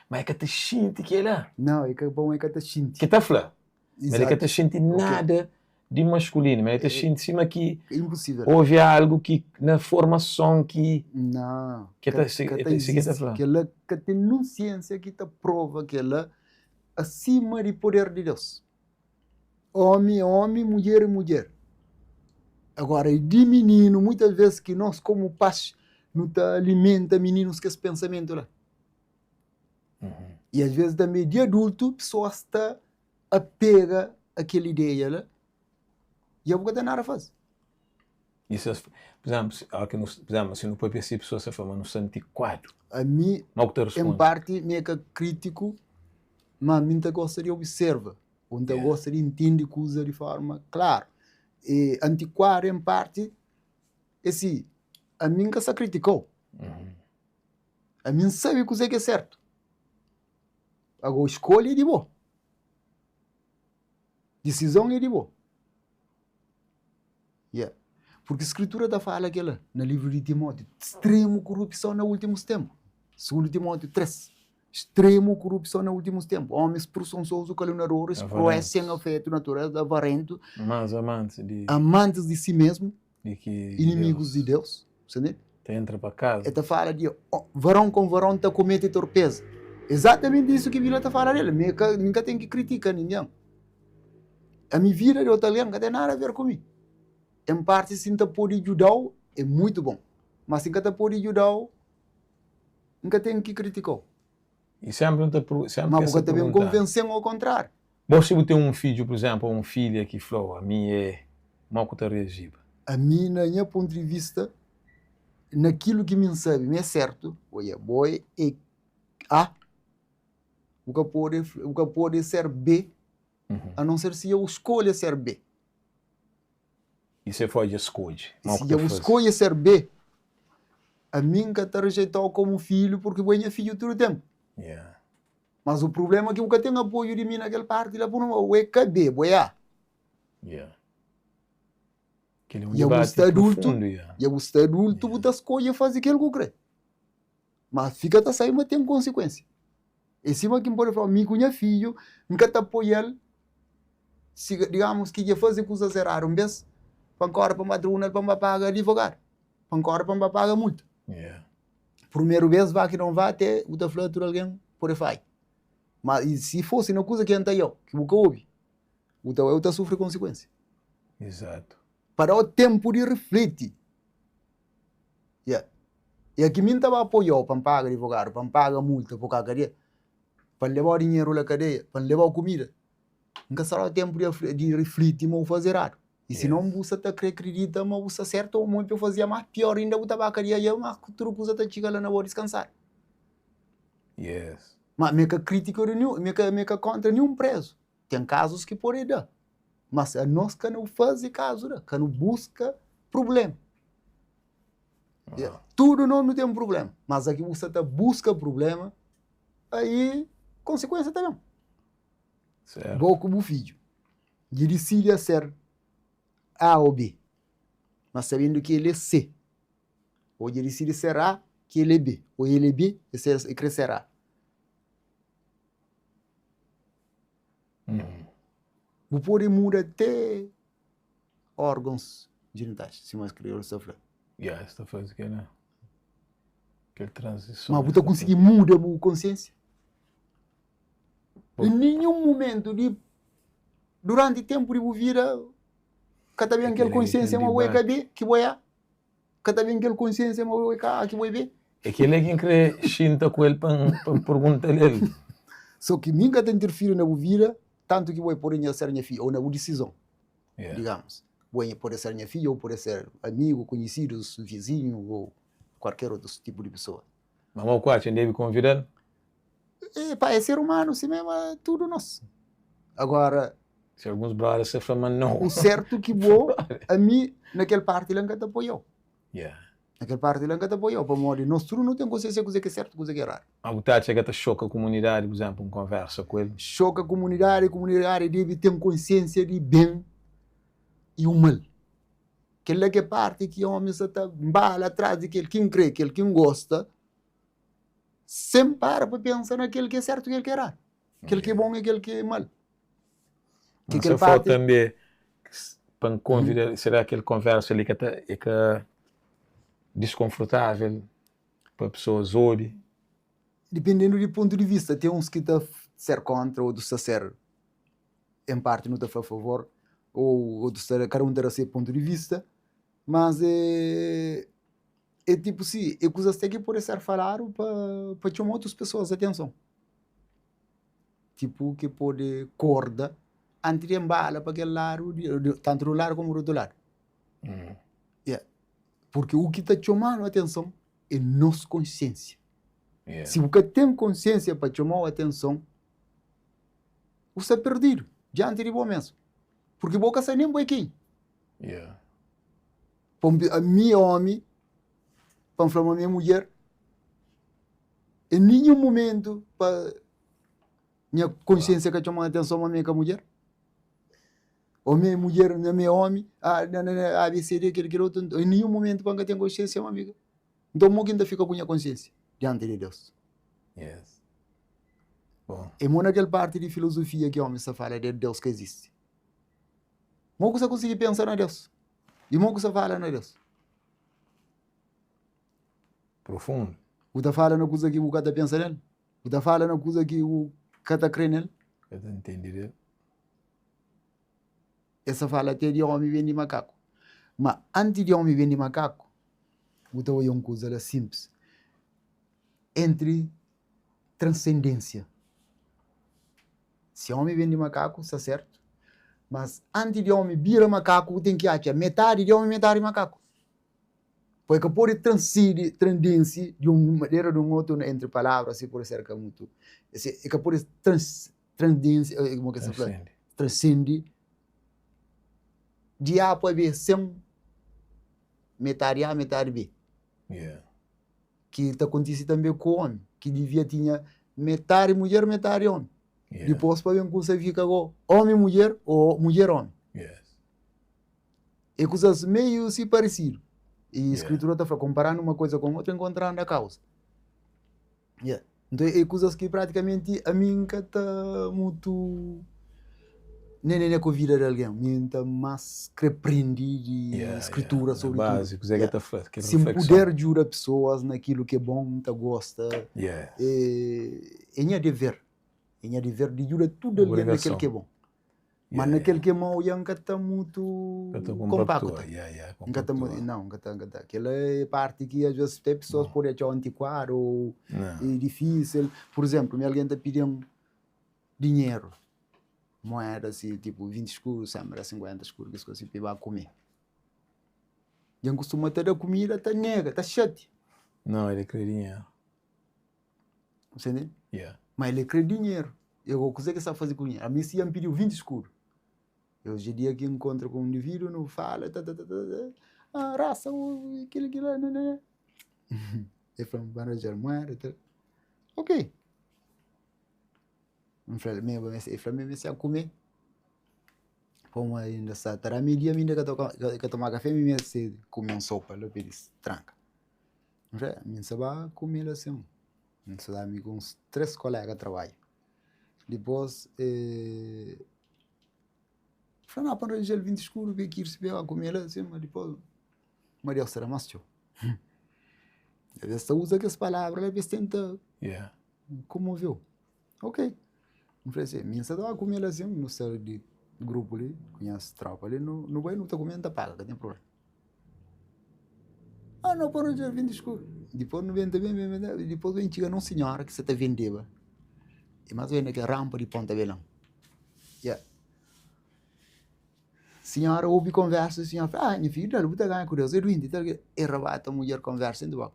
Mas é que te sente que ele é. Não, é que bom é que te sente. Que tá falando. Mas é que te sente nada de masculino, mas é que te sente cima que... É impossível. Houve algo que, na formação que... Não. Que ela que tem consciência que te prova que ela acima do poder de Deus. Homem é homem, mulher é mulher. Agora, de menino, muitas vezes que nós, como pais, não alimenta meninos com esse pensamento lá. Uhum. E às vezes também, de adulto, pessoas está a pega aquela ideia lá e eu vou ter nada a fazer. Isso, por exemplo, se não pode perceber pessoas se formam no 104. A mim, em parte, meio que crítico, mas a mim gosta de observar. Onde gosta de entender coisas de forma clara. E antiquário, em parte, assim, a mim que se criticou. Uhum. A mim sabe o que é certo. Agora, escolha é de boa. Decisão é de boa. Yeah. Porque a escritura da fala aquela, no livro de Timóteo, extremo corrupção nos últimos tempos. 2 Timóteo 3. Extremo corrupção nos últimos tempos. Homens presunçosos, caluniadores, cruéis, sem afeto natural, avarentos, amantes de si mesmo, inimigos de Deus. Você entra para casa. Ela fala de varão com varão está comete torpeza. Exatamente isso que a Bíblia está falando dele. Nunca tem que criticar ninguém. A minha vida de outro alguém não tem nada a ver comigo. Em parte, se não pode ajudar, é muito bom. Mas se não pode ajudar, nunca tem que criticar. E sempre mas você também convenceu ao contrário. Você tem um filho, por exemplo, ou uma filha que falou, a minha é mal que reagiva. A mim, na minha ponto de vista, naquilo que me sabe, me é certo, olha, boy, é A, o que pode ser B, a não ser se eu escolho ser B. E você pode escolher. Se eu escolho ser B, a mim que está rejeitado como filho, porque eu é filho todo o tempo. Yeah. Mas o problema é que eu tenho apoio de mim naquela parte, lá por uma é que B, boy A. Yeah. E eu estou adulto, você escolhe fazer aquilo que eu creio. Mas fica a sair, mas tem consequência. E se alguém pode falar, me conhece filho, nunca te apoiar, se digamos que ia fazer coisas erradas, um vez, para agora para madrugada, para pagar advogado, para agora para pagar multa. Yeah. Primeiro vez vai que não vai até o da flor alguém pode fazer. Mas se fosse uma coisa que não eu, que nunca ouve, o teu eu sofre consequência. Exato. Para o tempo de refletir. Yeah. E aqui mim estava apoiando para pagar advogado, para pagar multa, para cadeia, para levar dinheiro na cadeia, para levar comida. Nunca será o tempo de refletir, mas fazer errado. E se não você acredita, mas você certo, ou muito fazia mais pior ainda, você vai cadeia e mas tudo coisa está chegando na hora de descansar. Yes. Mas me crítica nenhum, me contra nenhum preso. Tem casos que podem dar. Mas nós que não fazemos caso, que não busca problema. Tudo não tem problema. Mas aqui você busca problema, aí consequência também. Certo. Vou como filho. E decide ser A ou B. Mas sabendo que ele é C. Ou ele decide ser A, que ele é B. Ou ele é B e crescerá. O pode mudar até órgãos genitais, se mais crioulo sofrer. Yeah, esta faz aquela transição. Mas você conseguir mudar a consciência. Em nenhum momento, durante o tempo de vida, cada vez aquela consciência é uma coisa que vai a. Cada vez aquela consciência é uma coisa que vai ver. É que ele é quem crê chinta com ele para perguntar ele. Só que nunca te interfere na vida, tanto que vai poder ser minha filha, ou na decisão, digamos. Vai poder ser minha filha, ou pode ser amigo, conhecido, vizinho, ou qualquer outro tipo de pessoa. Mas o quarto deve convidar? É ser humano, se mesmo, é tudo nosso. Agora, se alguns brothers se falam, não. O certo que vou, a mim, naquela parte, ele te apoiou. Yeah. Naquela parte, ele te apoiou. Para modo, nós tudo não tem consciência de coisa que é certo, coisa que é errado. A vontade chega a chocar a comunidade, por exemplo, conversa com ele. Choca a comunidade deve ter consciência de bem e o mal. Aquela que é parte que o homem está bala atrás de aquele que crê, aquele que gosta, sempre para pensar naquele que é certo e aquele que é errado. Aquele que é bom e aquele que é mal. Que se for também para convidar, será aquele conversa ali que é desconfortável para pessoas ouvir? Dependendo do ponto de vista, tem uns que estão ser contra, ou dos ser em parte não está a favor, ou dos cada um terá seu ponto de vista, mas é tipo assim, é coisas que pode ser falado para chamar outras pessoas a atenção. Tipo, que pode corda antes de embala para aquele lado, tanto do lado como do outro lado. Yeah. Porque o que está chamando a atenção é nossa consciência. Yeah. Se você tem consciência para chamar a atenção, você é perdido diante de você mesmo. Porque você sai nem aqui. Yeah. A minha homem, para falar a minha mulher, em nenhum momento para minha consciência que chama a atenção a minha mulher. Ou minha mulher, a minha homem, a ABCD, aquele outro, em nenhum momento para ter consciência, uma amiga. Então, eu ainda fica com a consciência diante de Deus. Yes. Bom. É uma naquela parte de filosofia que o homem fala de Deus que existe. Como você consegue pensar na Deus? E como você fala na Deus? Profundo. Você fala na coisa que o cara pensa nele? Você fala na coisa que o cara crê nele? Eu não entendi. Essa fala até de homem vem de macaco. Mas antes de homem vem de macaco, você vai uma coisa simples. Entre transcendência. Se homem vem de macaco, está certo. Mas antes de homem vira macaco, tem que achar metade de homem, metade de macaco. Porque pode transcendência de uma maneira ou de outro entre palavras, se pode ser muito. É que pode transcendência, como que se fala? Transcende. De A para B, sem metade A, metade B. Yeah. Que acontece também com o homem, que devia ter metade mulher, metade homem. Yeah. Depois para ver como você fica homem, mulher ou mulher, homem. Yes. É coisas meio se parecidas. E a escritura está comparando uma coisa com outra, encontrando a causa. Yeah. Então é coisas que praticamente a mim está muito... Nem com a vida de alguém, mim está mais que aprendi de escritura sobre básico, tudo. Se poder ajudar pessoas naquilo que é bom, que gosta, yes. é minha dever. É minha dever de ajudar tudo alguém naquilo que é bom. Mas naquele que é mau, eu não está muito compacto. Não, aquela é parte que às vezes tem pessoas podem achar antiquado ou é difícil. Por exemplo, alguém está pedindo dinheiro. Moeda assim, tipo 20 escuros, 50 escuros, que assim, para comer. E eu costumo ter a comida, está nega, está chate. Não, ele quer dinheiro. Você entende? Yeah. Mas ele quer dinheiro. Eu vou conseguir fazer com dinheiro. A mim, se ele pediu 20 escuros, eu hoje dia que encontro com um indivíduo, não fala, raça, aquilo lá, né? Ele fala, manager, moeda, ok. um filho meu me se a comer como ainda está terá meio-dia ainda que tomar café me se comer sopa lá pedir tranca um filho me se vai comer assim me se dá com uns 3 colegas de trabalho depois falei não para ele vir escuro ver que ir se ver a comer assim mas depois Maria será mais tio às vezes usa aquelas palavras às vezes tenta comoveu ok não falei assim me se dá comer assim no seu de grupo ali conhece tropa ali não vai não tá comendo tá paga que tem problema não para ele vir escuro depois não vem também depois vem chega uma senhora que você tá vendendo e mais vem que rampa de Ponta Belém senhora ouve conversa, senhora fala, minha filha, não está ganhando curioso, e rabata a mulher conversa, então,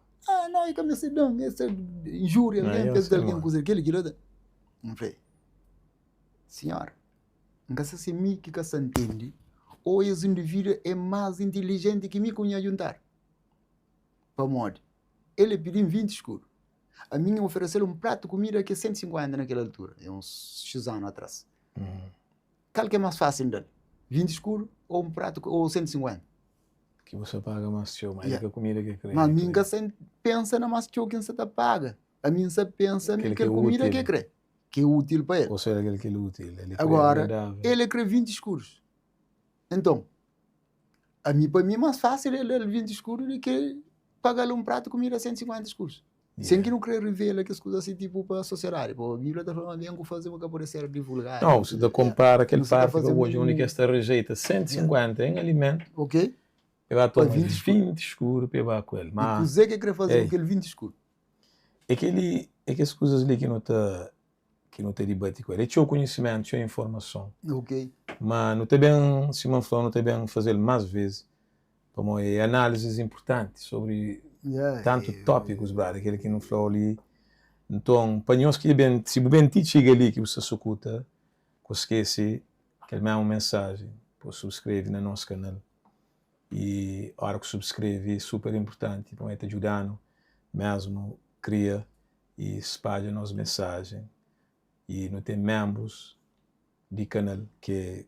não, é que me se dão, essa injúria, alguém fez alguém coisa, aquilo, não sei, senhora, não sei se me que se entende, ou esse indivíduo é mais inteligente que me conhece juntar, para modo, ele pediu 20 escuro, a minha ofereceu um prato de comida que é 150 naquela altura, é uns X anos atrás, qual que é mais fácil dele? 20 escuro ou um prato ou 150 que você paga mais show mas é que a comida que crê mas minha você pensa na mais show que você tá paga a minha você pensa naquela comida que crê que é útil para ele ou seja aquele que é útil agora ele crê 20 escuros então a mim para mim é mais fácil ele 20 escuros do que pagar um prato de comida 150 escuros sem que não querer revelar que as coisas assim tipo para a sociedade pô a Bíblia está falando bem que fazer uma que pode ser divulgado não se você compara aquele parte que hoje a única esta rejeita 150 em alimento ok eu vai tomar 20 escuro para levar com ele mas e você que quer fazer aquele 20 escuro é que as coisas ali que não te debate com ele tinha o conhecimento tinha a informação ok mas não tem bem se não falou não tem bem fazer mais vezes como é análises importantes sobre tanto tópicos brother aquele que não falou ali então para nós que bem se bem te chega ali que você escuta que esquece que é uma mensagem para subscrever no nosso canal e a hora que subscreve é super importante então é te ajudando mesmo cria e espalha nossa mensagem e não tem membros de canal que é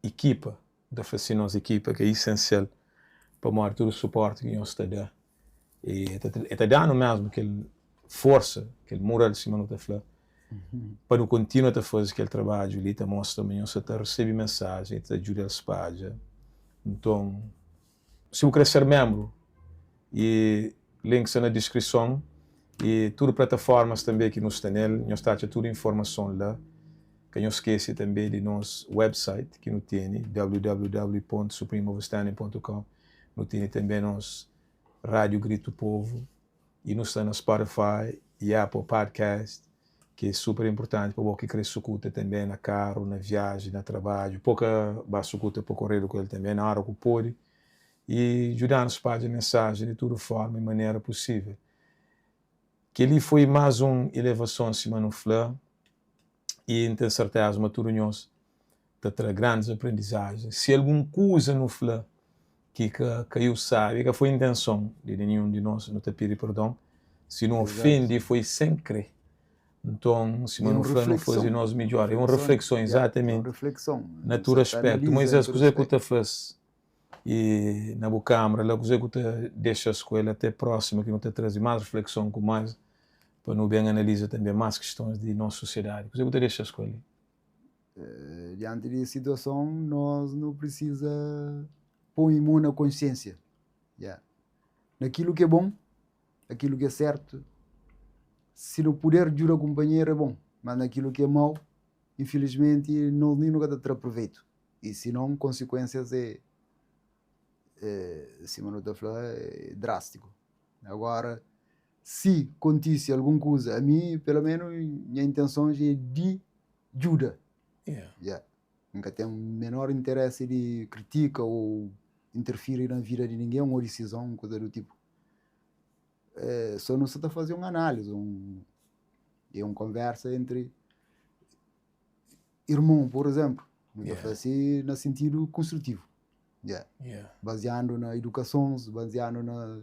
equipa da fazer nossa equipa que é essencial para mostrar todo o suporte que nós está dando e está dando mesmo aquele força aquele moral de cima não está falando para não continuar a fazer aquele trabalho ali está mostra também você está recebe mensagem está ajuda a espalhar então se você quer ser membro e links na descrição e todas as plataformas também que nos tem nele nós está toda a informação lá que não esquece também de nosso website que nos tem www.supremeoverstanding.com nos tem também nosso Rádio Grito Povo e nos está no Spotify e Apple Podcast que é super importante para você que quer escuta também na carro, na viagem, no trabalho pouca vai escuta para correr com ele também na hora que pode e ajudar a espalhar a mensagem de toda forma e maneira possível que ele foi mais uma elevação em cima no flã e tenho certeza que todos nós terá grandes aprendizagens se alguma coisa no flã que eu sabe que foi a intenção de nenhum de nós não te pedir perdão se não ofende foi sem querer então se não flã não fosse nós melhor é uma reflexão exatamente na todo aspecto mas as coisas que tu faz e na boa câmara lá que tu deixa a escola até próxima que não te traz mais reflexão com mais para não bem analisar também mais questões de nossa sociedade que tu deixa a escola diante de situação nós não precisa pôr imune na consciência naquilo que é bom aquilo que é certo se no poder de uma companheira é bom mas naquilo que é mau infelizmente não nunca terá proveito e se não consequências se não está falando é drástico agora se acontece alguma coisa a mim pelo menos minha intenção é de ajuda nunca tenho o menor interesse de critica ou interferir na vida de ninguém uma decisão coisa do tipo só não se está fazendo uma análise uma conversa entre irmão por exemplo assim no sentido construtivo baseando na educação baseando na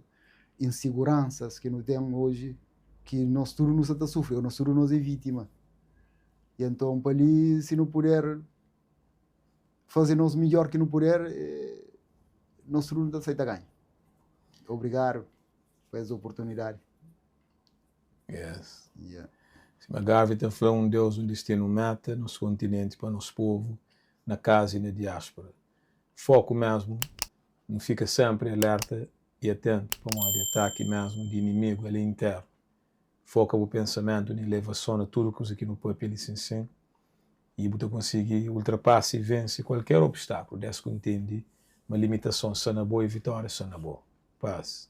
inseguranças que nós temos hoje que nós todos nos está sofrendo nós todos nós é vítima E então, para ali, se não puder fazer nosso melhor que não puder, nosso não aceita ganho. Obrigado por essa oportunidade. Yes. Yeah. Se a Gávea foi um Deus, um destino meta, nosso continente, para nosso povo, na casa e na diáspora. Foco mesmo, não fica sempre alerta e atento para um ataque mesmo de inimigo ali interno. Foca o pensamento na elevação a tudo que aqui no papel licenciado e você conseguir ultrapassar e vencer qualquer obstáculo, desde que entende uma limitação sana boa e vitória sana boa. Paz.